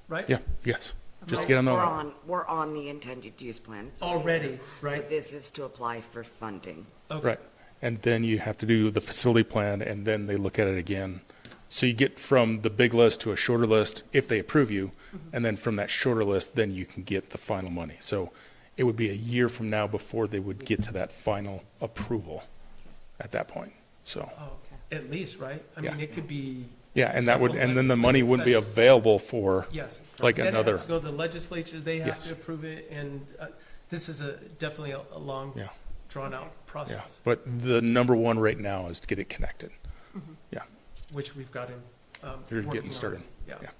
right? Yeah, yes. Just get on the. We're on the intended use plan. It's Already, there. right? So this is to apply for funding. Okay. Right. And then you have to do the facility plan, and then they look at it again. So you get from the big list to a shorter list if they approve you, and then from that shorter list, then you can get the final money. So it would be a year from now before they would get to that final approval at that point. So, Oh, okay. At least, right? I mean, Yeah. it could be. yeah, and that would, several and then the money wouldn't be legislative available for Yes. like Then it another. has to go to the legislature, they have Yes. to approve it, and this is definitely a long, Yeah. drawn-out Yeah, process, but the number one right now is to get it connected. Yeah, which we've got in. you're working getting on. started. Yeah. Yeah.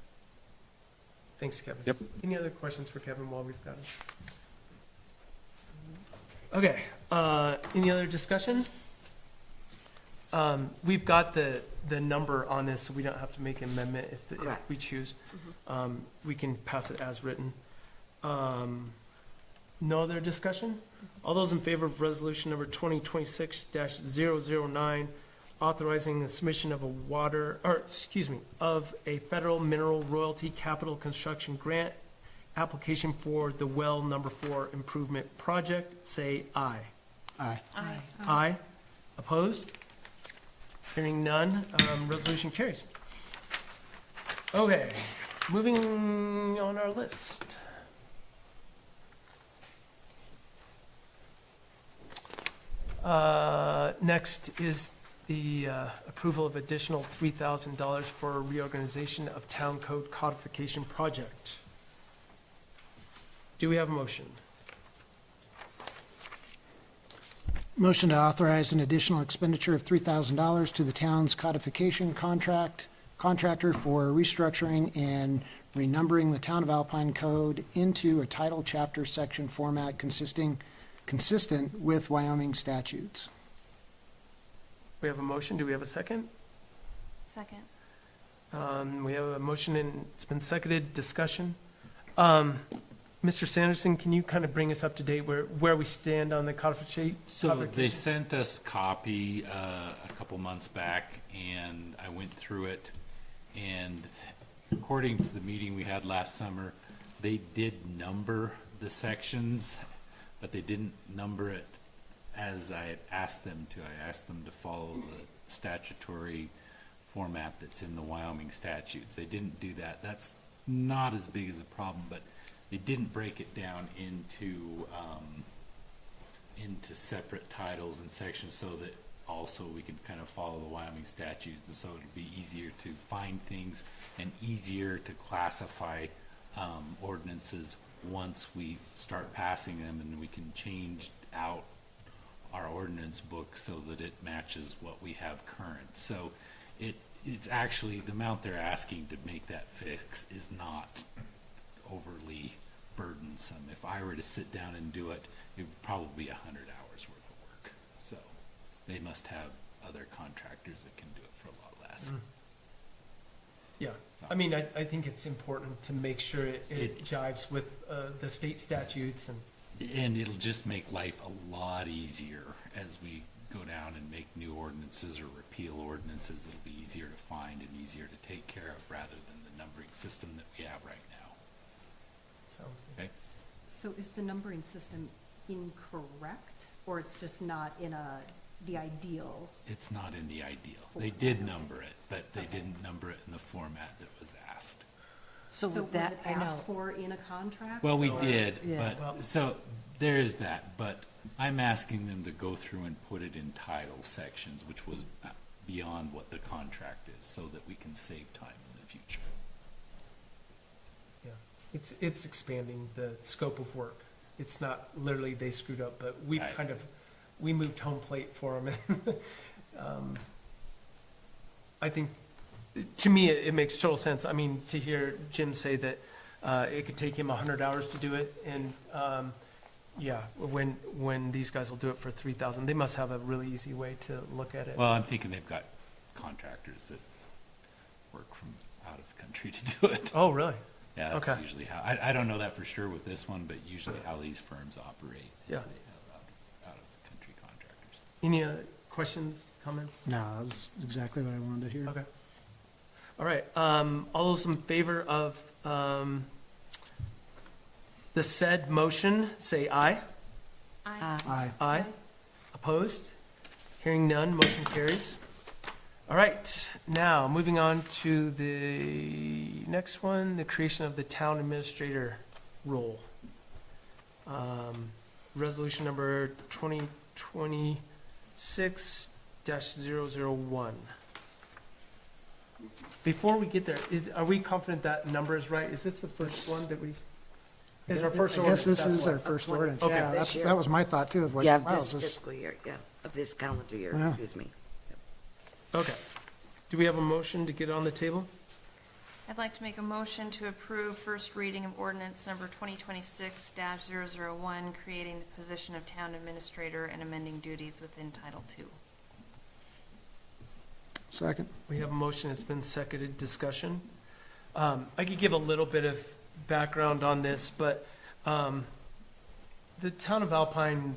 Thanks, Kevin. Yep. Any other questions for Kevin while we've got him? Okay, any other discussion? We've got the number on this, so we don't have to make an amendment if Correct. we choose. We can pass it as written. No other discussion? All those in favor of resolution number 2026-009, authorizing the submission of of a federal mineral royalty capital construction grant application for the well number 4 improvement project, say aye. Aye. Aye. Opposed? Hearing none, resolution carries. Okay, moving on our list. Next is the approval of additional $3,000 for reorganization of town code codification project. Do we have a motion? Motion to authorize an additional expenditure of $3,000 to the town's codification contractor for restructuring and renumbering the Town of Alpine Code into a title, chapter, section format consistent with Wyoming statutes. We have a motion. Do we have a second? Second. We have a motion and it's been seconded. Discussion. Mr. Sanderson, can you kind of bring us up to date where we stand on the codification? So they sent us copy a couple months back, and I went through it, and according to the meeting we had last summer, they did number the sections, but they didn't number it as I had asked them to. I asked them to follow the statutory format that's in the Wyoming statutes. They didn't do that. That's not as big as a problem, but they didn't break it down into separate titles and sections so that also we could kind of follow the Wyoming statutes, and so it'd be easier to find things and easier to classify ordinances once we start passing them, and we can change out our ordinance book so that it matches what we have current. So it's actually, the amount they're asking to make that fix is not overly burdensome. If I were to sit down and do it, it would probably be 100 hours worth of work. So they must have other contractors that can do it for a lot less. Yeah, I mean, I think it's important to make sure it jives with the state statutes And it'll just make life a lot easier as we go down and make new ordinances or repeal ordinances. It'll be easier to find and easier to take care of rather than the numbering system that we have right now. Sounds good. Okay? So is the numbering system incorrect, or it's just not in the ideal? It's not in the ideal. They did number it, but they didn't number it in the format that was asked. So was it asked for in a contract? Well, we or- did, Yeah. but, so there is that, but I'm asking them to go through and put it in title sections, which was beyond what the contract is, so that we can save time in the future. yeah, it's expanding the scope of work. It's not literally they screwed up, but we've Right. we moved home plate for them. I think, to me, it makes total sense. I mean, to hear Jim say that it could take him 100 hours to do it, and yeah, when these guys will do it for 3,000, they must have a really easy way to look at it. Well, I'm thinking they've got contractors that work from out of country to do it. Oh, really? Yeah, that's Okay. usually how, I don't know that for sure with this one, but usually how these firms operate is Yeah. they have out of country contractors. Any questions, comments? No, that was exactly what I wanted to hear. Okay. All right, all those in favor of the said motion, say aye. Aye. Aye. Opposed? Hearing none, motion carries. All right, now, moving on to the next one, the creation of the town administrator role. Resolution number 2026-001. Before we get there, are we confident that number is right? Is this the first one that we, is our first I ordinance? guess this that's is what? our first ordinance, Okay. yeah, This year. that was my thought too, of like, Yeah, wow, this is this, fiscal year, yeah, of this calendar year, Yeah. excuse me. Okay. Do we have a motion to get on the table? I'd like to make a motion to approve first reading of ordinance number 2026-001, creating the position of town administrator and amending duties within Title II. second? We have a motion, it's been seconded, discussion. I could give a little bit of background on this, but the town of Alpine,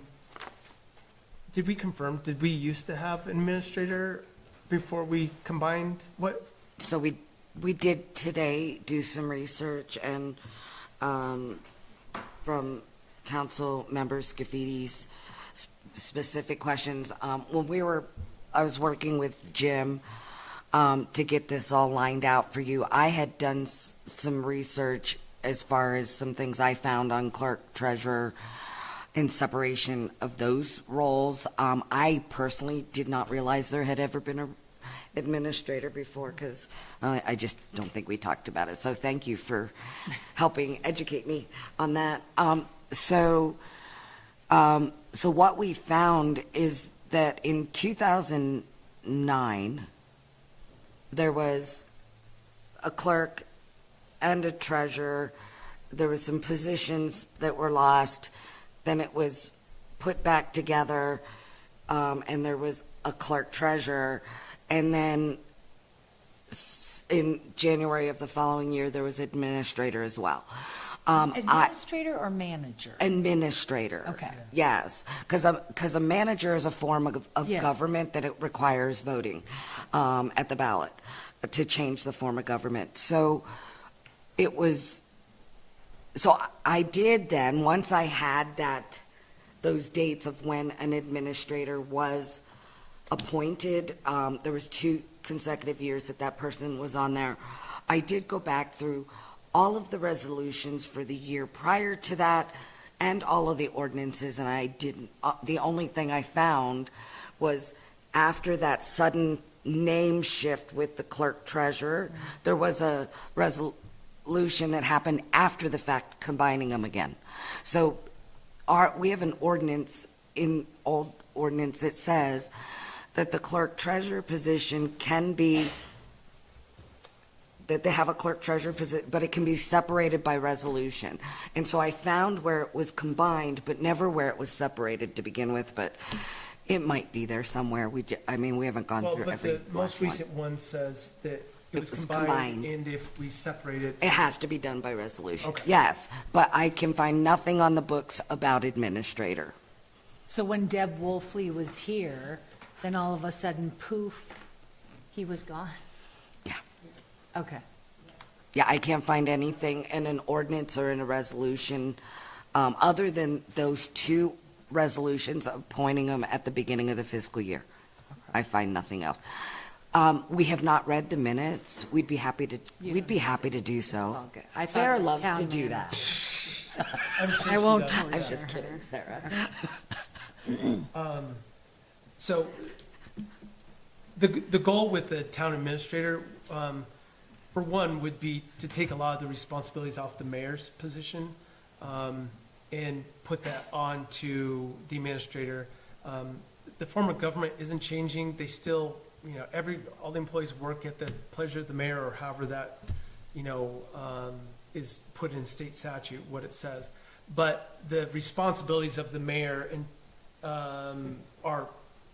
did we confirm, did we used to have an administrator before we combined? What? So we did today do some research and from council members, Scaffidi's specific questions. When I was working with Jim to get this all lined out for you, I had done some research as far as some things I found on clerk, treasurer, and separation of those roles. I personally did not realize there had ever been a administrator before, because I just don't think we talked about it. So thank you for helping educate me on that. So what we found is that in 2009, there was a clerk and a treasurer. There was some positions that were lost. Then it was put back together, and there was a clerk treasurer. And then in January of the following year, there was administrator as well. Administrator or manager? Administrator. Okay. Yes, because a manager is a form of Yes. government that it requires voting at the ballot to change the form of government. So I did then, once I had those dates of when an administrator was appointed, there was 2 consecutive years that person was on there. I did go back through all of the resolutions for the year prior to that and all of the ordinances, and I didn't, the only thing I found was after that sudden name shift with the clerk treasurer, there was a resolution that happened after the fact, combining them again. So we have an ordinance, in old ordinance, that says that the clerk treasurer position can be, that they have a clerk treasurer position, but it can be separated by resolution. And so I found where it was combined, but never where it was separated to begin with, but it might be there somewhere. I mean, we haven't gone Well, through but every the most last one. recent one says that it was was combined, combined. and if we separate it. It has to be done by resolution. Okay. Yes, but I can find nothing on the books about administrator. So when Deb Wolfley was here, then all of a sudden, poof, he was gone? Yeah. Okay. Yeah, I can't find anything in an ordinance or in a resolution, other than those two resolutions appointing them at the beginning of the fiscal year. I find nothing else. We have not read the minutes. We'd be happy to do so. Okay. I thought Sarah it was loves town to do manager. that. I'm sure I she won't does. torture I'm just her. kidding, Sarah. So the goal with the town administrator, for one, would be to take a lot of the responsibilities off the mayor's position, and put that on to the administrator. The form of government isn't changing. They still, all the employees work at the pleasure of the mayor, or however that, is put in state statute, what it says. But the responsibilities of the mayor are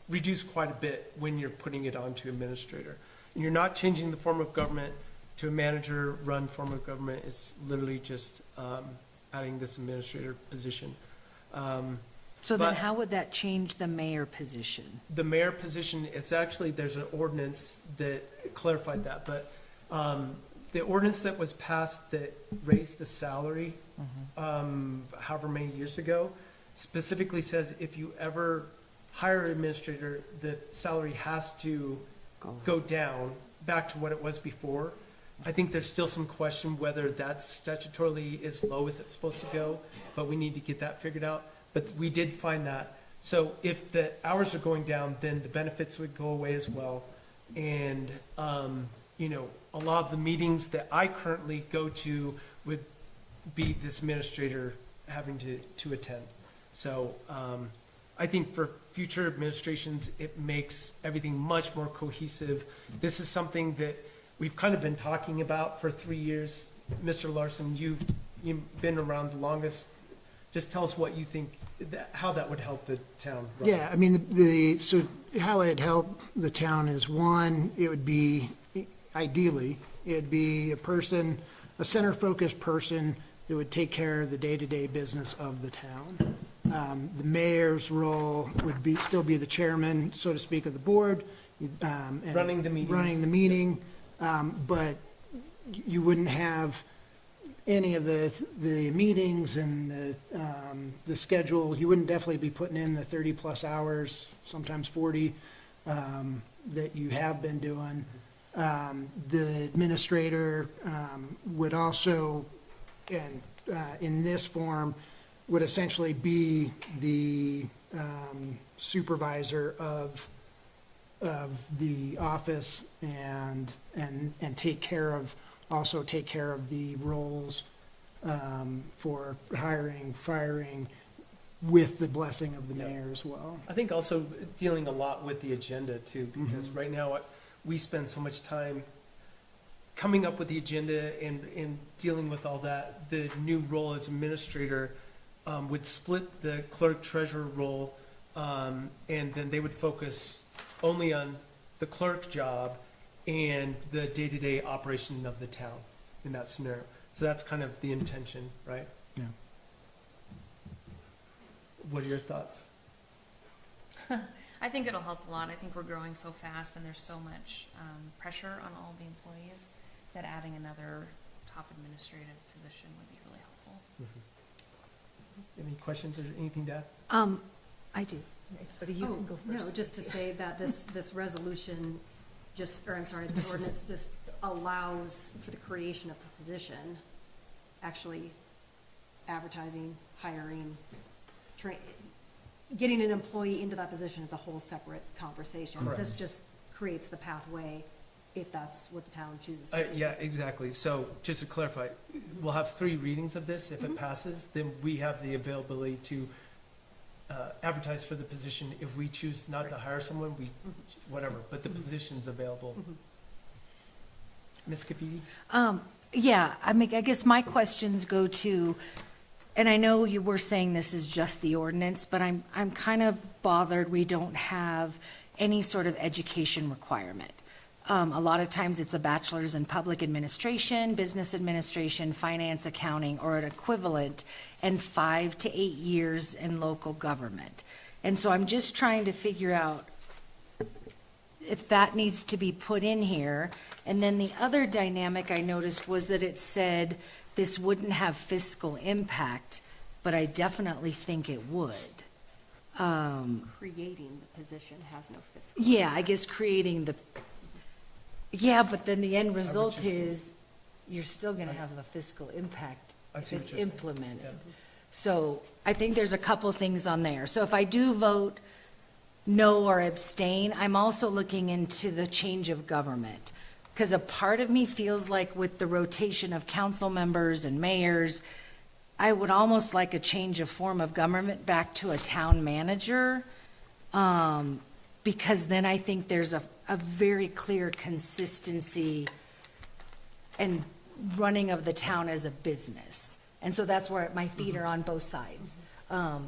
reduced quite a bit when you're putting it onto administrator. And you're not changing the form of government to a manager-run form of government. It's literally just adding this administrator position. So then But- how would that change the mayor position? The mayor position, it's actually, there's an ordinance that clarified that, but the ordinance that was passed that raised the salary, however many years ago, specifically says if you ever hire an administrator, the salary has to go down back to what it was before. I think there's still some question whether that's statutorily as low as it's supposed to go, but we need to get that figured out. But we did find that. So if the hours are going down, then the benefits would go away as well. And, a lot of the meetings that I currently go to would be this administrator having to attend. So I think for future administrations, it makes everything much more cohesive. This is something that we've kind of been talking about for 3 years. Mr. Larson, you've been around the longest. Just tell us what you think, how that would help the town. run. Yeah, I mean, so how it'd help the town is, one, it would be, ideally, it'd be a center-focused person that would take care of the day-to-day business of the town. The mayor's role would still be the chairman, so to speak, of the board. And Running the meetings. Running the meeting, but you wouldn't have any of the meetings and the schedule. You wouldn't definitely be putting in the 30-plus hours, sometimes 40, that you have been doing. The administrator would also, and in this form, would essentially be the supervisor of the office and take care of the roles for hiring, firing, with the blessing of the mayor as well. I think also dealing a lot with the agenda too, because right now we spend so much time coming up with the agenda and dealing with all that. The new role as administrator would split the clerk treasurer role, and then they would focus only on the clerk job and the day-to-day operation of the town in that scenario. So that's kind of the intention, right? Yeah. What are your thoughts? I think it'll help a lot. I think we're growing so fast and there's so much pressure on all the employees that adding another top administrative position would be really helpful. Any questions or anything to add? I do, but you can go first. No, just to say that this resolution this ordinance just allows for the creation of the position actually advertising, hiring, getting an employee into that position is a whole separate conversation. Correct. This just creates the pathway if that's what the town chooses to do. Yeah, exactly. So just to clarify, we'll have 3 readings of this. If it passes, then we have the availability to advertise for the position. If we choose not to hire someone, we, whatever, but the position's available. Ms. Cafidi? Yeah, I mean, I guess my questions go to, and I know you were saying this is just the ordinance, but I'm kind of bothered we don't have any sort of education requirement. A lot of times it's a bachelor's in public administration, business administration, finance, accounting, or an equivalent, and 5 to 8 years in local government. And so I'm just trying to figure out if that needs to be put in here. And then the other dynamic I noticed was that it said this wouldn't have fiscal impact, but I definitely think it would. Creating the position has no fiscal. Yeah, I guess creating the, yeah, but then the end result is you're still going to have a fiscal impact I if see what it's you're saying. implemented. Yeah. So I think there's a couple things on there. So if I do vote no or abstain, I'm also looking into the change of government. Because a part of me feels like with the rotation of council members and mayors, I would almost like a change of form of government back to a town manager. Because then I think there's a very clear consistency and running of the town as a business. And so that's where my feet are on both sides.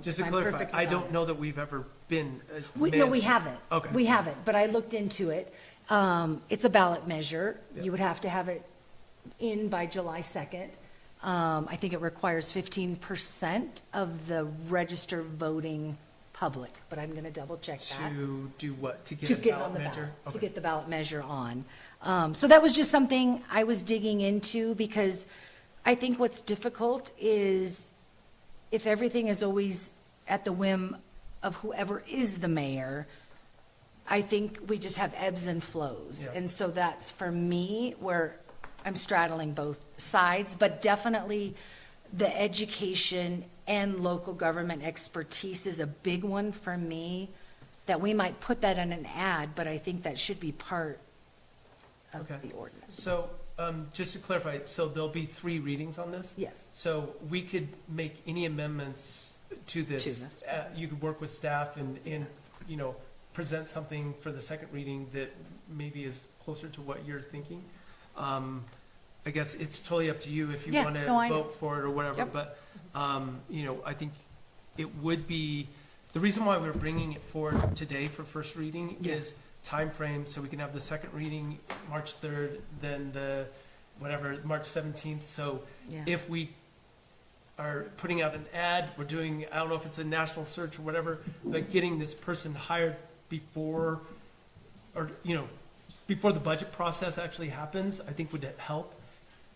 Just to I'm clarify, perfectly I don't honest. know that we've ever been. No, we managed- haven't. Okay. We haven't, but I looked into it. It's a ballot measure. Yeah. You would have to have it in by July 2nd. I think it requires 15% of the registered voting public, but I'm going to double check that. To do what? To To get a get on ballot the measure? ballot, to Okay. get the ballot measure on. So that was just something I was digging into, because I think what's difficult is if everything is always at the whim of whoever is the mayor, I think we just have ebbs and flows. Yeah. And so that's, for me, where I'm straddling both sides, but definitely the education and local government expertise is a big one for me, that we might put that in an ad, but I think that should be part of Okay. the ordinance. So, just to clarify, so there'll be 3 readings on this? Yes. So we could make any amendments to this? To this. You could work with staff and, you know, present something for the second reading that maybe is closer to what you're thinking? I guess it's totally up to you if you Yeah, want to no, I- vote for it or whatever, Yep. but, you know, I think it would be, the reason why we're bringing it forward today for first reading Yeah. is time frame, so we can have the second reading March 3rd, then the, whatever, March 17th, so Yeah. if we are putting out an ad, we're doing, I don't know if it's a national search or whatever, but getting this person hired before, or, you know, before the budget process actually happens, I think would help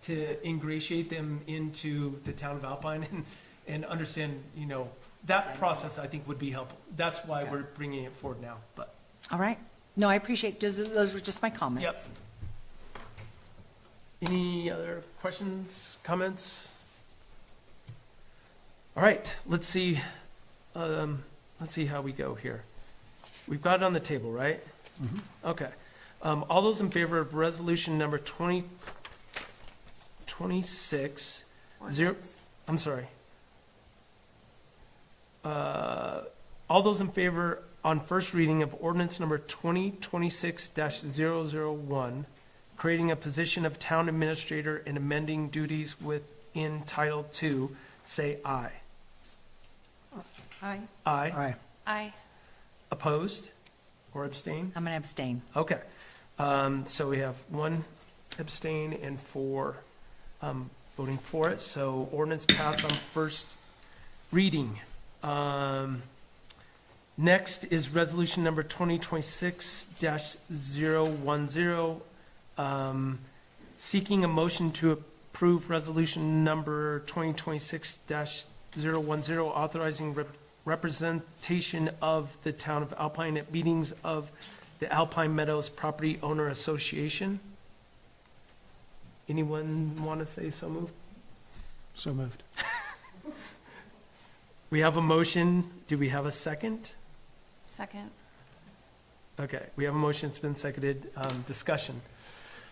to ingratiate them into the town of Alpine and understand, you know, that process I think would be helpful. That's why we're bringing it forward now, but. All right. No, I appreciate, those were just my comments. Yep. Any other questions, comments? All right, let's see how we go here. We've got it on the table, right? Okay. All those in favor of resolution number 2026, I'm sorry. All those in favor on first reading of ordinance number 2026-001, creating a position of town administrator and amending duties within Title II, say aye. Aye. Aye. Aye. Aye. Opposed or abstain? I'm going to abstain. Okay. So we have 1 abstain and 4 voting for it. So ordinance passed on first reading. Next is resolution number 2026-010, seeking a motion to approve resolution number 2026-010, authorizing representation of the town of Alpine at meetings of the Alpine Meadows Property Owner Association. Anyone want to say so moved? So moved. We have a motion. Do we have a second? Second. Okay, we have a motion. It's been seconded. Discussion.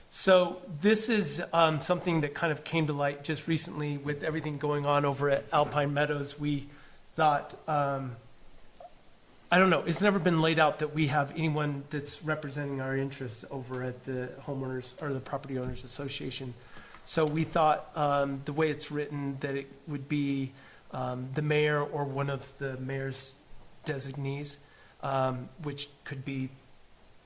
So this is something that kind of came to light just recently with everything going on over at Alpine Meadows. We thought, I don't know, it's never been laid out that we have anyone that's representing our interests over at the homeowners or the property owners association. So we thought the way it's written that it would be the mayor or one of the mayor's designees, which could be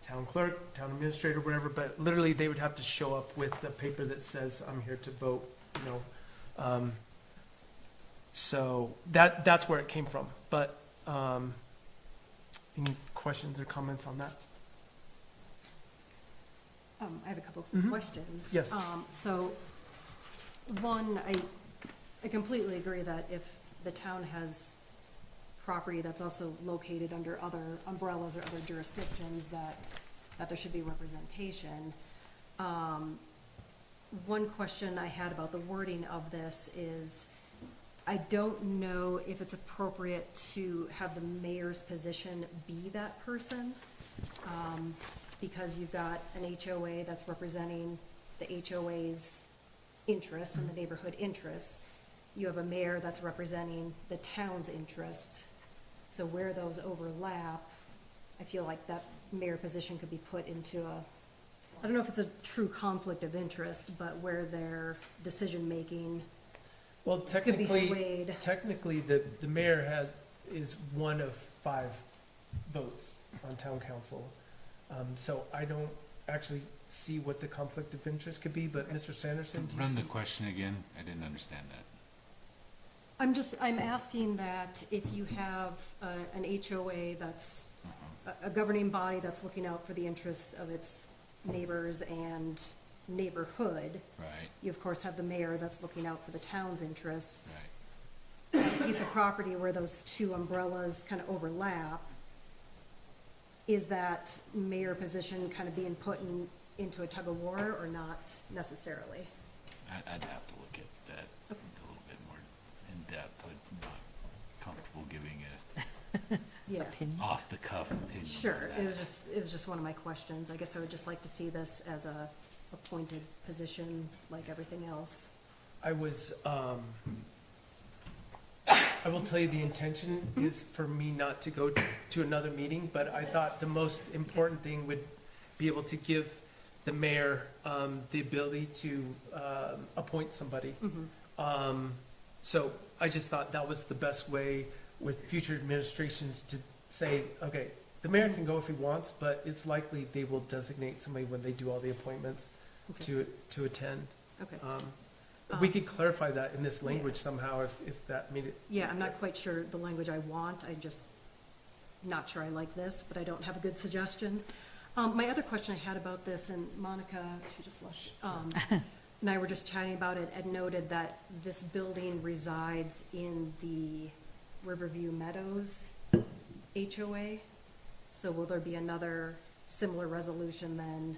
town clerk, town administrator, whatever, but literally they would have to show up with the paper that says, I'm here to vote, you know. So that's where it came from. But any questions or comments on that? I have a couple Mhm. of questions. Yes. So, one, I completely agree that if the town has property that's also located under other umbrellas or other jurisdictions, that there should be representation. One question I had about the wording of this is, I don't know if it's appropriate to have the mayor's position be that person, because you've got an HOA that's representing the HOA's interests and the neighborhood interests. You have a mayor that's representing the town's interests. So where those overlap, I feel like that mayor position could be put into I don't know if it's a true conflict of interest, but where their decision-making Well, could be swayed. technically, the mayor is one of 5 votes on town council. So I don't actually see what the conflict of interest could be, but Mr. Sanderson, do you Run see? the question again. I didn't understand that. I'm asking that if you have an HOA that's a governing body that's looking out for the interests of its neighbors and neighborhood. Right. You of course have the mayor that's looking out for the town's interests. Right. A piece of property where those two umbrellas kind of overlap, is that mayor position kind of being put into a tug of war or not necessarily? I'd have to look at that a little bit more in depth. I'm not comfortable giving a Yeah. off the cuff opinion. Sure, on it that. was just one of my questions. I guess I would just like to see this as a appointed position like everything else. I was, I will tell you, the intention is for me not to go to another meeting, but I thought the most important thing would be able to give the mayor the ability to appoint somebody. So I just thought that was the best way with future administrations to say, okay, the mayor can go if he wants, but it's likely they will designate somebody when they do all the appointments to attend. Okay. We could clarify that in this language somehow if that made it. Yeah, I'm not quite sure the language I want. I'm just not sure I like this, but I don't have a good suggestion. My other question I had about this, and Monica, she just left, and I were just chatting about it, and noted that this building resides in the Riverview Meadows HOA. So will there be another similar resolution then?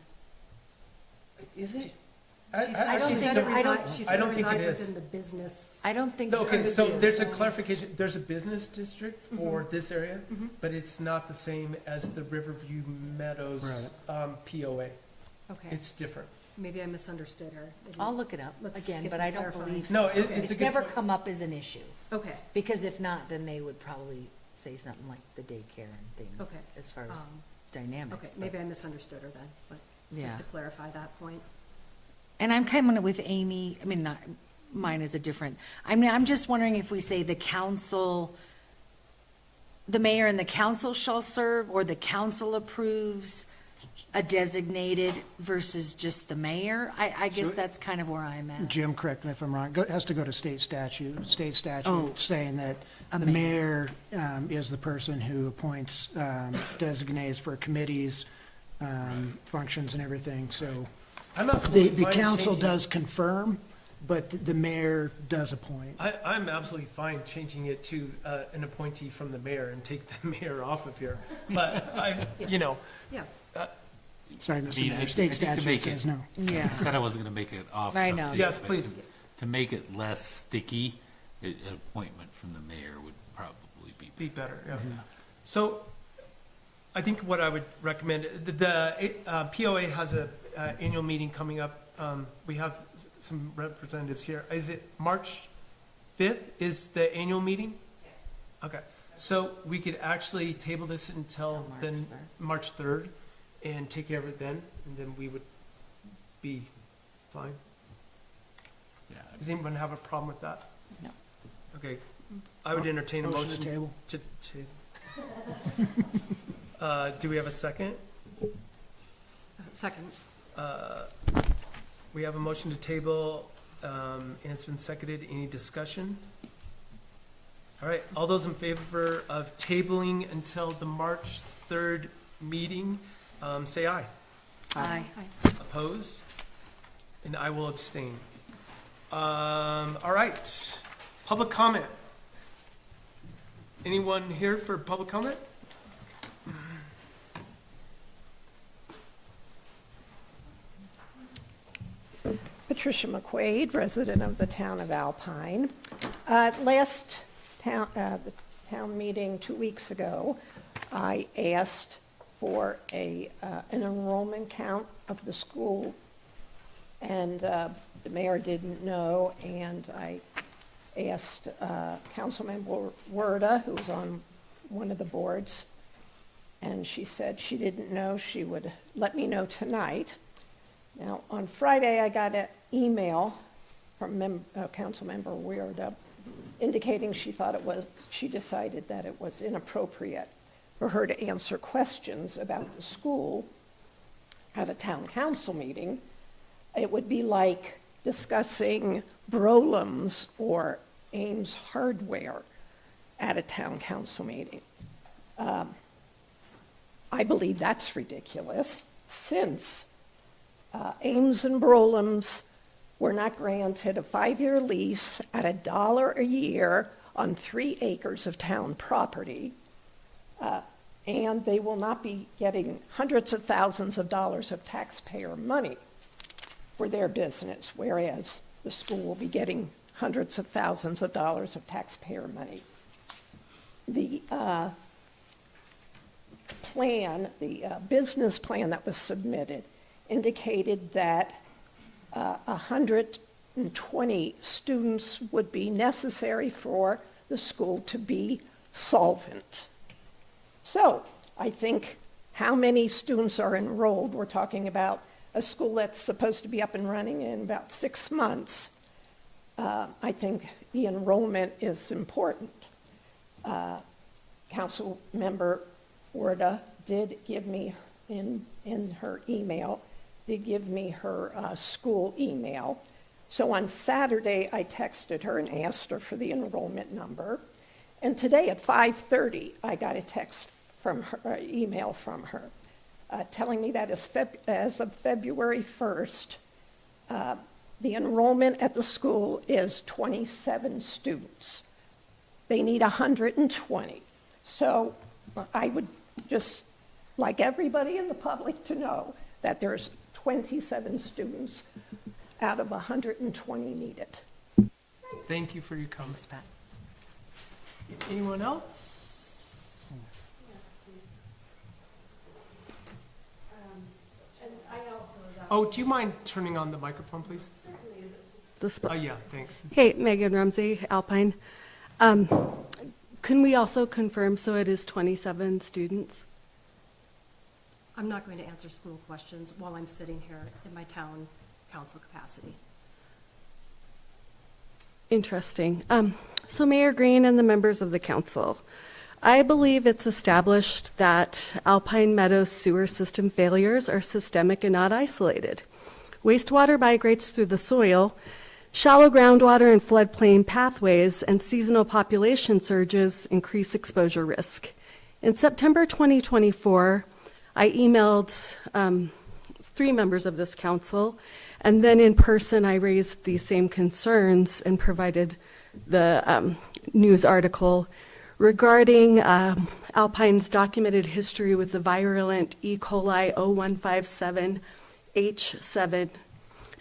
Is it? She said it resides it is. within the business. I don't think so. Okay, so there's a clarification. There's a business district for this area, Mhm. but it's not the same as the Riverview Meadows POA. Okay, It's different. maybe I misunderstood her. Maybe- I'll look it up Let's again, get but some I don't clarifying. believe. No, so. it's a It's good never point. come up as an issue, Okay, because if not, then they would probably say something like the daycare and things. Okay. As far as Um, dynamics. okay, but- maybe I misunderstood her then, but just Yeah. to clarify that point. And I'm kind of with Amy, I mean, not, mine is a different, I mean, I'm just wondering if we say the council, the mayor and the council shall serve, or the council approves a designated versus just the mayor? I guess So- that's kind of where I'm at. Jim, correct me if I'm wrong, has to go to state statute Oh. saying that A the mayor is the person who appoints designates for committees, functions and everything, so. I'm absolutely The fine council changing- does confirm, but the mayor does appoint. I'm absolutely fine changing it to an appointee from the mayor and take the mayor off of here. But I, you know, Yeah, Sorry, I Mr. mean, Mayor, I state think to statute make says it- no. Yeah. I said I wasn't gonna make it off. I of know. the- yes, but please. to make it less sticky, an appointment from the mayor would probably be better. Yeah. So I think what I would recommend, the POA has a annual meeting coming up. We have some representatives here. Is it March 5th is the annual meeting? Yes. Okay. So we could actually table this until then, March 3rd, and take care of it then, and then we would be fine. Yeah. Does anyone have a problem with that? No. Okay. I would entertain a Motion motion to table. Do we have a second? Second. We have a motion to table, and it's been seconded. Any discussion? All right, all those in favor of tabling until the March 3rd meeting, say aye. Aye. Opposed? And I will abstain. All right, public comment. Anyone here for public comment? Patricia McQuaid, resident of the town of Alpine. The town meeting 2 weeks ago, I asked for an enrollment count of the school, and the mayor didn't know, and I asked Councilmember Werda, who was on one of the boards, and she said she didn't know. She would let me know tonight. Now, on Friday, I got an email from Councilmember Werda indicating she decided that it was inappropriate for her to answer questions about the school at a town council meeting. It would be like discussing Brolam's or Ames Hardware at a town council meeting. I believe that's ridiculous, since Ames and Brolam's were not granted a 5-year lease at $1 a year on 3 acres of town property, and they will not be getting hundreds of thousands of dollars of taxpayer money for their business, whereas the school will be getting hundreds of thousands of dollars of taxpayer money. The business plan that was submitted indicated that 120 students would be necessary for the school to be solvent. So I think how many students are enrolled? We're talking about a school that's supposed to be up and running in about 6 months. I think the enrollment is important. Council member Werda did give me in her email, did give me her school email. So on Saturday, I texted her and asked her for the enrollment number. And today at 5:30, I got a text from her, email from her, telling me that as of February 1st, the enrollment at the school is 27 students. They need 120. So I would just like everybody in the public to know that there's 27 students out of 120 needed. Thank you for your comments, Pat. Anyone else? Oh, do you mind turning on the microphone, please? Oh, yeah, thanks. Hey, Megan Rumsey, Alpine. Can we also confirm, so it is 27 students? I'm not going to answer school questions while I'm sitting here in my town council capacity. Interesting. So Mayor Green and the members of the council, I believe it's established that Alpine Meadows sewer system failures are systemic and not isolated. Wastewater migrates through the soil. Shallow groundwater and floodplain pathways and seasonal population surges increase exposure risk. In September 2024, I emailed 3 members of this council, and then in person I raised these same concerns and provided the news article regarding Alpine's documented history with the virulent E. coli 0157 H7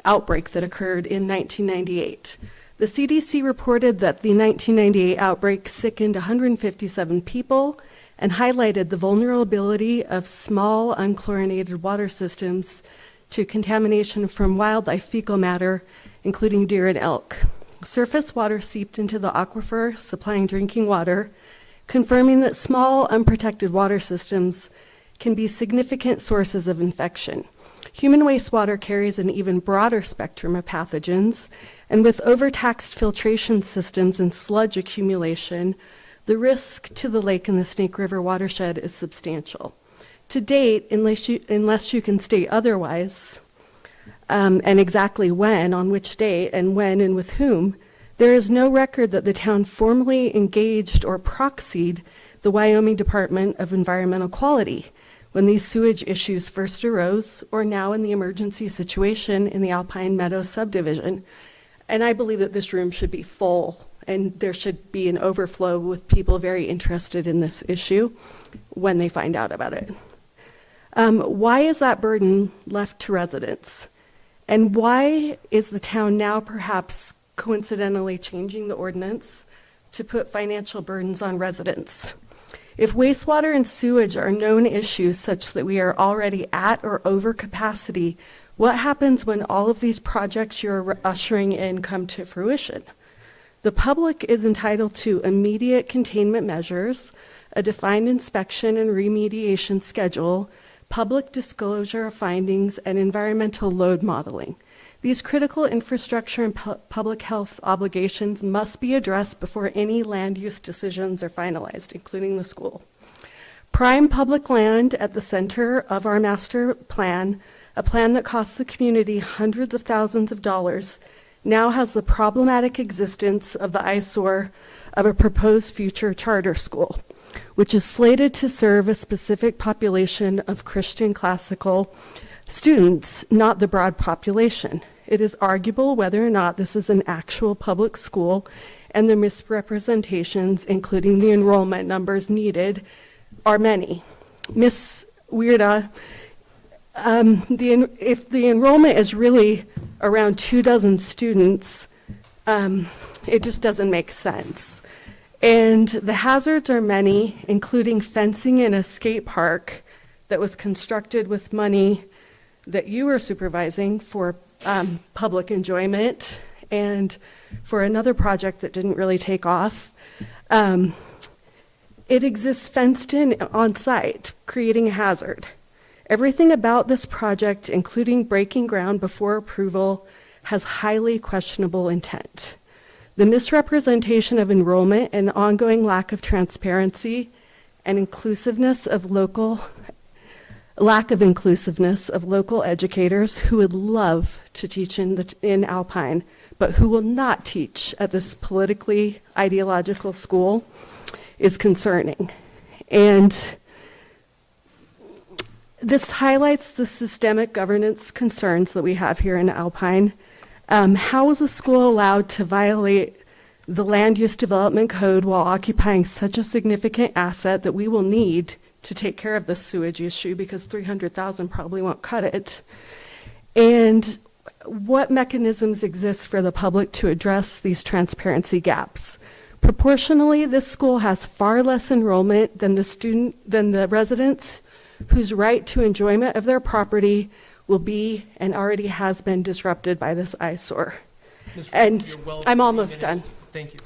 outbreak that occurred in 1998. The CDC reported that the 1998 outbreak sickened 157 people and highlighted the vulnerability of small unchlorinated water systems to contamination from wildlife fecal matter, including deer and elk. Surface water seeped into the aquifer, supplying drinking water, confirming that small, unprotected water systems can be significant sources of infection. Human wastewater carries an even broader spectrum of pathogens, and with overtaxed filtration systems and sludge accumulation, the risk to the lake and the Snake River watershed is substantial. To date, unless you can state otherwise, and exactly when, on which date, and when and with whom, there is no record that the town formally engaged or proxied the Wyoming Department of Environmental Quality when these sewage issues first arose, or now in the emergency situation in the Alpine Meadows subdivision. And I believe that this room should be full, and there should be an overflow with people very interested in this issue when they find out about it. Why is that burden left to residents? And why is the town now perhaps coincidentally changing the ordinance to put financial burdens on residents? If wastewater and sewage are known issues such that we are already at or over capacity, what happens when all of these projects you're ushering in come to fruition? The public is entitled to immediate containment measures, a defined inspection and remediation schedule, public disclosure of findings, and environmental load modeling. These critical infrastructure and public health obligations must be addressed before any land use decisions are finalized, including the school. Prime public land at the center of our master plan, a plan that costs the community hundreds of thousands of dollars, now has the problematic existence of the eyesore of a proposed future charter school, which is slated to serve a specific population of Christian classical students, not the broad population. It is arguable whether or not this is an actual public school, and the misrepresentations, including the enrollment numbers needed, are many. Ms. Weirda, if the enrollment is really around 24 students, it just doesn't make sense. And the hazards are many, including fencing in a skate park that was constructed with money that you were supervising for public enjoyment and for another project that didn't really take off. It exists fenced in on site, creating a hazard. Everything about this project, including breaking ground before approval, has highly questionable intent. The misrepresentation of enrollment and ongoing lack of transparency and lack of inclusiveness of local educators who would love to teach in Alpine, but who will not teach at this politically ideological school is concerning. And this highlights the systemic governance concerns that we have here in Alpine. How is a school allowed to violate the land use development code while occupying such a significant asset that we will need to take care of this sewage issue, because $300,000 probably won't cut it? And what mechanisms exist for the public to address these transparency gaps? Proportionally, this school has far less enrollment than the residents whose right to enjoyment of their property will be and already has been disrupted by this eyesore. And I'm almost done. Thank you.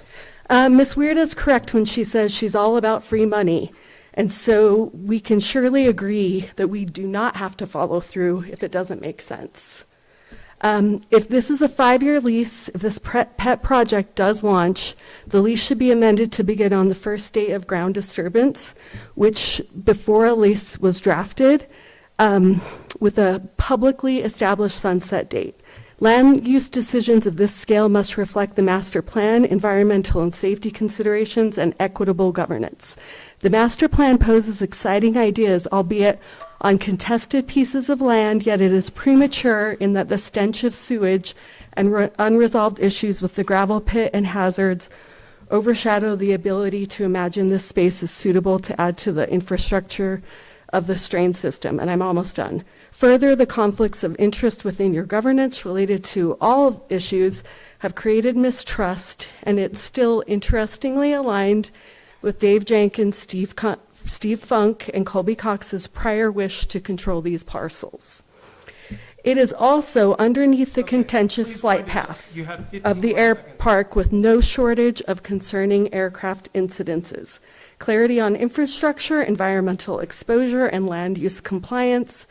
Ms. Weird is correct when she says she's all about free money. And so we can surely agree that we do not have to follow through if it doesn't make sense. If this is a 5-year lease, if this pet project does launch, the lease should be amended to begin on the first date of ground disturbance, which before a lease was drafted, with a publicly established sunset date. Land use decisions of this scale must reflect the master plan, environmental and safety considerations, and equitable governance. The master plan poses exciting ideas, albeit on contested pieces of land, yet it is premature in that the stench of sewage and unresolved issues with the gravel pit and hazards overshadow the ability to imagine this space is suitable to add to the infrastructure of the strain system. And I'm almost done. Further, the conflicts of interest within your governance related to all issues have created mistrust, and it's still interestingly aligned with Dave Jenkins, Steve Funk, and Colby Cox's prior wish to control these parcels. It is also underneath the contentious flight path of the airpark with no shortage of concerning aircraft incidences, clarity on infrastructure, environmental exposure, and land use compliance,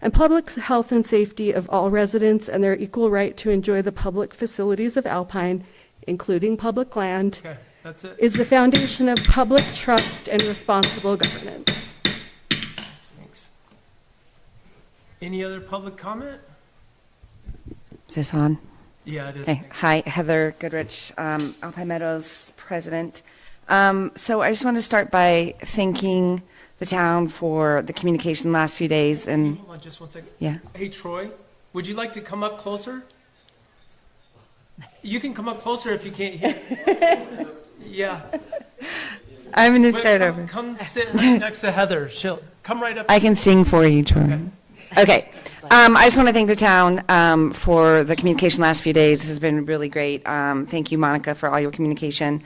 and public health and safety of all residents and their equal right to enjoy the public facilities of Alpine, including public land, Okay, that's it. is the foundation of public trust and responsible governance. Thanks. Any other public comment? Is this on? Yeah, it is. Hey, hi, Heather Goodrich, Alpine Meadows president. So I just want to start by thanking the town for the communication the last few days and. Hold on just one second. Yeah. Hey, Troy, would you like to come up closer? You can come up closer if you can't hear. Yeah. I'm going to But start over. Come sit right next to Heather. She'll come right up. I can sing for you, Troy. Okay. I just want to thank the town for the communication the last few days. This has been really great. Thank you, Monica, for all your communication.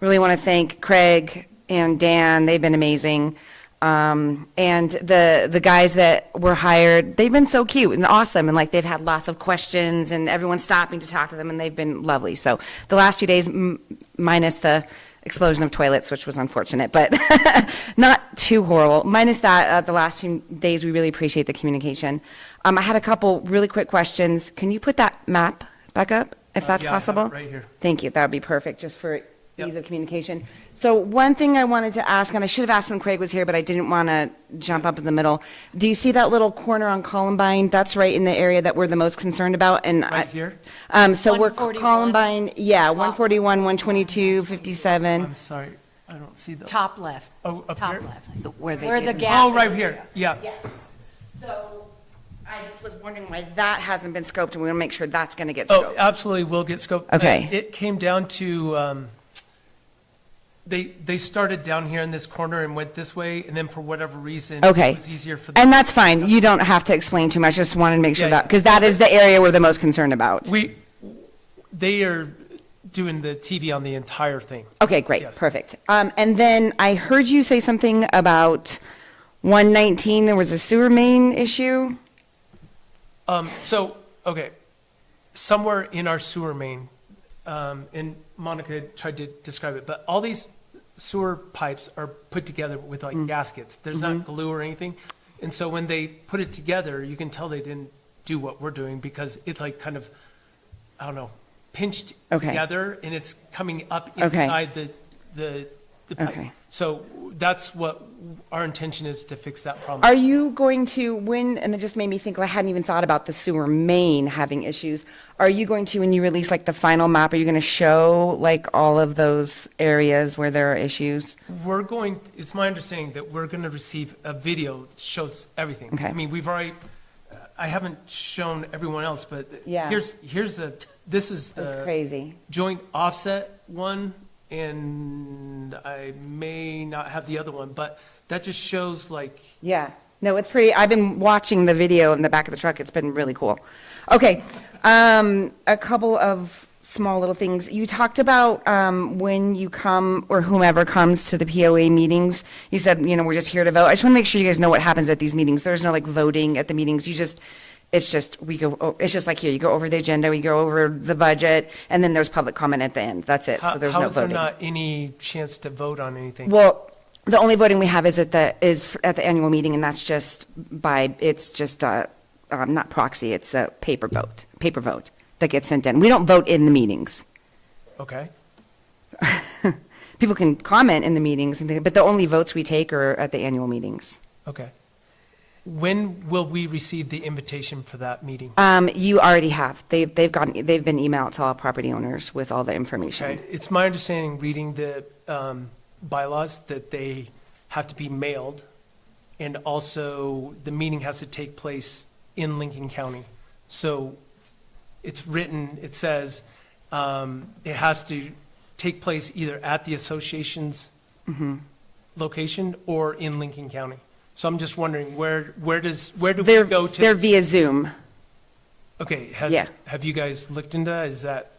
Really want to thank Craig and Dan. They've been amazing. And the guys that were hired, they've been so cute and awesome, and like they've had lots of questions, and everyone's stopping to talk to them, and they've been lovely. So the last few days, minus the explosion of toilets, which was unfortunate, but not too horrible. Minus that, the last few days, we really appreciate the communication. I had a couple really quick questions. Can you put that map back up, if that's yeah, I have it possible? right here. Thank you. That would be perfect, just for ease of communication. So one thing I wanted to ask, and I should have asked when Craig was here, but I didn't want to jump up in the middle. Do you see that little corner on Columbine? That's right in the area that we're the most concerned about. And Right here? So we're 141. Columbine, yeah, 141, 122, 57. I'm sorry, I don't see the. Top left. Oh, up Top here? left. Where they Where the get- gap Oh, right is. here, yeah. Yes. So I just was wondering why that hasn't been scoped, and we want to make sure that's going to get Oh, scoped. absolutely, we'll get scoped. Okay. It came down to, they started down here in this corner and went this way, and then for whatever reason, Okay. it was easier for them. And that's fine. You don't have to explain too much. Just wanted to make sure Yeah, that, because that is the area we're the most concerned about. They are doing the TV on the entire thing. Okay, great, Yes. perfect. And then I heard you say something about 119, there was a sewer main issue? So, okay, somewhere in our sewer main, and Monica tried to describe it, but all these sewer pipes are put together with like gaskets. There's not glue or anything. And so when they put it together, you can tell they didn't do what we're doing because it's like kind of, I don't know, pinched Okay. together and it's coming up Okay. inside the pipe. Okay. So that's what our intention is, to fix that problem. Are you going to, and it just made me think, I hadn't even thought about the sewer main having issues. Are you going to, when you release like the final map, are you going to show like all of those areas where there are issues? It's my understanding that we're going to receive a video that shows everything. Okay. I mean, I haven't shown everyone else, but Yeah. this is That's the crazy. joint offset one, and I may not have the other one, but that just shows like, Yeah, no, it's pretty, I've been watching the video in the back of the truck, it's been really cool. Okay, a couple of small little things. You talked about when you come, or whomever comes to the POA meetings, you said, we're just here to vote. I just want to make sure you guys know what happens at these meetings. There's no like voting at the meetings, it's just like here, you go over the agenda, we go over the budget, and then there's public comment at the end, that's it, so there's how no is there voting. not any chance to vote on anything? Well, the only voting we have is at the annual meeting, and that's just not proxy, it's a paper vote that gets sent in. We don't vote in the meetings. Okay. People can comment in the meetings, but the only votes we take are at the annual meetings. Okay. When will we receive the invitation for that meeting? You already have. They've been emailed to all property owners with all the information. Okay. It's my understanding, reading the bylaws, that they have to be mailed, and also the meeting has to take place in Lincoln County. So it's written, it says it has to take place either at the association's location or in Lincoln County. So I'm just wondering, where do we They're, go to? they're via Zoom. Okay, Yeah. have you guys looked into that? Is that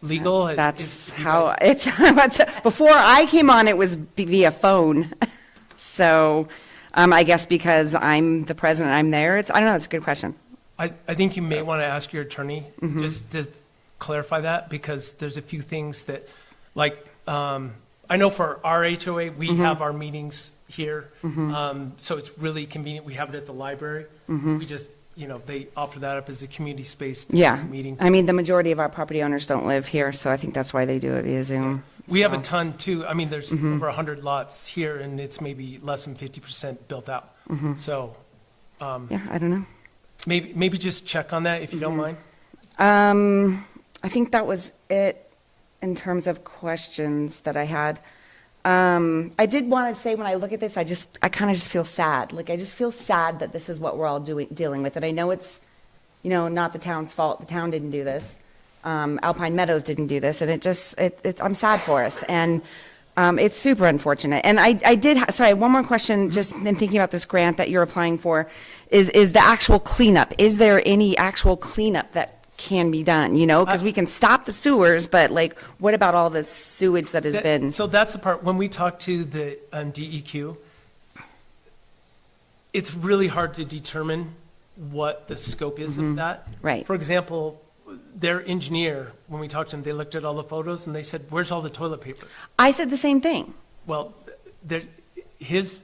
legal? That's how it's, before I came on, it was via phone. So, I guess because I'm the president, I'm there. I don't know, it's a good question. I think you may want to ask your attorney Mhm. just to clarify that, because there's a few things that, like, I know for our HOA, we Mhm. have our meetings here. Mhm. So it's really convenient. We have it at the library. Mhm. We just, they offer that up as a community space Yeah. meeting. I mean, the majority of our property owners don't live here, so I think that's why they do it via Zoom. We have a So- ton too. I mean, there's Mhm. over 100 lots here, and it's maybe less than 50% built out. Mhm. So, Yeah, I don't know. maybe just check on that if you don't Mhm. mind. I think that was it in terms of questions that I had. I did want to say, when I look at this, I kind of just feel sad. Like, I just feel sad that this is what we're all dealing with. And I know it's, not the town's fault. The town didn't do this. Alpine Meadows didn't do this. And I'm sad for us. And it's super unfortunate. And sorry, one more question, just in thinking about this grant that you're applying for, is the actual cleanup. Is there any actual cleanup that can be done, because we can stop the sewers, but like, what about all the sewage that has been? So that's the part, when we talk to the DEQ, it's really hard to determine what the scope is of that. Right. For example, their engineer, when we talked to them, they looked at all the photos and they said, where's all the toilet paper? I said the same thing. Well, his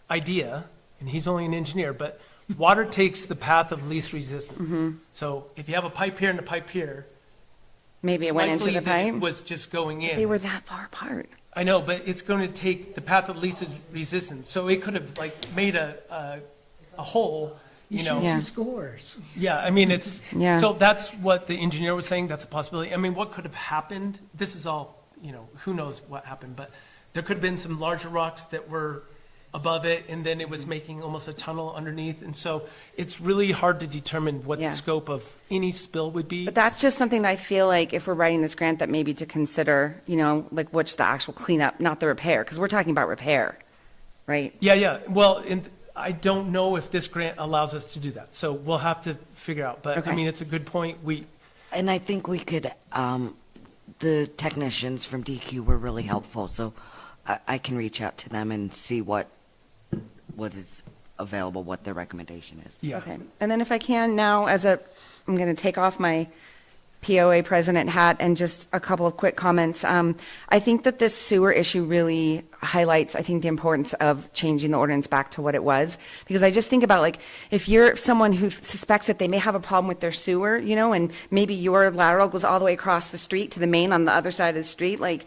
idea, and he's only an engineer, but water takes the path of least resistance. Mhm. So if you have a pipe here and a pipe here, Maybe it it's went into likely the that pipe. it was just going in. They were that far apart. I know, but it's going to take the path of least resistance. So it could have made a hole, You you shoot know. two scores. Yeah, I mean, it's, Yeah. so that's what the engineer was saying, that's a possibility. I mean, what could have happened, this is all, who knows what happened, but there could have been some larger rocks that were above it, and then it was making almost a tunnel underneath. And so it's really hard to determine what Yeah. the scope of any spill would be. But that's just something that I feel like if we're writing this grant, that maybe to consider, like what's the actual cleanup, not the repair, because we're talking about repair, right? Yeah. Well, and I don't know if this grant allows us to do that. So we'll have to figure out. But Okay. I mean, it's a good point. And I think we could, the technicians from DQ were really helpful, so I can reach out to them and see what is available, what their recommendation is. Yeah. Okay. And then if I can now, I'm going to take off my POA president hat and just a couple of quick comments. I think that this sewer issue really highlights, I think, the importance of changing the ordinance back to what it was. Because I just think about, like, if you're someone who suspects that they may have a problem with their sewer, and maybe your lateral goes all the way across the street to the main on the other side of the street, like,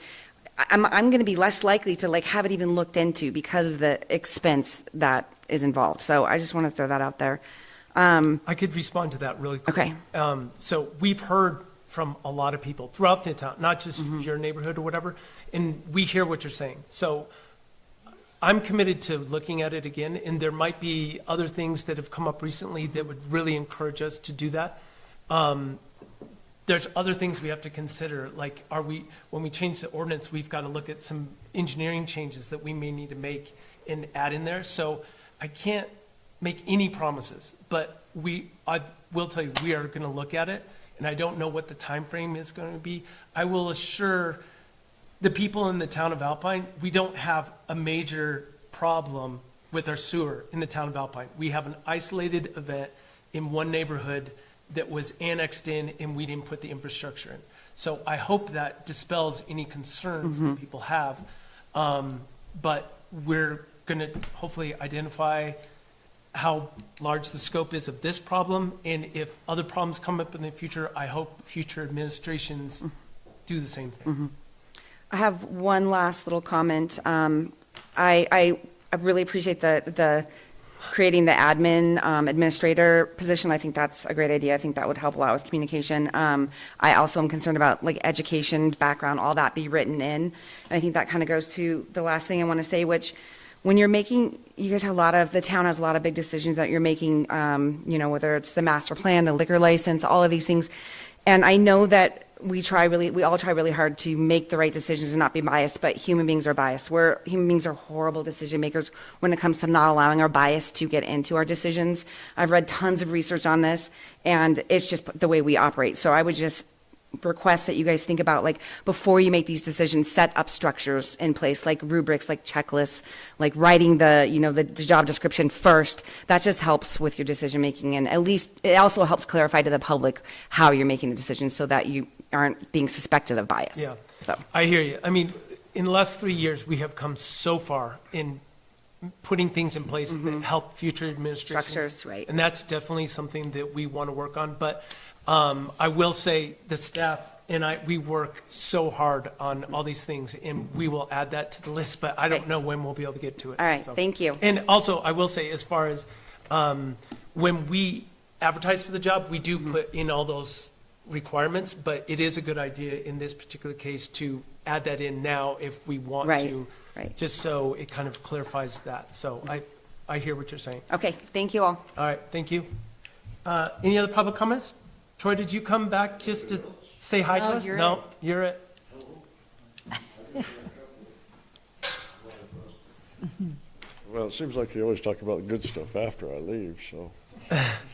I'm going to be less likely to have it even looked into because of the expense that is involved. So I just want to throw that out there. I could respond to that really quick. Okay. So we've heard from a lot of people throughout the town, not just your neighborhood or whatever, and we hear what you're saying. So I'm committed to looking at it again, and there might be other things that have come up recently that would really encourage us to do that. There's other things we have to consider, like when we change the ordinance, we've got to look at some engineering changes that we may need to make and add in there. So I can't make any promises, but I will tell you, we are going to look at it, and I don't know what the time frame is going to be. I will assure the people in the town of Alpine, we don't have a major problem with our sewer in the town of Alpine. We have an isolated event in one neighborhood that was annexed in, and we didn't put the infrastructure in. So I hope that dispels any concerns that people have. But we're going to hopefully identify how large the scope is of this problem, and if other problems come up in the future, I hope future administrations do the same thing. I have one last little comment. I really appreciate the creating the admin administrator position. I think that's a great idea. I think that would help a lot with communication. I also am concerned about education, background, all that be written in. And I think that kind of goes to the last thing I want to say, which when you're making, you guys have the town has a lot of big decisions that you're making, whether it's the master plan, the liquor license, all of these things. And I know that we all try really hard to make the right decisions and not be biased, but human beings are biased. Human beings are horrible decision makers when it comes to not allowing our bias to get into our decisions. I've read tons of research on this, and it's just the way we operate. So I would just request that you guys think about, like, before you make these decisions, set up structures in place, like rubrics, like checklists, like writing the job description first. That just helps with your decision making, and at least it also helps clarify to the public how you're making the decisions so that you aren't being suspected of bias. Yeah, So I hear you. I mean, in the last 3 years, we have come so far in putting things in place that help future administrations. Structures, right. And that's definitely something that we want to work on. But I will say the staff and we work so hard on all these things, and we will add that to the list, but I don't know when we'll be able to get to it. All right, So. thank you. And also, I will say, as far as when we advertise for the job, we do put in all those requirements, but it is a good idea in this particular case to add that in now if we want to, just so it kind of clarifies that. So I hear what you're saying. Okay, thank you all. All right, thank you. Any other public comments? Troy, did you come back just to say hi to us? No, you're it. Well, it seems like you always talk about the good stuff after I leave, so.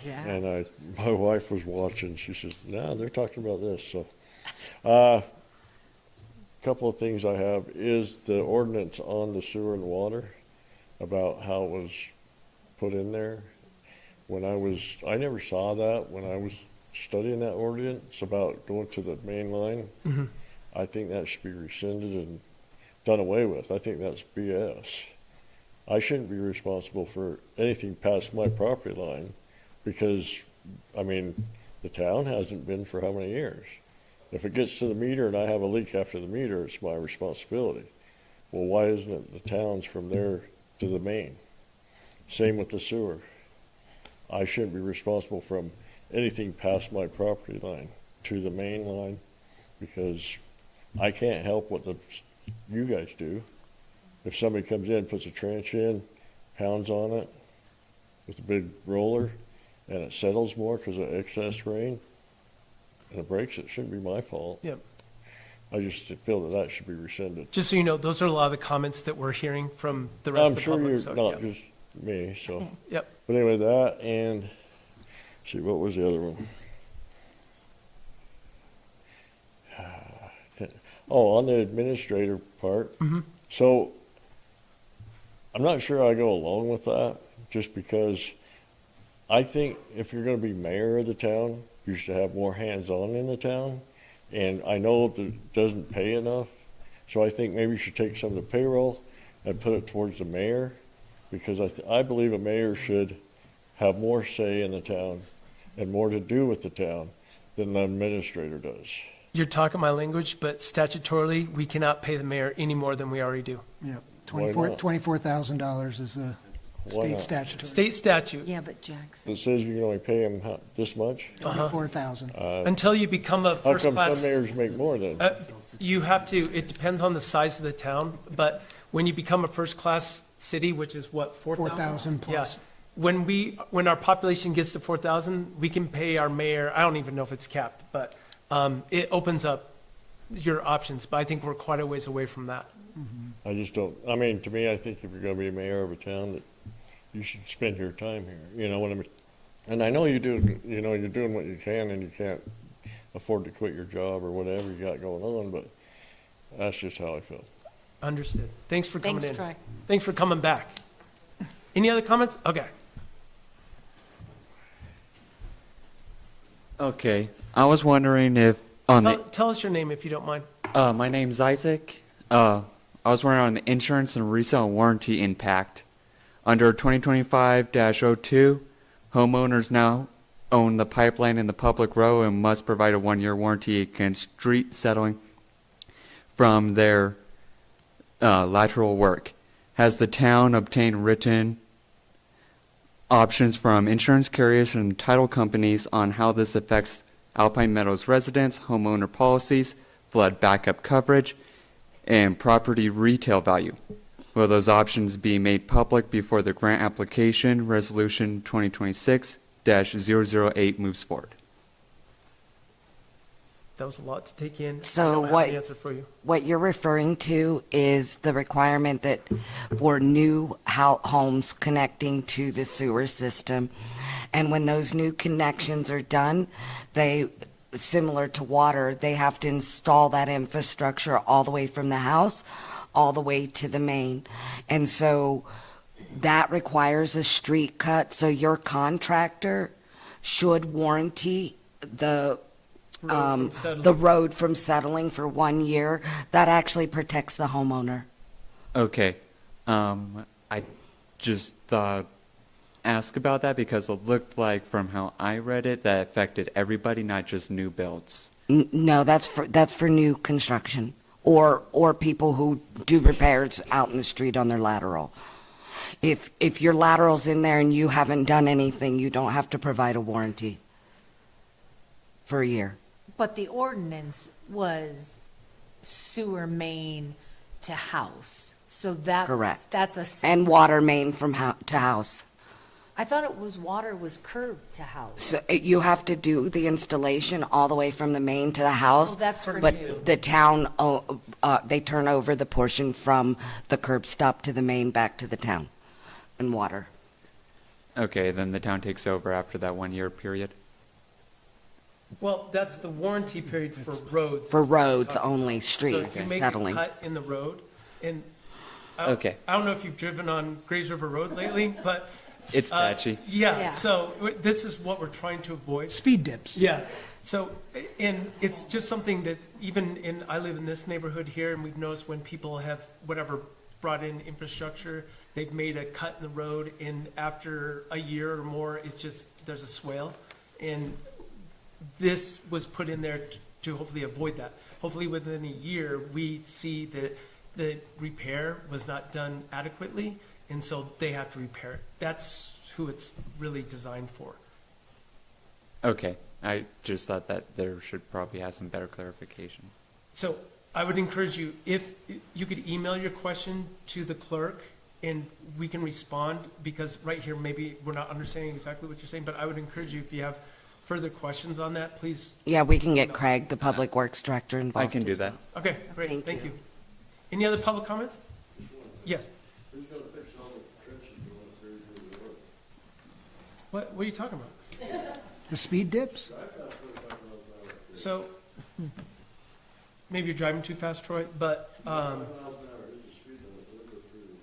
Yeah. And my wife was watching, she says, no, they're talking about this, so. Couple of things I have is the ordinance on the sewer and water about how it was put in there. I never saw that when I was studying that ordinance about going to the main line. Mhm. I think that should be rescinded and done away with. I think that's BS. I shouldn't be responsible for anything past my property line because, I mean, the town hasn't been for how many years? If it gets to the meter and I have a leak after the meter, it's my responsibility. Well, why isn't it the town's from there to the main? Same with the sewer. I shouldn't be responsible from anything past my property line to the main line because I can't help what you guys do. If somebody comes in, puts a trench in, pounds on it with a big roller, and it settles more because of excess rain, and it breaks, it shouldn't be my fault. Yep. I just feel that should be rescinded. Just so you know, those are a lot of the comments that we're hearing from the rest of the public. I'm so, sure you're not yeah. just me, so. Yep. But anyway, that and, see, what was the other one? Oh, on the administrator part. Mhm. So, I'm not sure I go along with that, just because I think if you're gonna be mayor of the town, you should have more hands-on in the town. And I know that it doesn't pay enough, so I think maybe you should take some of the payroll and put it towards the mayor, because I believe a mayor should have more say in the town and more to do with the town than the administrator does. You're talking my language, but statutorily, we cannot pay the mayor any more than we already do. Yeah, Why not? $24,000 is the Why state not? statute. State statute. Yeah, but Jackson. It says you can only pay him this much? 24,000. Until you become a How first come class. some mayors make more then? You have to, it depends on the size of the town, but when you become a first-class city, which is what, 4,000? 4,000 plus. Yeah. When our population gets to 4,000, we can pay our mayor, I don't even know if it's capped, but it opens up your options, but I think we're quite a ways away from that. I just don't, I mean, to me, I think if you're gonna be a mayor of a town, that you should spend your time here, you know what I mean? And I know you do, you know, you're doing what you can and you can't afford to quit your job or whatever you got going on, but that's just how I feel. Understood. Thanks for coming in. Thanks, Troy. Thanks for coming back. Any other comments? Okay. Okay, I was wondering if on the Tell us your name if you don't mind. my name's Isaac. I was wondering on the insurance and resale warranty impact. Under 2025-02, homeowners now own the pipeline in the public road and must provide a 1-year warranty against street settling from their lateral work. Has the town obtained written options from insurance carriers and title companies on how this affects Alpine Meadows residents, homeowner policies, flood backup coverage, and property retail value? Will those options be made public before the grant application resolution 2026-008 moves forward? That was a lot to take in. I So don't have the answer for you. what you're referring to is the requirement that for new homes connecting to the sewer system. And when those new connections are done, they, similar to water, they have to install that infrastructure all the way from the house, all the way to the main. And so that requires a street cut, so your contractor should warranty the road from settling for 1 year. That actually protects the homeowner. Okay. I just ask about that because it looked like from how I read it that affected everybody, not just new builds. No, that's for new construction or people who do repairs out in the street on their lateral. If your lateral's in there and you haven't done anything, you don't have to provide a warranty for a year. But the ordinance was sewer main to house, so that's. Correct. That's a. And water main from to house. I thought it was water was curbed to house. So you have to do the installation all the way from the main to the house. Oh, that's for new. But the town, they turn over the portion from the curb stop to the main back to the town and water. Okay, then the town takes over after that 1 year period. Well, that's the warranty period for roads. For roads only, So street if you make a settling. cut in the road, and Okay. I don't know if you've driven on Grays River Road lately, but It's patchy. yeah. So this is what we're trying to avoid. Speed dips. Yeah. So, and it's just something that even I live in this neighborhood here, and we've noticed when people have whatever brought in infrastructure, they've made a cut in the road, and after a year or more, it's just, there's a swale. And this was put in there to hopefully avoid that. Hopefully within a year, we see that the repair was not done adequately, and so they have to repair it. That's who it's really designed for. Okay, I just thought that there should probably have some better clarification. So I would encourage you, if you could email your question to the clerk and we can respond, because right here, maybe we're not understanding exactly what you're saying, but I would encourage you, if you have further questions on that, please. Yeah, we can get Craig, the Public Works Director, involved. I can do that. Okay, great, thank you. Any other public comments? Yes. Who's gonna fix all the trenches going through the road? What are you talking about? The speed dips? So, maybe you're driving too fast, Troy, but,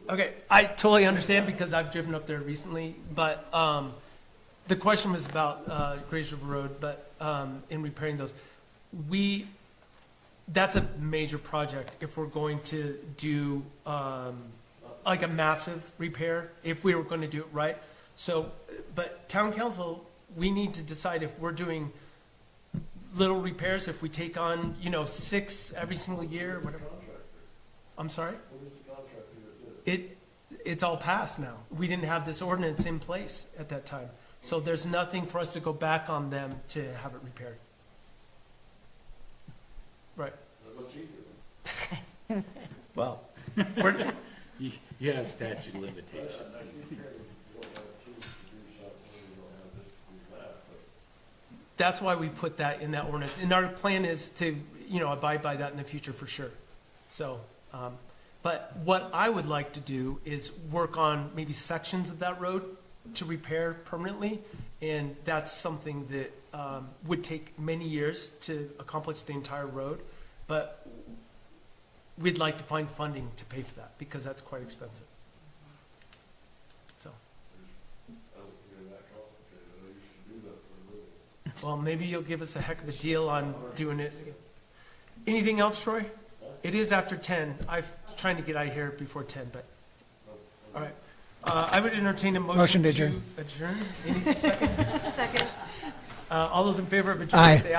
okay, I totally understand because I've driven up there recently, but, the question was about, Grays River Road, but, in repairing those. That's a major project if we're going to do, like a massive repair, if we were going to do it right. So, but town council, we need to decide if we're doing little repairs, if we take on, 6 every single year, whatever. I'm sorry? It's all passed now. We didn't have this ordinance in place at that time. So there's nothing for us to go back on them to have it repaired. Right. Well, You have statute of limitations. That's why we put that in that ordinance. And our plan is to, abide by that in the future for sure. So, but what I would like to do is work on maybe sections of that road to repair permanently. And that's something that would take many years to accomplish the entire road. But we'd like to find funding to pay for that because that's quite expensive. So. Well, maybe you'll give us a heck of a deal on doing it. Anything else, Troy? It is after 10. I'm trying to get out of here before 10, but, all right. I would entertain a motion to adjourn. Any second? Second. All those in favor of adjourning, say aye.